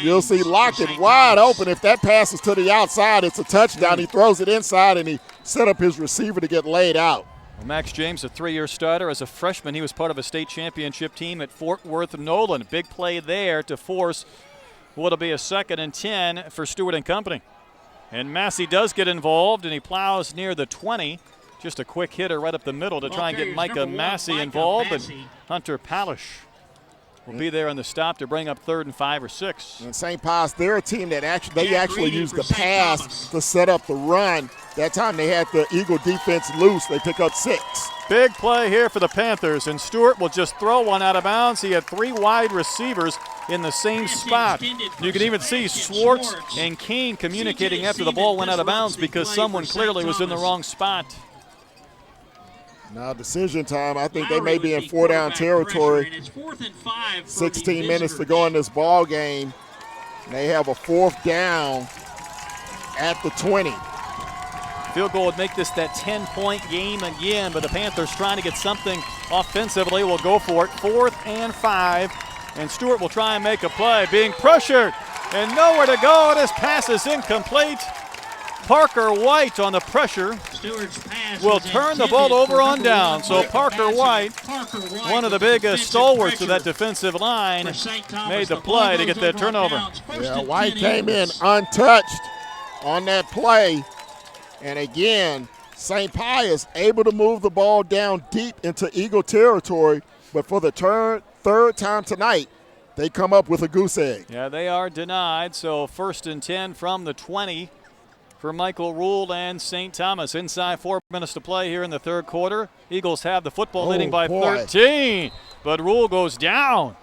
You'll see Lockett wide open. If that passes to the outside, it's a touchdown. He throws it inside, and he set up his receiver to get laid out. Well, Max James, a 3-year starter. As a freshman, he was part of a state championship team at Fort Worth Nolan. Big play there to force what'll be a 2nd and 10 for Stewart and company. And Massey does get involved, and he plows near the 20. Just a quick hitter right up the middle to try and get Micah Massey involved. And Hunter Palish will be there on the stop to bring up 3rd and 5 or 6. And St. Pius, they're a team that actually used the pass to set up the run. That time they had the Eagle defense loose. They pick up 6. Big play here for the Panthers, and Stewart will just throw one out of bounds. He had 3 wide receivers in the same spot. You can even see Schwartz and Kane communicating after the ball went out of bounds because someone clearly was in the wrong spot. Now decision time. I think they may be in 4-down territory. 16 minutes to go in this ball game. They have a 4th down at the 20. Field goal would make this that 10-point game again, but the Panthers trying to get something offensively will go for it. 4th and 5, and Stewart will try and make a play, being pressured and nowhere to go. This pass is incomplete. Parker White on the pressure. Stewart's pass will turn the ball over on down. So Parker White, one of the big stalwarts of that defensive line, made the play to get that turnover. Yeah, White came in untouched on that play. And again, St. Pius able to move the ball down deep into Eagle territory. But for the third time tonight, they come up with a goose egg. Yeah, they are denied. So 1st and 10 from the 20 for Michael Rule and St. Thomas. Inside 4 minutes to play here in the third quarter. Eagles have the football, leading by 13. But Rule goes down.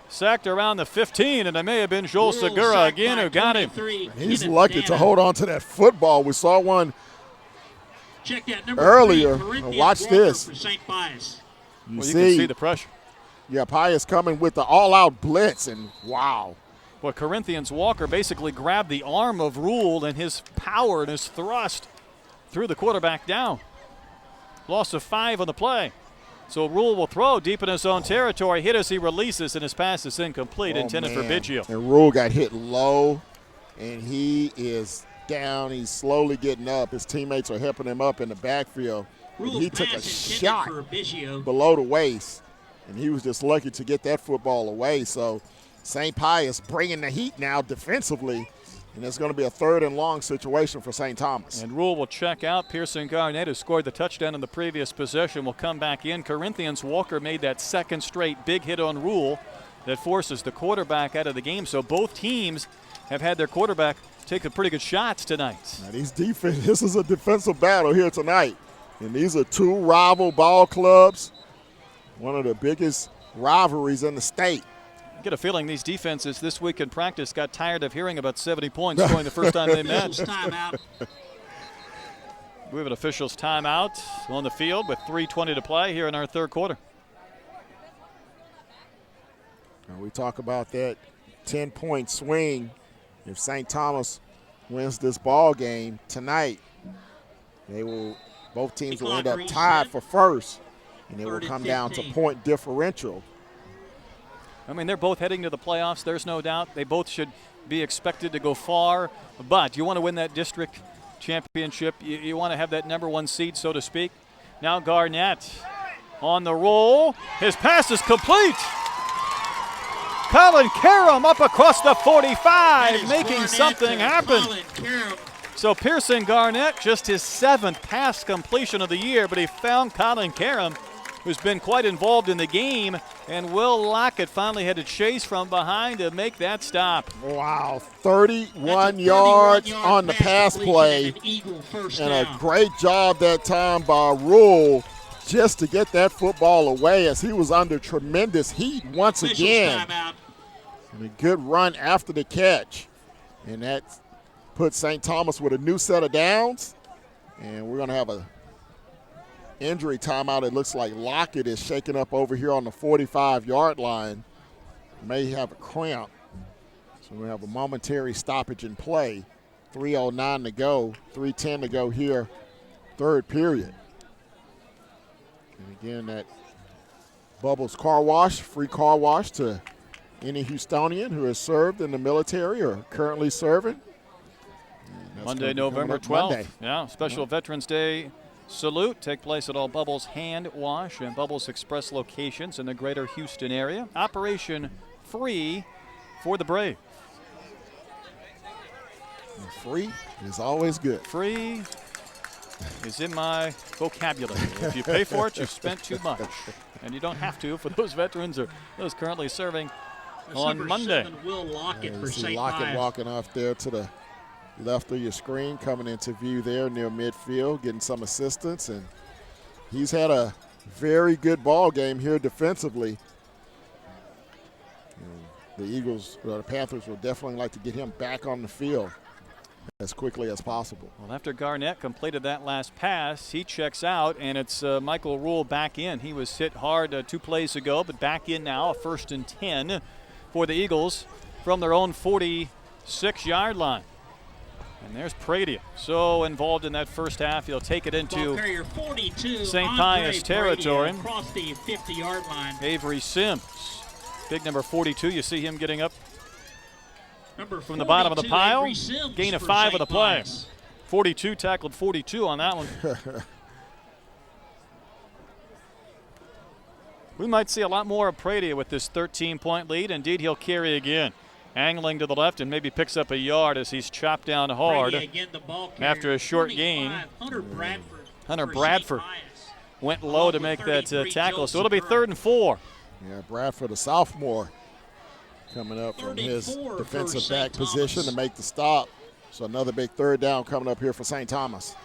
Sacked around the 15, and it may have been Joel Segura again who got him. He's lucky to hold on to that football. We saw one earlier. Watch this. You can see the pressure. Yeah, Pius coming with the all-out blitz, and wow. Well, Corinthians Walker basically grabbed the arm of Rule, and his power and his thrust threw the quarterback down. Loss of 5 on the play. So Rule will throw deep in his own territory, hit as he releases, and his pass is incomplete, intended for Biggio. And Rule got hit low, and he is down. He's slowly getting up. His teammates are helping him up in the backfield. He took a shot below the waist, and he was just lucky to get that football away. So St. Pius bringing the heat now defensively, and it's going to be a 3rd and long situation for St. Thomas. And Rule will check out. Pearson Garnett, who scored the touchdown in the previous possession, will come back in. Corinthians Walker made that 2nd straight big hit on Rule that forces the quarterback out of the game. So both teams have had their quarterback take the pretty good shots tonight. Now this is a defensive battle here tonight. And these are 2 rival ball clubs, one of the biggest rivalries in the state. I get a feeling these defenses this week in practice got tired of hearing about 70 points scoring the first time they met. We have an official's timeout on the field with 3:20 to play here in our third quarter. And we talk about that 10-point swing. If St. Thomas wins this ball game tonight, both teams will end up tied for first, and it will come down to point differential. I mean, they're both heading to the playoffs. There's no doubt. They both should be expected to go far. But you want to win that district championship. You want to have that #1 seed, so to speak. Now Garnett on the roll. His pass is complete. Colin Karam up across the 45, making something happen. So Pearson Garnett, just his 7th pass completion of the year, but he found Colin Karam, who's been quite involved in the game, and Will Lockett finally had to chase from behind to make that stop. Wow, 31 yards on the pass play, and a great job that time by Rule just to get that football away as he was under tremendous heat once again. And a good run after the catch, and that puts St. Thomas with a new set of downs, and we're going to have a injury timeout. It looks like Lockett is shaking up over here on the 45-yard line. May have a cramp. So we have a momentary stoppage in play. 3:09 to go, 3:10 to go here, third period. And again, that Bubbles Car Wash, free car wash to any Houstonian who has served in the military or currently serving. Monday, November 12th. Yeah, special Veterans Day salute take place at all Bubbles Hand Wash and Bubbles Express locations in the greater Houston area. Operation Free for the Brave. And free is always good. Free is in my vocabulary. If you pay for it, you've spent too much. And you don't have to for those veterans or those currently serving on Monday. Will Lockett for see St. Lockett Pius. walking off there to the left of your screen, coming into view there near midfield, getting some assistance, and he's had a very good ball game here defensively. And the Panthers will definitely like to get him back on the field as quickly as possible. Well, after Garnett completed that last pass, he checks out, and it's Michael Rule back in. He was hit hard 2 plays ago, but back in now, a 1st and 10 for the Eagles from their own 46-yard line. And there's Pradia, so involved in that first half. He'll take it into St. Pius territory. Across the 50-yard line. Avery Sims, big number 42. You see him getting up Number from the bottom of the pile. Sims Gain of for 5 St. of the play. Pius. 42 tackled 42 on that one. We might see a lot more of Pradia with this 13-point lead. Indeed, he'll carry again. Angling to the left and maybe picks up a yard as he's chopped down hard after a short gain. Hunter Bradford went low to make that tackle, so it'll be 3rd and 4. Yeah, Bradford, a sophomore, coming up from his defensive back position to make the stop. So another big 3rd down coming up here for St. Thomas.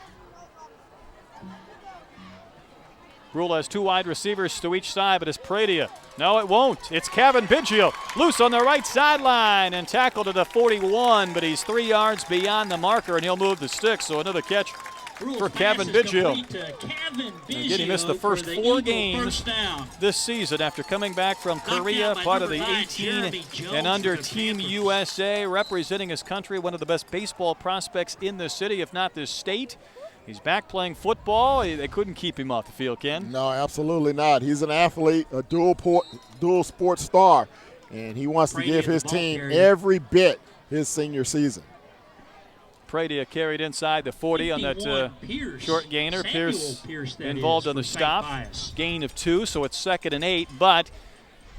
Rule has 2 wide receivers to each side, but it's Pradia. No, it won't. It's Kevin Biggio, loose on the right sideline and tackled at the 41, but he's 3 yards beyond the marker, and he'll move the sticks. So another catch for Kevin Biggio. Again, he missed the first 4 games this season after coming back from Korea, part of the 18 and under Team USA, representing his country, one of the best baseball prospects in the city, if not this state. He's back playing football. They couldn't keep him off the field, Ken. No, absolutely not. He's an athlete, a dual sports star, and he wants to give his team every bit his senior season. Pradia carried inside the 40 on that short gainer. Pierce involved on the stop. Gain of 2, so it's 2nd and 8. But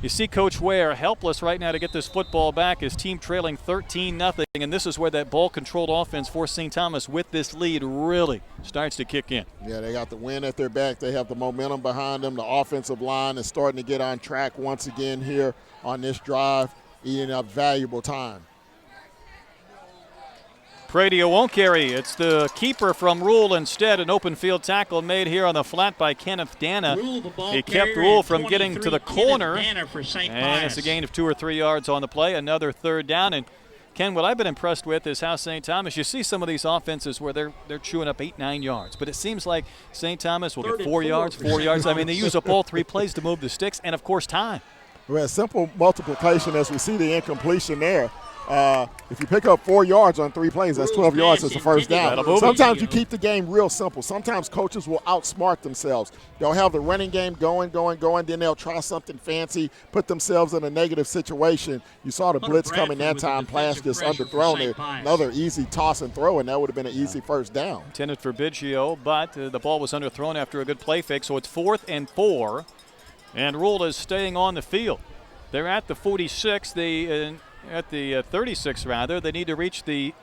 you see Coach Ware helpless right now to get this football back. His team trailing 13-0, and this is where that ball-controlled offense for St. Thomas with this lead really starts to kick in. Yeah, they got the win at their back. They have the momentum behind them. The offensive line is starting to get on track once again here on this drive, eating up valuable time. Pradia won't carry. It's the keeper from Rule instead. An open field tackle made here on the flat by Kenneth Dana. He kept Rule from getting to the corner. And it's a gain of 2 or 3 yards on the play. Another 3rd down. And Ken, what I've been impressed with is how St. Thomas, you see some of these offenses where they're chewing up 8, 9 yards. But it seems like St. Thomas will get 4 yards, 4 yards. I mean, they use up all 3 plays to move the sticks. And, of course, time. Well, simple multiplication as we see the incompletion there. If you pick up 4 yards on 3 plays, that's 12 yards as a first down. Sometimes you keep the game real simple. Sometimes coaches will outsmart themselves. They'll have the running game going, then they'll try something fancy, put themselves in a negative situation. You saw the blitz coming that time. Pass just underthrown there. Another easy toss and throw, and that would have been an easy first down. Intended for Biggio, but the ball was underthrown after a good play fake, so it's 4th and 4. And Rule is staying on the field. They're at the 46. At the 36 rather. They need to reach the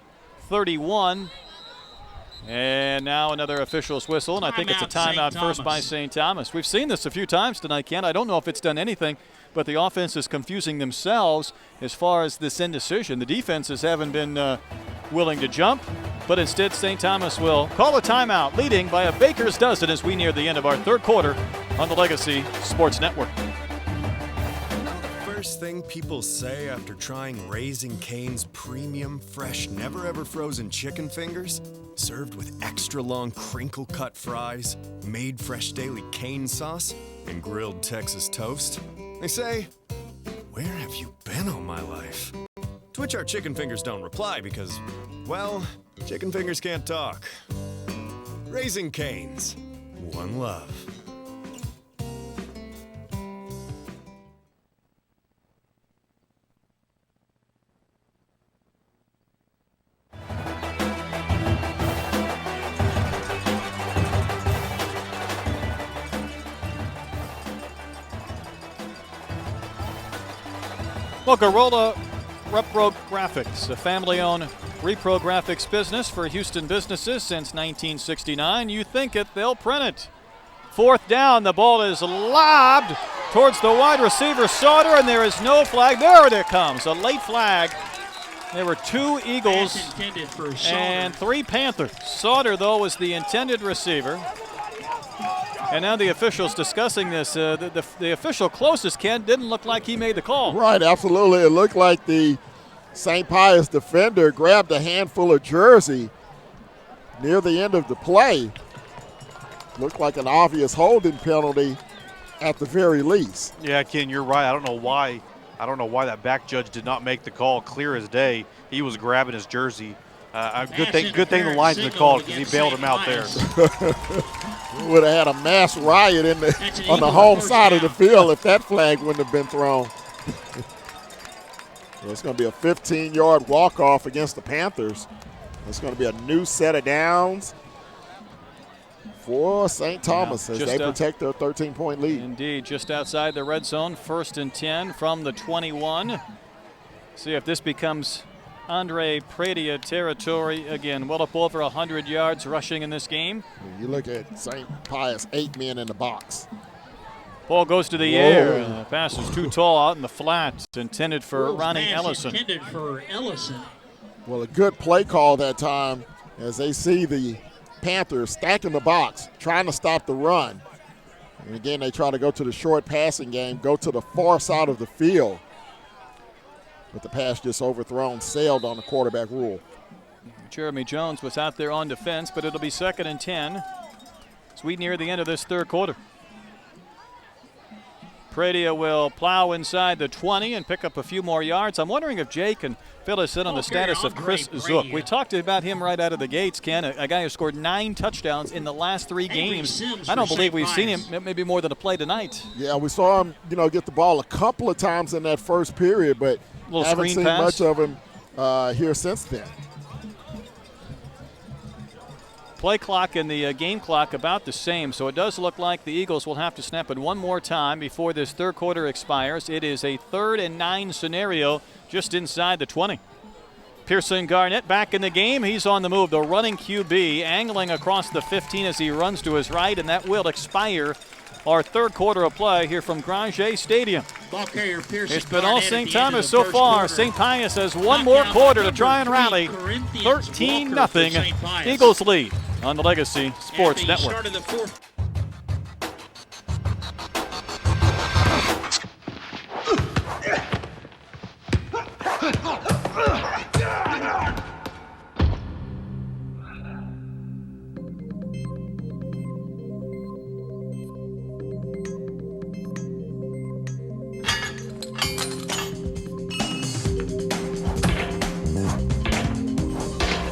31. And now another official's whistle, and I think it's a timeout first by St. Thomas. We've seen this a few times tonight, Ken. I don't know if it's done anything, but the offense is confusing themselves as far as this indecision. The defenses haven't been willing to jump, but instead St. Thomas will call a timeout, leading by a baker's dozen as we near the end of our 3rd quarter on the Legacy Sports Network. First thing people say after trying Raising Cane's premium, fresh, never-ever frozen chicken fingers, served with extra long crinkle-cut fries, made fresh daily cane sauce, and grilled Texas toast, they say, "Where have you been all my life?" To which our chicken fingers don't reply because, well, chicken fingers can't talk. Raising Cane's, one love. Motorola Repro Graphics, a family-owned repro graphics business for Houston businesses since 1969. You think it, they'll print it. 4th down, the ball is lobbed towards the wide receiver Sauter, and there is no flag. There it comes, a late flag. There were 2 Eagles and 3 Panthers. Sauter, though, was the intended receiver. And now the officials discussing this. The official closest, Ken, didn't look like he made the call. Right, absolutely. It looked like the St. Pius defender grabbed a handful of jersey near the end of the play. Looked like an obvious holding penalty at the very least. Yeah, Ken, you're right. I don't know why that back judge did not make the call clear as day. He was grabbing his jersey. Good thing the linesman called because he bailed him out there. We would have had a mass riot on the home side of the field if that flag wouldn't have been thrown. Well, it's going to be a 15-yard walk-off against the Panthers. It's going to be a new set of downs for St. Thomas as they protect their 13-point lead. Indeed, just outside the red zone, 1st and 10 from the 21. See if this becomes Andre Pradia territory again. Well up over 100 yards rushing in this game. You look at St. Pius, 8 men in the box. Ball goes to the air. The pass is too tall out in the flat. Intended for Ronnie Ellison. Intended for Ellison. Well, a good play call that time as they see the Panthers stacking the box, trying to stop the run. And again, they try to go to the short passing game, go to the far side of the field. But the pass just overthrown, sailed on the quarterback rule. Jeremy Jones was out there on defense, but it'll be 2nd and 10 as we near the end of this third quarter. Pradia will plow inside the 20 and pick up a few more yards. I'm wondering if Jay can fill us in on the status of Chris Zook. We talked about him right out of the gates, Ken, a guy who scored 9 touchdowns in the last 3 games. I don't believe we've seen him maybe more than a play tonight. Yeah, we saw him, get the ball a couple of times in that first period, but haven't seen much of him here since then. Play clock and the game clock about the same, so it does look like the Eagles will have to snap it one more time before this third quarter expires. It is a 3rd and 9 scenario just inside the 20. Pearson Garnett back in the game. He's on the move. The running QB angling across the 15 as he runs to his right, and that will expire our third quarter of play here from Granger Stadium. Ball carrier Pearson it's been all Garnett St. Thomas so far. St. Pius has one more quarter to try and rally. 13-0 Eagles lead on the Legacy Sports Network.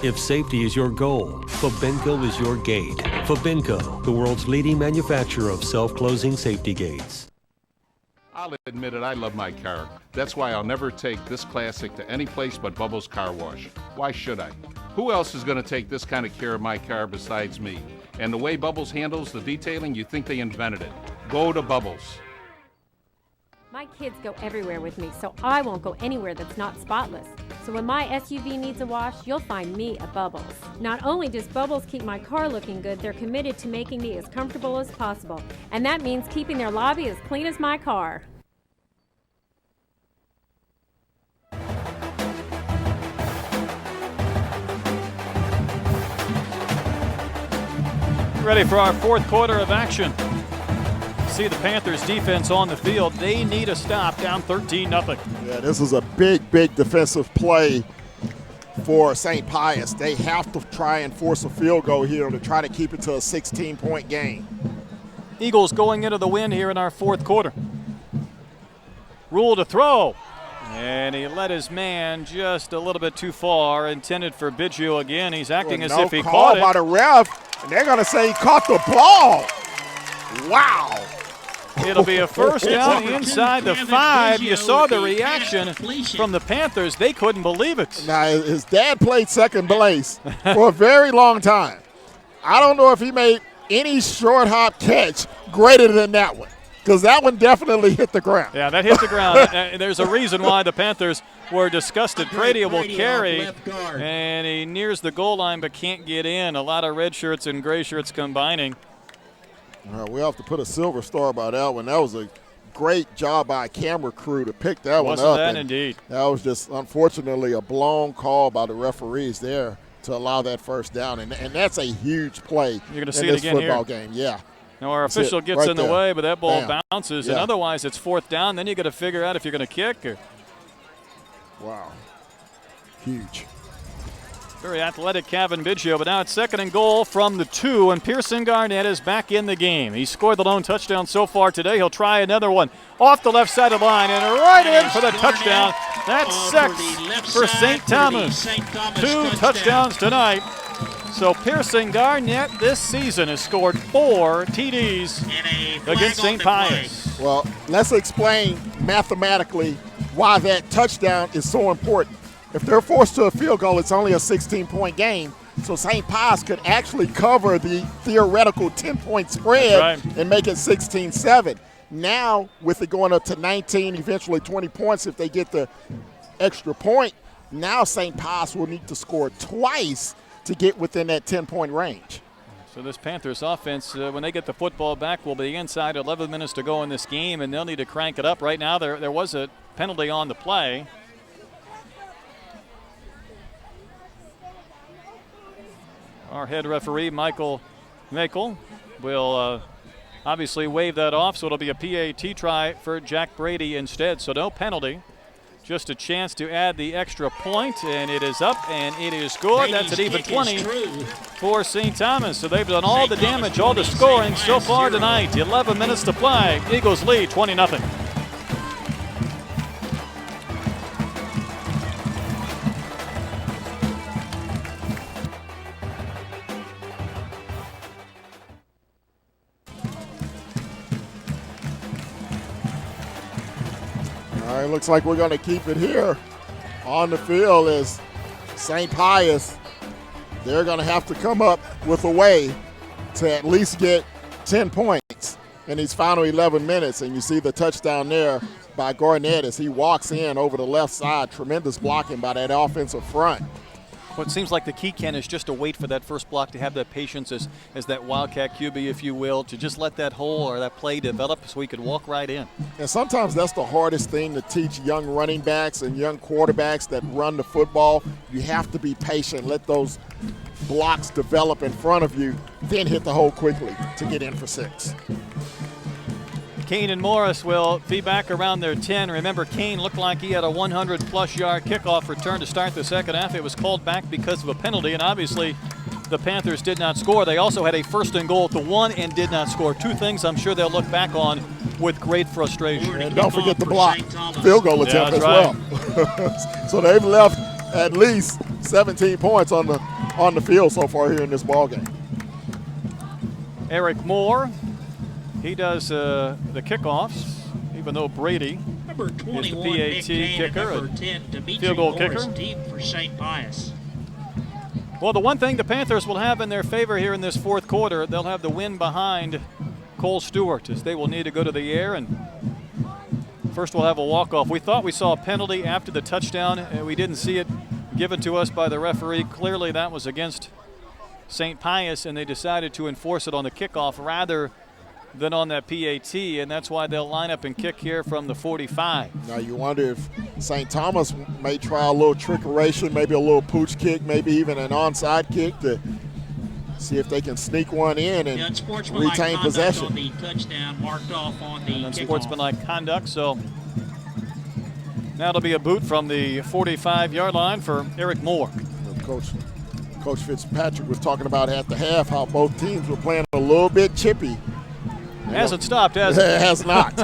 If safety is your goal, Fabinco is your gate. Fabinco, the world's leading manufacturer of self-closing safety gates. I'll admit it, I love my car. That's why I'll never take this classic to any place but Bubbles Car Wash. Why should I? Who else is going to take this kind of care of my car besides me? And the way Bubbles handles the detailing, you think they invented it. Go to Bubbles. My kids go everywhere with me, so I won't go anywhere that's not spotless. So when my SUV needs a wash, you'll find me at Bubbles. Not only does Bubbles keep my car looking good, they're committed to making me as comfortable as possible. And that means keeping their lobby as clean as my car. Ready for our fourth quarter of action. See the Panthers defense on the field. They need a stop, down 13-0. Yeah, this is a big defensive play for St. Pius. They have to try and force a field goal here to try to keep it to a 16-point game. Eagles going into the win here in our fourth quarter. Rule to throw. And he let his man just a little bit too far. Intended for Biggio again. He's acting as if he caught it. No call by the ref, and they're going to say he caught the ball. Wow. It'll be a first down inside the 5. You saw the reaction from the Panthers. They couldn't believe it. Now, his dad played second base for a very long time. I don't know if he made any short hop catch greater than that one, because that one definitely hit the ground. Yeah, that hit the ground. There's a reason why the Panthers were disgusted. Pradia will carry, and he nears the goal line but can't get in. A lot of red shirts and gray shirts combining. We have to put a silver star by that one. That was a great job by a camera crew to pick that one up. Wasn't that indeed? That was just, unfortunately, a blown call by the referees there to allow that first down. And that's a huge play. You're going to see it again football here. Game. Yeah. Now our official gets right in the there. way, but that ball Bam. bounces. Yeah. And otherwise, it's fourth down. Then you got to figure out if you're going to kick. Or... Wow. Huge. Very athletic Kevin Biggio, but now it's 2nd and goal from the 2, and Pearson Garnett is back in the game. He scored the lone touchdown so far today. He'll try another one off the left side of the line and right in for the touchdown. That's 6 for St. Thomas. 2 touchdowns tonight. So Pearson Garnett this season has scored 4 TDs against St. Pius. Well, let's explain mathematically why that touchdown is so important. If they're forced to a field goal, it's only a 16-point game. So St. Pius could actually cover the theoretical 10-point spread and make it 16-7. Now, with it going up to 19, eventually 20 points if they get the extra point, now St. Pius will need to score twice to get within that 10-point range. So this Panthers offense, when they get the football back, will be inside 11 minutes to go in this game, and they'll need to crank it up. Right now, there was a penalty on the play. Our head referee, Michael Makel, will obviously wave that off, so it'll be a PAT try for Jack Brady instead. So no penalty, just a chance to add the extra point, and it is up and it is scored. That's an even 20 for St. Thomas. So they've done all the damage, all the scoring so far tonight. 11 minutes to play. Eagles lead 20-0. All right, looks like we're going to keep it here on the field as St. Pius, they're going to have to come up with a way to at least get 10 points in these final 11 minutes. And you see the touchdown there by Garnett as he walks in over the left side. Tremendous blocking by that offensive front. What seems like the key, Ken, is just to wait for that first block, to have that patience as that Wildcat QB, if you will, to just let that hole or that play develop so he could walk right in. And sometimes that's the hardest thing to teach young running backs and young quarterbacks that run the football. You have to be patient, let those blocks develop in front of you, then hit the hole quickly to get in for 6. Kane and Morris will be back around their 10. Remember, Kane looked like he had a 100-plus yard kickoff return to start the second half. It was called back because of a penalty, and obviously the Panthers did not score. They also had a 1st and goal at the 1 and did not score. 2 things I'm sure they'll look back on with great frustration. And don't forget the block field goal attempt as well. So they've left at least 17 points on the field so far here in this ballgame. Eric Moore, he does the kickoffs, even though Brady Number 21, is the PAT kicker number 10, field goal kicker. Deep for St. Pius. Well, the one thing the Panthers will have in their favor here in this fourth quarter, they'll have the win behind Cole Stewart, as they will need to go to the air. And first we'll have a walk-off. We thought we saw a penalty after the touchdown, and we didn't see it given to us by the referee. Clearly that was against St. Pius, and they decided to enforce it on the kickoff rather than on that PAT, and that's why they'll line up and kick here from the 45. Now you wonder if St. Thomas may try a little trickeration, maybe a little pooch kick, maybe even an onside kick to see if they can sneak one in and retain possession. On the touchdown marked off on the kickoff. Sportsmanlike conduct, so now it'll be a boot from the 45-yard line for Eric Moore. Coach Fitzpatrick was talking about at the half how both teams were playing a little bit chippy. Hasn't stopped, has it? It has not.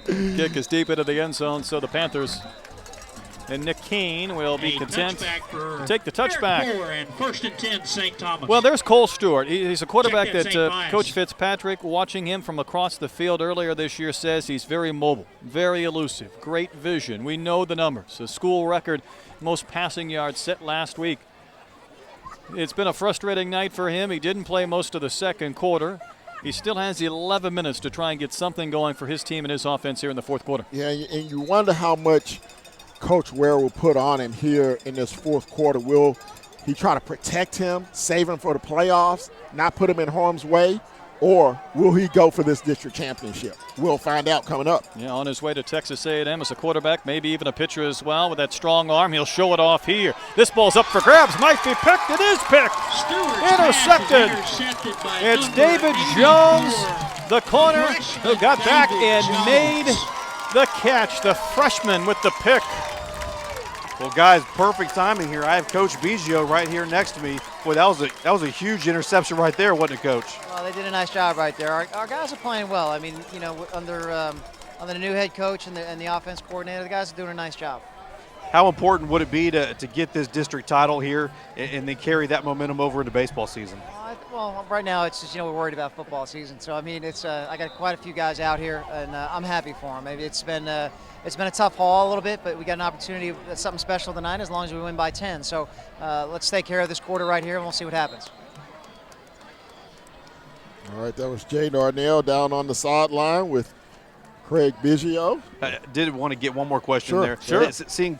Kick is deep into the end zone, so the Panthers and Nick Kane will be content to take the touchback. And 1st and 10, St. Thomas. Well, there's Cole Stewart. He's a quarterback that Coach Fitzpatrick, watching him from across the field earlier this year, says he's very mobile, very elusive, great vision. We know the numbers. A school record, most passing yards set last week. It's been a frustrating night for him. He didn't play most of the second quarter. He still has 11 minutes to try and get something going for his team and his offense here in the fourth quarter. Yeah, and you wonder how much Coach Ware will put on him here in this fourth quarter. Will he try to protect him, save him for the playoffs, not put him in harm's way, or will he go for this district championship? We'll find out coming up. Yeah, on his way to Texas A&M as a quarterback, maybe even a pitcher as well with that strong arm. He'll show it off here. This ball's up for grabs. Might be picked. It is picked. Intercepted. It's David Jones, the corner, who got back and made the catch. The freshman with the pick. Well, guys, perfect timing here. I have Coach Biggio right here next to me. Boy, that was a huge interception right there, wasn't it, Coach? Well, they did a nice job right there. Our guys are playing well. I mean, you know, under the new head coach and the offense coordinator, the guys are doing a nice job. How important would it be to get this district title here and then carry that momentum over into baseball season? Well, right now it's just, we're worried about football season. So, I mean, it's I got quite a few guys out here, and I'm happy for them. Maybe it's been a tough haul a little bit, but we got an opportunity, something special tonight as long as we win by 10. So let's take care of this quarter right here, and we'll see what happens. All right, that was Jay Darnell down on the sideline with Craig Biggio. I did want to get one more question Sure, there. sure. Seeing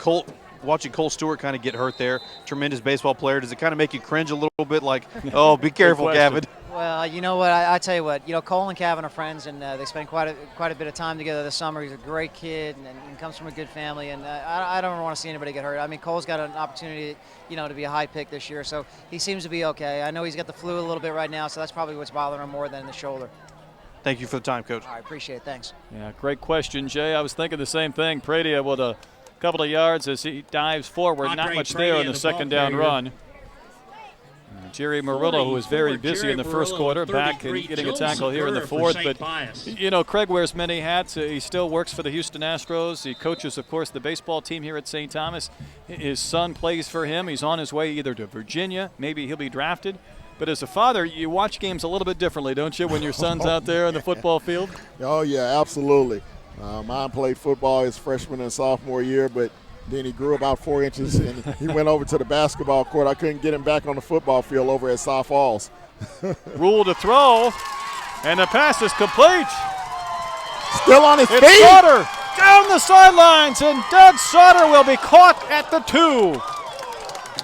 watching Cole Stewart kind of get hurt there, tremendous baseball player, does it kind of make you cringe a little bit like, oh, be careful, Gavin? Well, you know what? I tell you what. Cole and Kevin are friends, and they spend quite a bit of time together this summer. He's a great kid, and comes from a good family. And I don't want to see anybody get hurt. I mean, Cole's got an opportunity, to be a high pick this year, so he seems to be okay. I know he's got the flu a little bit right now, so that's probably what's bothering him more than the shoulder. Thank you for the time, Coach. I appreciate it. Thanks. Yeah, great question, Jay. I was thinking the same thing. Pradia with a couple of yards as he dives forward. Not much there in the second down run. Jerry Murillo, who was very busy in the first quarter, back and getting a tackle here in the fourth. But, Craig wears many hats. He still works for the Houston Astros. He coaches, of course, the baseball team here at St. Thomas. His son plays for him. He's on his way either to Virginia. Maybe he'll be drafted. But as a father, you watch games a little bit differently, don't you, when your son's out there on the football field? Oh, yeah, absolutely. Mine played football his freshman and sophomore year, but then he grew about 4 inches, and he went over to the basketball court. I couldn't get him back on the football field over at South Falls. Rule to throw, and the pass is complete. Still on his feet. Sauter down the sidelines, and Doug Sauter will be caught at the 2.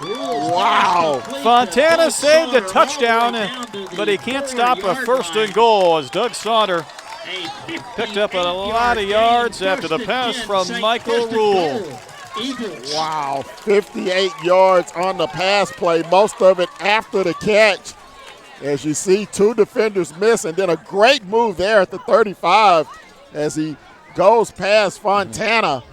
Wow. Fontana saved a touchdown, but he can't stop a first and goal as Doug Sauter picked up a lot of yards after the pass from Michael Rule. Wow, 58 yards on the pass play, most of it after the catch. As you see, 2 defenders miss, and then a great move there at the 35 as he goes past Fontana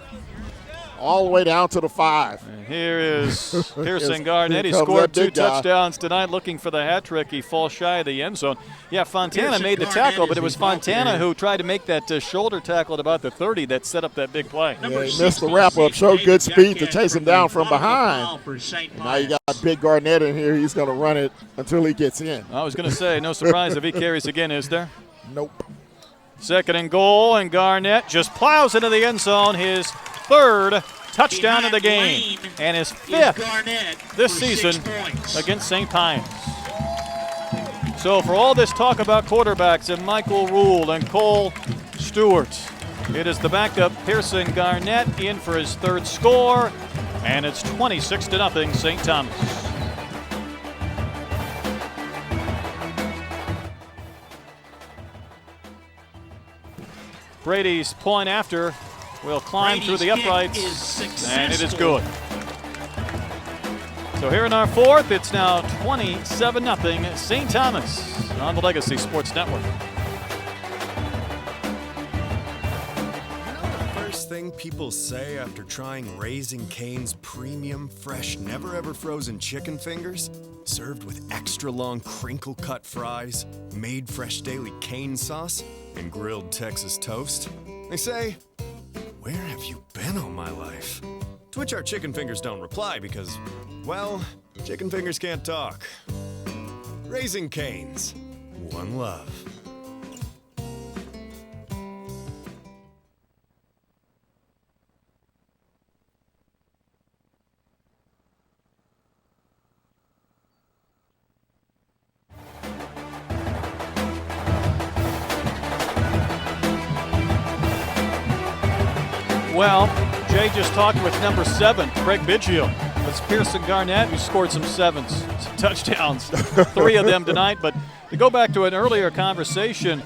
all the way down to the 5. And here is Pearson Garnett. He scored 2 touchdowns tonight, looking for the hat trick. He falls shy of the end zone. Yeah, Fontana made the tackle, but it was Fontana who tried to make that shoulder tackle at about the 30 that set up that big play. Yeah, he missed the wrap-up, showed good speed to chase him down from behind. And now you got Big Garnett in here. He's going to run it until he gets in. I was going to say, no surprise if he carries again, is there? Nope. Second and goal, and Garnett just plows into the end zone, his 3rd touchdown of the game, and his 5th this season against St. Pius. So for all this talk about quarterbacks and Michael Rule and Cole Stewart, it is the backup Pearson Garnett in for his 3rd score, and it's 26-0 St. Thomas. Brady's point after will climb through the uprights, and it is good. So here in our 4th, it's now 27-0 St. Thomas on the Legacy Sports Network. First thing people say after trying Raising Cane's premium, fresh, never-ever frozen chicken fingers, served with extra long crinkle-cut fries, made fresh daily cane sauce, and grilled Texas toast, they say, "Where have you been all my life?" To which our chicken fingers don't reply because, well, chicken fingers can't talk. Raising Cane's, one love. Well, Jay just talked with number 7, Craig Biggio. That's Pearson Garnett, who scored some 7s, some touchdowns, 3 of them tonight. But to go back to an earlier conversation,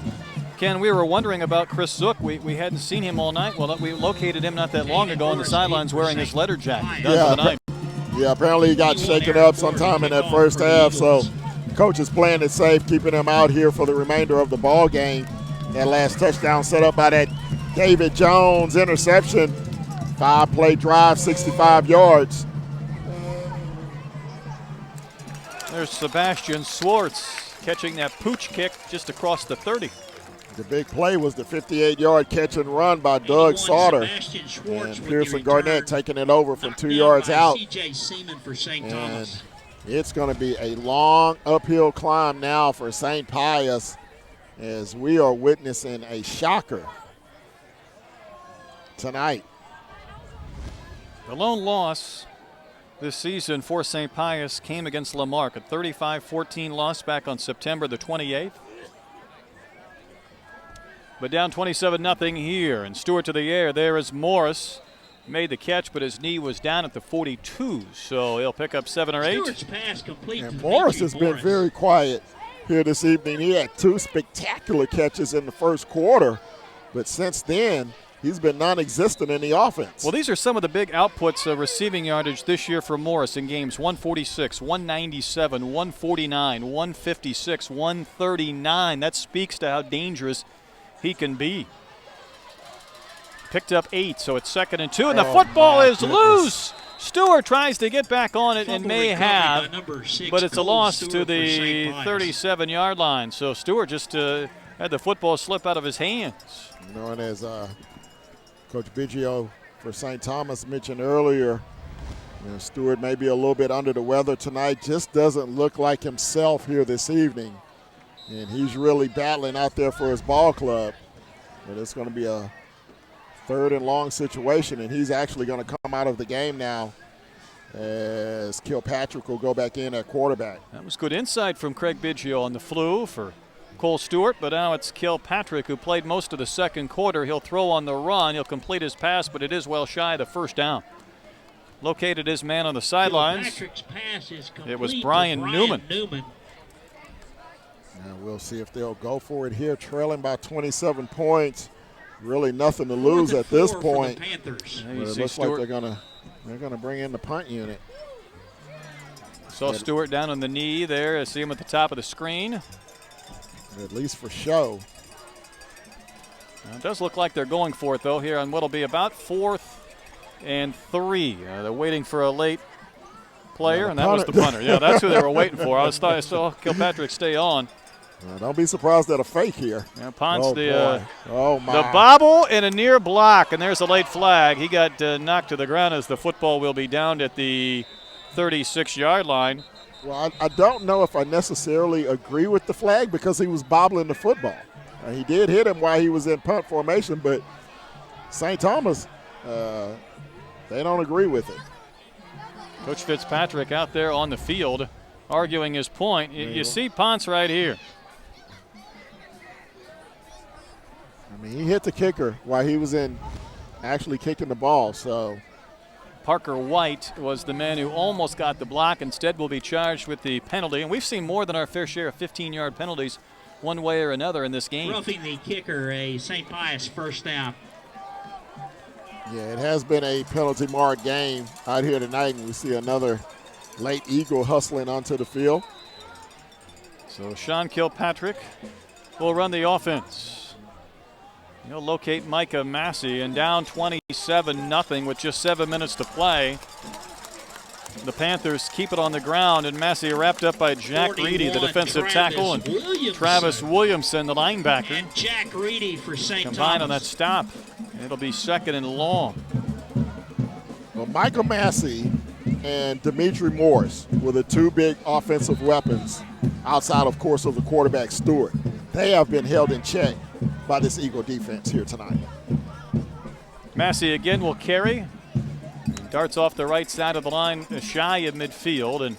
Ken, we were wondering about Chris Zook. We hadn't seen him all night. Well, we located him not that long ago on the sidelines wearing his letter jacket. Yeah, apparently he got shaken up sometime in that first half, so coach is playing it safe, keeping him out here for the remainder of the ball game. That last touchdown set up by that David Jones interception. 5-play drive, 65 yards. There's Sebastian Swartz catching that pooch kick just across the 30. The big play was the 58-yard catch and run by Doug Sauter. And Pearson Garnett taking it over from 2 yards out. C.J. Seaman for St. Thomas. It's going to be a long uphill climb now for St. Pius as we are witnessing a shocker tonight. The lone loss this season for St. Pius came against Lamarck, a 35-14 loss back on September the 28th. But down 27-0 here, and Stewart to the air. There is Morris. Made the catch, but his knee was down at the 42, so he'll pick up 7 or 8. Stewart's pass complete. And Morris has been very quiet here this evening. He had 2 spectacular catches in the first quarter, but since then, he's been non-existent in the offense. Well, these are some of the big outputs of receiving yardage this year for Morris in games: 146, 197, 149, 156, 139. That speaks to how dangerous he can be. Picked up 8, so it's 2nd and 2, and the football is loose. Stewart tries to get back on it and may have, but it's a loss to the 37-yard line. So Stewart just had the football slip out of his hands. Knowing as Coach Biggio for St. Thomas mentioned earlier, Stewart may be a little bit under the weather tonight, just doesn't look like himself here this evening. And he's really battling out there for his ball club. But it's going to be a 3rd and long situation, and he's actually going to come out of the game now as Kilpatrick will go back in at quarterback. That was good insight from Craig Biggio on the flu for Cole Stewart, but now it's Kilpatrick who played most of the second quarter. He'll throw on the run. He'll complete his pass, but it is well shy of the first down. Located his man on the sidelines. Kilpatrick's pass is complete. It was Brian Newman. And we'll see if they'll go for it here, trailing by 27 points. Really nothing to lose at this point. Panthers. But it looks like they're gonna bring in the punt unit. Saw Stewart down on the knee there. I see him at the top of the screen. At least for show. Now, it does look like they're going for it, though, here on what'll be about 4th and 3. They're waiting for a late player, and that was the punter. Yeah, that's who they were waiting for. I saw Kilpatrick stay on. Don't be surprised at a fake here. Yeah, Ponce, the bobble and a near block, and there's a late flag. He got knocked to the ground as the football will be downed at the 36-yard line. Well, I don't know if I necessarily agree with the flag because he was bobbling the football. He did hit him while he was in punt formation, but St. Thomas, they don't agree with it. Coach Fitzpatrick out there on the field arguing his point. You see Ponce right here. I mean, he hit the kicker while he was actually kicking the ball, so. Parker White was the man who almost got the block. Instead will be charged with the penalty. And we've seen more than our fair share of 15-yard penalties one way or another in this game. Roughing the kicker, a St. Pius first down. Yeah, it has been a penalty-marked game out here tonight, and we see another late Eagle hustling onto the field. So Sean Kilpatrick will run the offense. He'll locate Micah Massey, and down 27-0 with just 7 minutes to play. The Panthers keep it on the ground, and Massey wrapped up by Jack Reedy, the defensive tackle, and Travis Williamson, the linebacker. And Jack Reedy for St. Thomas. Combined on that stop. It'll be 2nd and long. Well, Michael Massey and Demetri Morris were the 2 big offensive weapons outside, of course, of the quarterback Stewart. They have been held in check by this Eagle defense here tonight. Massey again will carry. Darts off the right side of the line, shy of midfield, and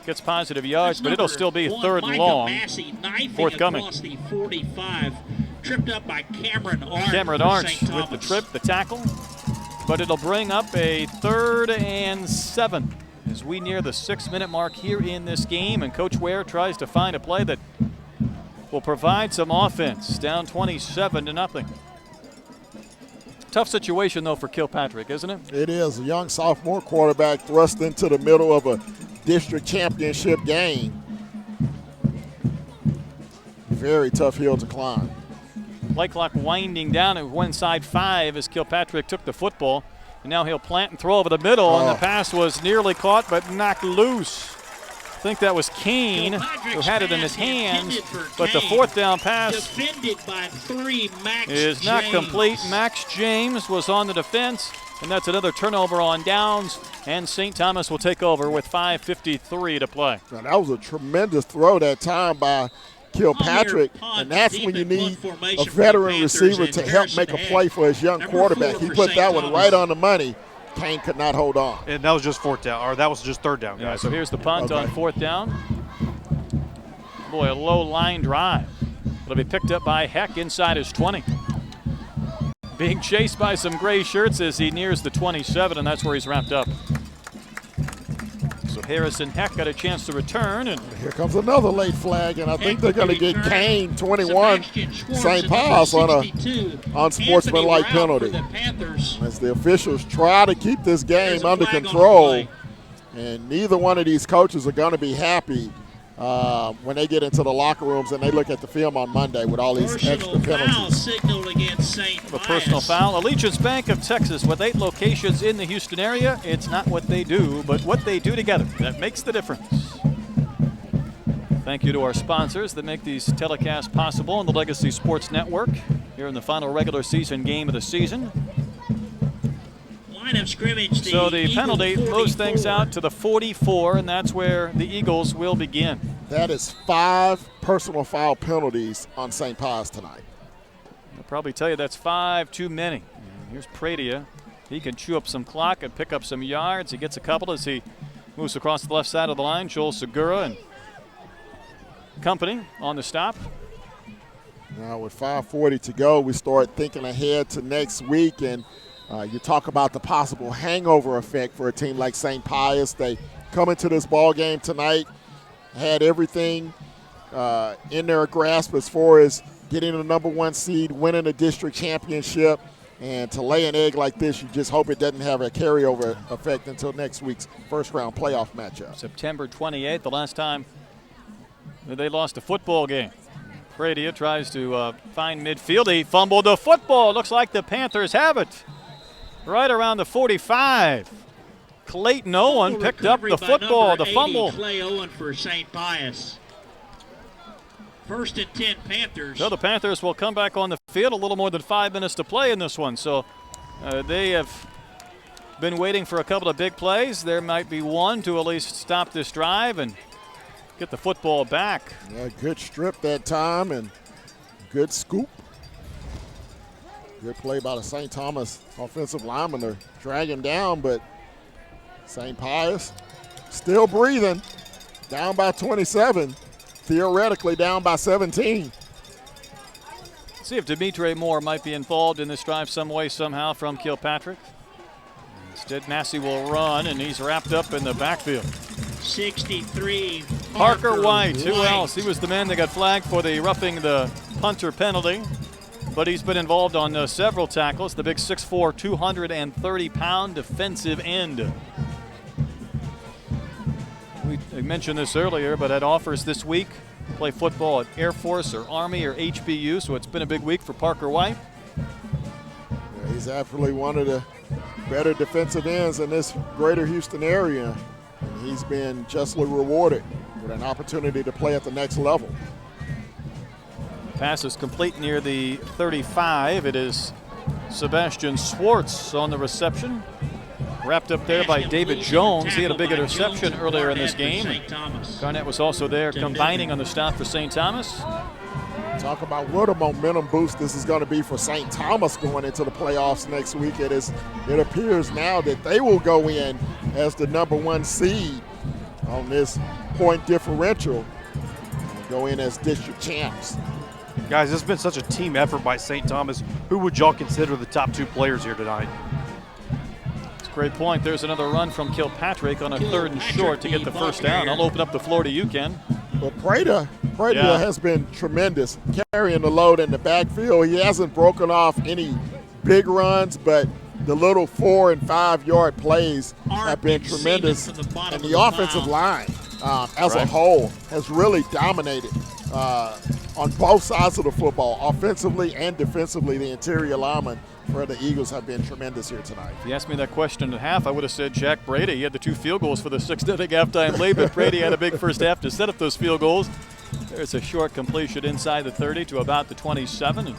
gets positive yards, but it'll still be 3rd and long. Massey Forthcoming. Across the 45, tripped up by Cameron Arch. Cameron Arch with the trip, the tackle, but it'll bring up a 3rd and 7 as we near the 6-minute mark here in this game, and Coach Ware tries to find a play that will provide some offense. Down 27-0. Tough situation, though, for Kilpatrick, isn't it? It is. A young sophomore quarterback thrust into the middle of a district championship game. Very tough hill to climb. Play clock winding down at one side 5 as Kilpatrick took the football. And now he'll plant and throw over the middle, and the pass was nearly caught but knocked loose. think that was Kane who had it in his hands, but the fourth down pass Defended by 3, Max is not James. complete. Max James was on the defense, and that's another turnover on downs, and St. Thomas will take over with 5:53 to play. Now, that was a tremendous throw that time by Kilpatrick, and that's when you need a veteran receiver to help make a play for his young quarterback. He put that one right on the money. Kane could not hold on. And that was just fourth down, or that was just third down, guys. Yeah, so here's the punt on fourth down. Boy, a low line drive. It'll be picked up by Heck inside his 20. Being chased by some gray shirts as he nears the 27, and that's where he's wrapped up. So Harrison Heck got a chance to return. And here comes another late flag, and I think they're going to get Kane, 21, St. Pius on a unsportsmanlike penalty. As the officials try to keep this game under control, and neither one of these coaches are going to be happy when they get into the locker rooms and they look at the film on Monday with all these extra penalties. Signaled against St. A personal foul. Allegiance Bank of Texas, with 8 locations in the Houston area, it's not what they do, but what they do together that makes the difference. Thank you to our sponsors that make these telecasts possible on the Legacy Sports Network here in the final regular season game of the season. Line of scrimmage. So the penalty moves things out to the 44, and that's where the Eagles will begin. That is 5 personal foul penalties on St. Pius tonight. I'll probably tell you that's 5 too many. And here's Pradia. He can chew up some clock and pick up some yards. He gets a couple as he moves across the left side of the line. Joel Segura and company on the stop. Now with 5:40 to go, we start thinking ahead to next week, and you talk about the possible hangover effect for a team like St. Pius. They come into this ball game tonight, had everything in their grasp as far as getting the #1 seed, winning a district championship, and to lay an egg like this, you just hope it doesn't have a carryover effect until next week's first-round playoff matchup. September 28th, the last time they lost a football game. Pradia tries to find midfield. He fumbled the football. Looks like the Panthers have it. Right around the 45. Clayton Owen picked up the football, the fumble. Clay Owen for St. Pius. 1st and 10 Panthers. So the Panthers will come back on the field. A little more than 5 minutes to play in this one. So they have been waiting for a couple of big plays. There might be one to at least stop this drive and get the football back. Yeah, good strip that time and good scoop. Good play by the St. Thomas offensive lineman to drag him down, but St. Pius still breathing, down by 27, theoretically down by 17. See if Demetre Moore might be involved in this drive some way, somehow from Kilpatrick. Instead, Massey will run, and he's wrapped up in the backfield. 63. Parker White, who else? He was the man that got flagged for the roughing the punter penalty, but he's been involved on several tackles. The big 6'4", 230-pound defensive end. We mentioned this earlier, but at offers this week, play football at Air Force or Army or HBU, so it's been a big week for Parker White. Yeah, he's actually one of the better defensive ends in this greater Houston area. And he's been justly rewarded with an opportunity to play at the next level. Pass is complete near the 35. It is Sebastian Swartz on the reception. Wrapped up there by David Jones. He had a big interception earlier in this game. Garnett was also there combining on the stop for St. Thomas. Talk about what a momentum boost this is going to be for St. Thomas going into the playoffs next week. It appears now that they will go in as the #1 seed on this point differential and go in as district champs. Guys, this has been such a team effort by St. Thomas. Who would y'all consider the top 2 players here tonight? It's a great point. There's another run from Kilpatrick on a 3rd and short to get the first down. I'll open up the floor to you, Ken. But Pradia has been tremendous, carrying the load in the backfield. He hasn't broken off any big runs, but the little 4- and 5-yard plays have been tremendous. And the offensive line as a whole has really dominated on both sides of the football, offensively and defensively. The interior linemen for the Eagles have been tremendous here tonight. If you asked me that question at half, I would have said Jack Brady. He had the 2 field goals for the 6-0 halftime lead, but Brady had a big first half to set up those field goals. There's a short completion inside the 30 to about the 27. And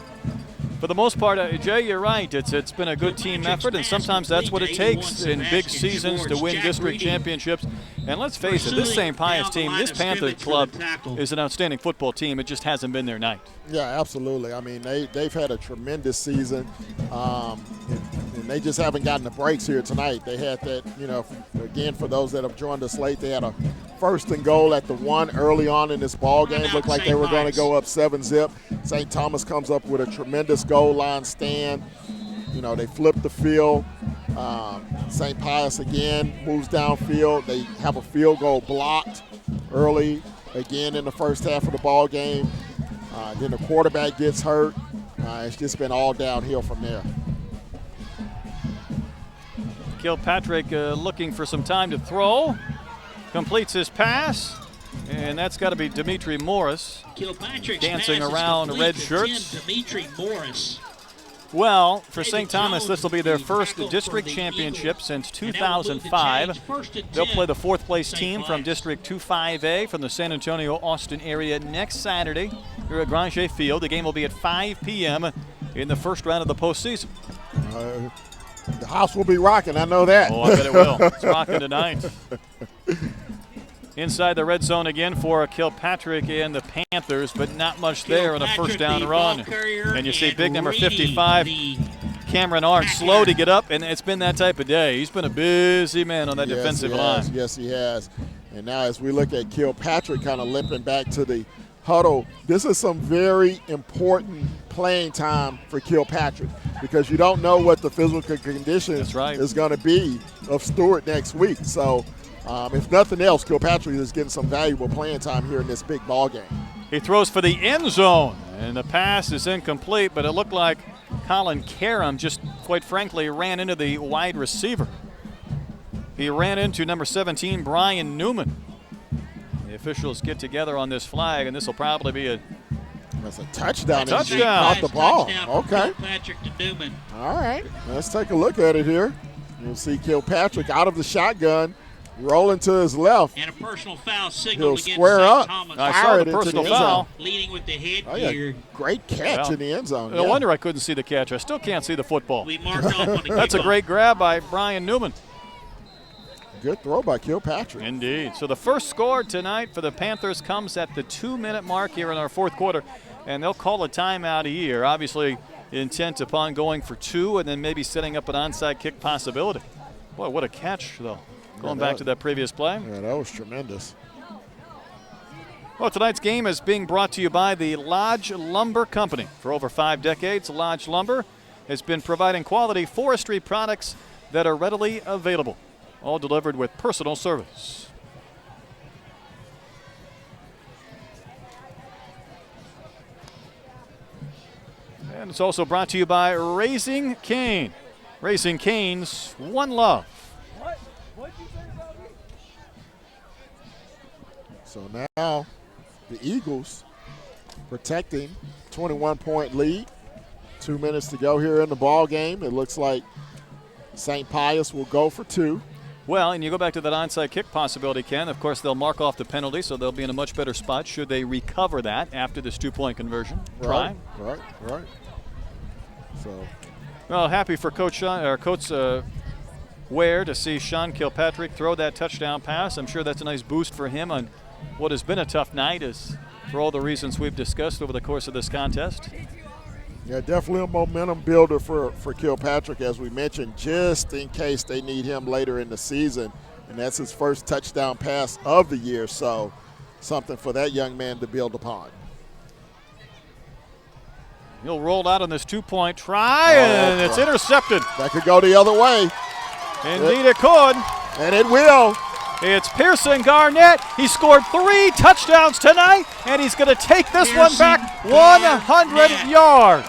for the most part, Jay, you're right. It's been a good team effort, and sometimes that's what it takes in big seasons to win district championships. And let's face it, this St. Pius team, this Panther club is an outstanding football team. It just hasn't been their night. Yeah, absolutely. I mean, they've had a tremendous season, and they just haven't gotten the breaks here tonight. They had that, again, for those that have joined us late, they had a 1st and goal at the 1 early on in this ball game. Looked like they were going to go up 7-zip. St. Thomas comes up with a tremendous goal line stand. They flip the field. St. Pius again moves downfield. They have a field goal blocked early again in the first half of the ball game. Then the quarterback gets hurt. It's just been all downhill from there. Kilpatrick looking for some time to throw. Completes his pass. And that's got to be Dimitri Morris dancing around red shirts. Dimitri Morris. Well, for St. Thomas, this will be their first district championship since 2005. They'll play the 4th place team from District 2-5A from the San Antonio-Austin area next Saturday here at Granger Field. The game will be at 5 p.m. in the first round of the postseason. The house will be rocking, I know that. Oh, I bet it will. It's rocking tonight. Inside the red zone again for Kilpatrick and the Panthers, but not much there on a first down run. And you see big number 55, Cameron Arndt, slow to get up, and it's been that type of day. He's been a busy man on that defensive line. Yes, he has. And now as we look at Kilpatrick kind of limping back to the huddle, this is some very important playing time for Kilpatrick because you don't know what the physical condition is going to be of Stewart next week. So if nothing else, Kilpatrick is getting some valuable playing time here in this big ball game. He throws for the end zone, and the pass is incomplete, but it looked like Colin Karam just, quite frankly, ran into the wide receiver. He ran into number 17, Brian Newman. The officials get together on this flag, and this will probably be a touchdown. Touchdown. Off the ball. Okay. Kilpatrick to Newman. All right. Let's take a look at it here. You'll see Kilpatrick out of the shotgun, rolling to his left. And a personal foul signal against square St. up. Thomas. I saw the personal foul. Leading with the head gear. Great catch in the end zone. No wonder I couldn't see the catch. I still can't see the football. We marked off on the That's a great grab by Brian Newman. Good throw by Kilpatrick. Indeed. So the first score tonight for the Panthers comes at the 2-minute mark here in our 4th quarter, and they'll call a timeout here. Obviously intent upon going for 2 and then maybe setting up an onside kick possibility. Boy, what a catch, though. Going back to that previous play. Yeah, that was tremendous. Well, tonight's game is being brought to you by the Lodge Lumber Company. For over 5 decades, Lodge Lumber has been providing quality forestry products that are readily available, all delivered with personal service. And it's also brought to you by Raising Cane. Raising Cane's One Love. So now the Eagles protecting 21-point lead. 2 minutes to go here in the ball game. It looks like St. Pius will go for 2. Well, and you go back to that onside kick possibility, Ken. Of course, they'll mark off the penalty, so they'll be in a much better spot should they recover that after this 2-point conversion. Right. So, well, happy for Coach Ware to see Sean Kilpatrick throw that touchdown pass. I'm sure that's a nice boost for him on what has been a tough night, is for all the reasons we've discussed over the course of this contest. Yeah, definitely a momentum builder for Kilpatrick, as we mentioned, just in case they need him later in the season. And that's his first touchdown pass of the year, so something for that young man to build upon. He'll roll out on this 2-point try, and it's intercepted. That could go the other way. Indeed it could. And it will. It's Pearson Garnett. He scored 3 touchdowns tonight, and he's going to take this one back 100 yards.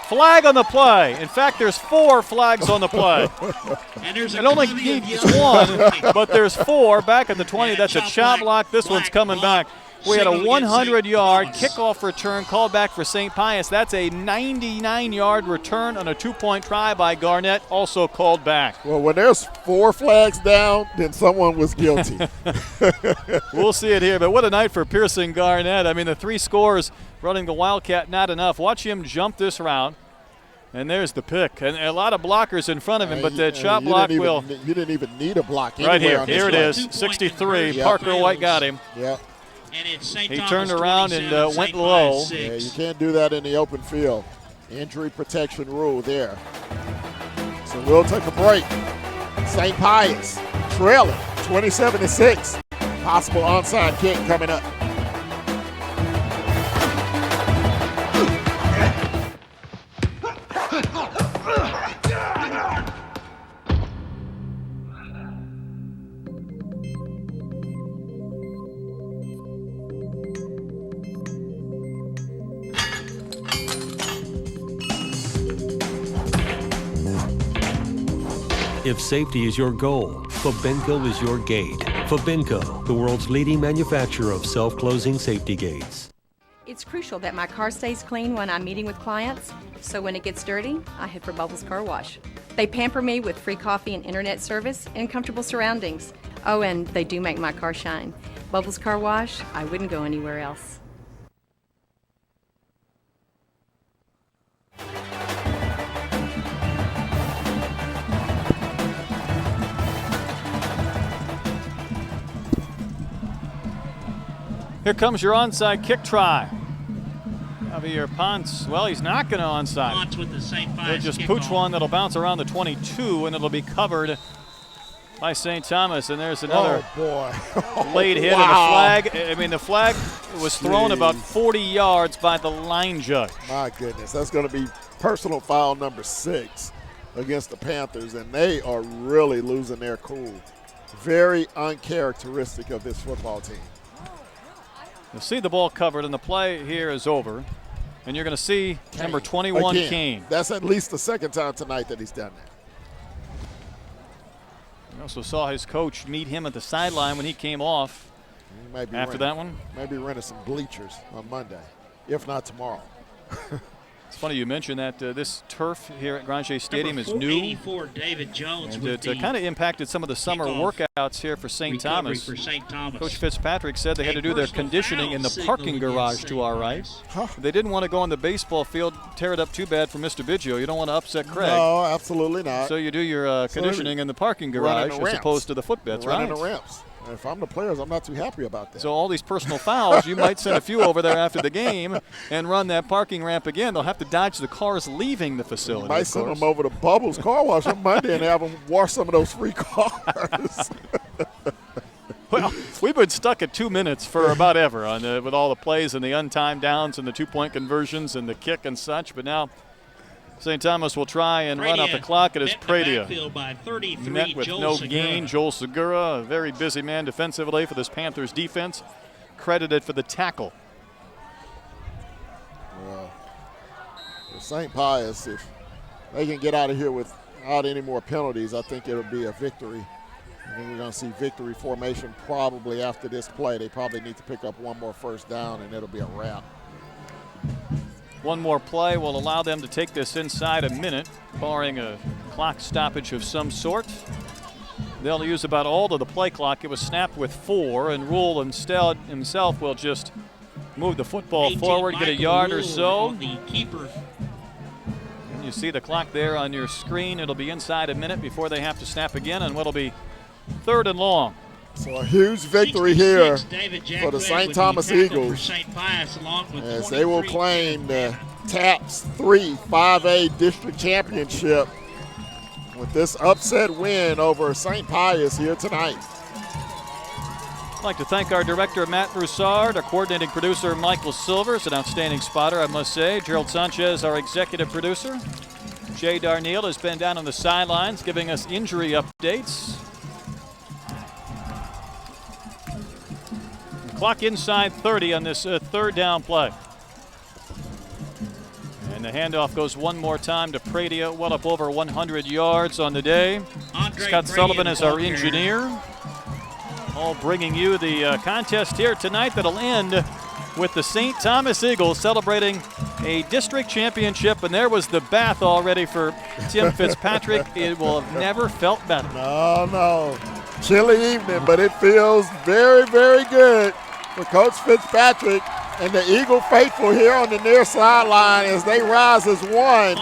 Flag on the play. In fact, there's 4 flags on the play. It only needs 1, but there's 4 back at the 20. That's a chop block. This one's coming back. We had a 100-yard kickoff return called back for St. Pius. That's a 99-yard return on a 2-point try by Garnett, also called back. Well, when there's 4 flags down, then someone was guilty. We'll see it here, but what a night for Pearson Garnett. I mean, the 3 scores running the Wildcat, not enough. Watch him jump this route. And there's the pick. And a lot of blockers in front of him, but the chop block will. You didn't even need a block right here. On Here it is, 63. Yep. Parker White got him. Yep. And it's St. He Thomas turned around and went St. low. Yeah, you can't do that in the open field. Injury protection rule there. So we'll take a break. St. Pius trailing 27-6. Possible onside kick coming up. If safety is your goal, Fabenco is your gate. Fabenco, the world's leading manufacturer of self-closing safety gates. It's crucial that my car stays clean when I'm meeting with clients, so when it gets dirty, I head for Bubbles Car Wash. They pamper me with free coffee and internet service and comfortable surroundings. Oh, and they do make my car shine. Bubbles Car Wash, I wouldn't go anywhere else. Here comes your onside kick try. Javier Ponce, well, he's not going to onside. Ponce with the St. Pius They just kickoff. pooch one that'll bounce around the 22, and it'll be covered by St. Thomas. And there's another late hit of the flag. I mean, the flag was thrown about 40 yards by the line judge. My goodness, that's going to be personal foul number 6 against the Panthers, and they are really losing their cool. Very uncharacteristic of this football team. You'll see the ball covered, and the play here is over. And you're going to see number 21, Again, Kane. That's at least the second time tonight that he's done that. You also saw his coach meet him at the sideline when he came off after that one. Maybe renting some bleachers on Monday, if not tomorrow. It's funny you mentioned that this turf here at Granger Stadium is new. 84, David Jones. And it kind of impacted some of the summer workouts here for St. Thomas. Coach Fitzpatrick said they had to do their conditioning in the parking garage to our right. They didn't want to go on the baseball field, tear it up too bad for Mr. Biggio. You don't want to upset Craig. No, absolutely not. So you do your conditioning in the parking garage as opposed to the footbeds, right? Running the ramps. If I'm the players, I'm not too happy about that. So all these personal fouls, you might send a few over there after the game and run that parking ramp again. They'll have to dodge the cars leaving the facility. You might send them over to Bubbles Car Wash on Monday and have them wash some of those free cars. Well, we've been stuck at 2 minutes for about ever with all the plays and the untimed downs and the 2-point conversions and the kick and such. But now St. Thomas will try and run out the clock. It is Pradia. Met with no gain. Joel Segura, a very busy man defensively for this Panthers defense, credited for the tackle. Well, for St. Pius, if they can get out of here without any more penalties, I think it'll be a victory. I think we're going to see victory formation probably after this play. They probably need to pick up one more first down, and it'll be a wrap. One more play will allow them to take this inside a minute, barring a clock stoppage of some sort. They'll use about all of the play clock. It was snapped with 4, and Rule instead himself will just move the football forward, get a yard or so. The keeper. And you see the clock there on your screen. It'll be inside a minute before they have to snap again, and what'll be 3rd and long. So a huge victory here for the St. Thomas Eagles as they will claim the TAPS 3 5A district championship with this upset win over St. Pius here tonight. I'd like to thank our director, Matt Broussard, our coordinating producer, Michael Silvers, an outstanding spotter, I must say. Gerald Sanchez, our executive producer. Jay Darneal has been down on the sidelines giving us injury updates. Clock inside 30 on this 3rd down play. And the handoff goes one more time to Pradia, well up over 100 yards on the day. Scott Sullivan is our engineer. All bringing you the contest here tonight that'll end with the St. Thomas Eagles celebrating a district championship, and there was the bath already for Tim Fitzpatrick. It will have never felt better. No. Chilly evening, but it feels very, very good for Coach Fitzpatrick and the Eagle faithful here on the near sideline as they rise as one,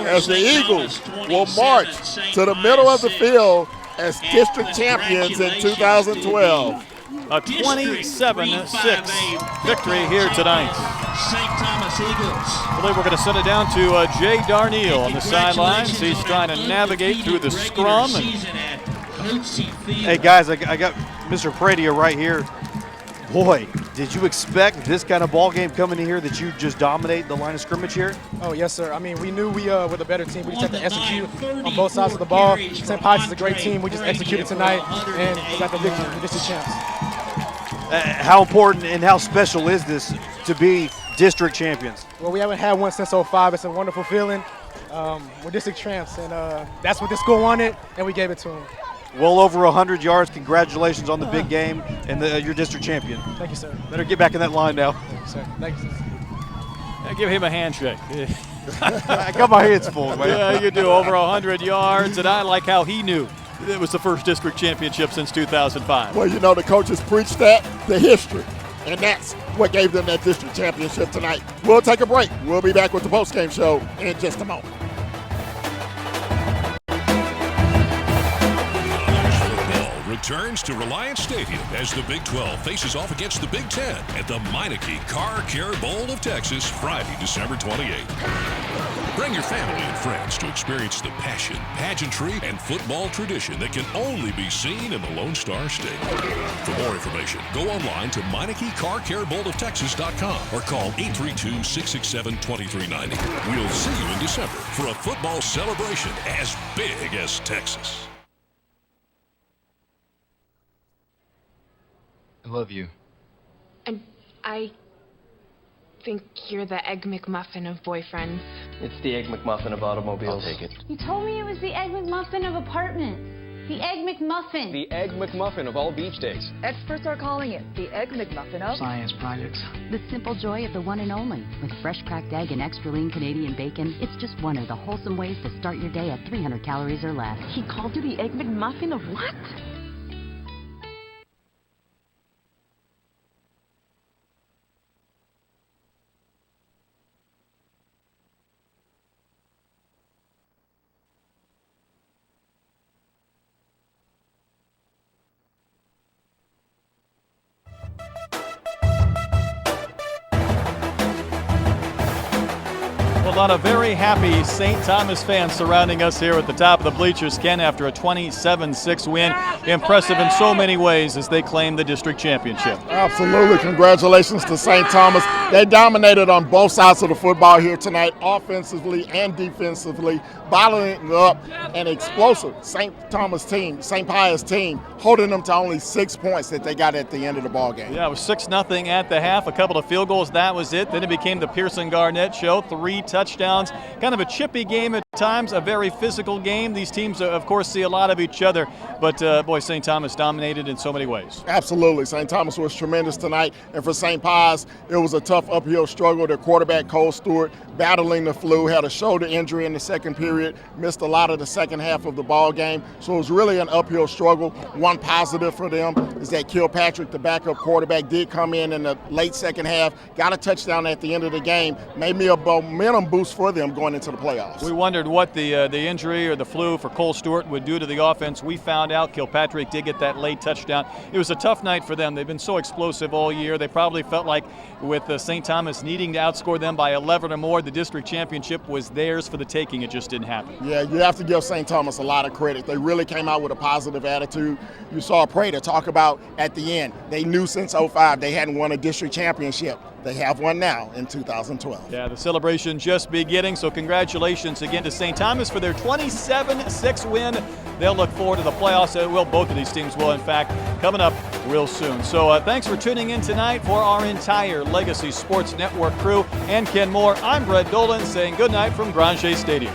as the Eagles will march to the middle of the field as district champions in 2012. A 27-6 victory here tonight. St. Thomas Eagles. I believe we're going to send it down to Jay Darneal on the sidelines. He's trying to navigate through the scrum. Hey guys, I got Mr. Pradia right here. Boy, did you expect this kind of ball game coming in here, that you just dominate the line of scrimmage here? Oh, yes, sir. I mean, we knew we were the better team. We just had to execute on both sides of the ball. St. Pius is a great team. We just executed tonight and we got the victory. We're just a champs. How important and how special is this to be district champions? Well, we haven't had one since 05. It's a wonderful feeling. We're district champs, and that's what the school wanted, and we gave it to them. Well over 100 yards. Congratulations on the big game and your district champion. Thank you, sir. Better get back in that line now. Thank you, sir. Thank you, sir. Give him a handshake. I got my hands full, man. Yeah, you do. Over 100 yards, and I like how he knew it was the first district championship since 2005. Well, you know, the coaches preached that, the history, and that's what gave them that district championship tonight. We'll take a break. We'll be back with the postgame show in just a moment. Returns to Reliance Stadium as the Big 12 faces off against the Big 10 at the Meineke Car Care Bowl of Texas, Friday, December 28th. Bring your family and friends to experience the passion, pageantry, and football tradition that can only be seen in the Lone Star State. For more information, go online to MeinekeCarCareBowlOfTexas.com or call 832-667-2390. We'll see you in December for a football celebration as big as Texas. I love you. And I think you're the Egg McMuffin of boyfriends. It's the Egg McMuffin of automobiles. I'll take it. You told me it was the Egg McMuffin of apartments. The Egg McMuffin. The Egg McMuffin of all beach days. Experts are calling it the Egg McMuffin of science projects. The simple joy of the one and only. With fresh cracked egg and extra lean Canadian bacon, it's just one of the wholesome ways to start your day at 300 calories or less. He called you the Egg McMuffin of what? A lot of very happy St. Thomas fans surrounding us here at the top of the bleachers, Ken, after a 27-6 win. Impressive in so many ways as they claim the district championship. Absolutely. Congratulations to St. Thomas. They dominated on both sides of the football here tonight, offensively and defensively, bottling up an explosive St. Thomas team, St. Pius team, holding them to only 6 points that they got at the end of the ball game. Yeah, it was 6-0 at the half, a couple of field goals, that was it. Then it became the Pearson Garnett show, 3 touchdowns, kind of a chippy game at times, a very physical game. These teams, of course, see a lot of each other, but boy, St. Thomas dominated in so many ways. Absolutely. St. Thomas was tremendous tonight, and for St. Pius, it was a tough uphill struggle. Their quarterback, Cole Stewart, battling the flu, had a shoulder injury in the second period, missed a lot of the second half of the ball game, so it was really an uphill struggle. One positive for them is that Kilpatrick, the backup quarterback, did come in the late second half, got a touchdown at the end of the game, made me a momentum boost for them going into the playoffs. We wondered what the injury or the flu for Cole Stewart would do to the offense. We found out Kilpatrick did get that late touchdown. It was a tough night for them. They've been so explosive all year. They probably felt like with St. Thomas needing to outscore them by 11 or more, the district championship was theirs for the taking. It just didn't happen. Yeah, you have to give St. Thomas a lot of credit. They really came out with a positive attitude. You saw Prater talk about at the end, they knew since 05 they hadn't won a district championship. They have one now in 2012. Yeah, the celebration just beginning, so congratulations again to St. Thomas for their 27-6 win. They'll look forward to the playoffs. Well, both of these teams will, in fact, coming up real soon. So thanks for tuning in tonight. For our entire Legacy Sports Network crew and Ken Moore, I'm Brett Dolan saying good night from Granger Stadium.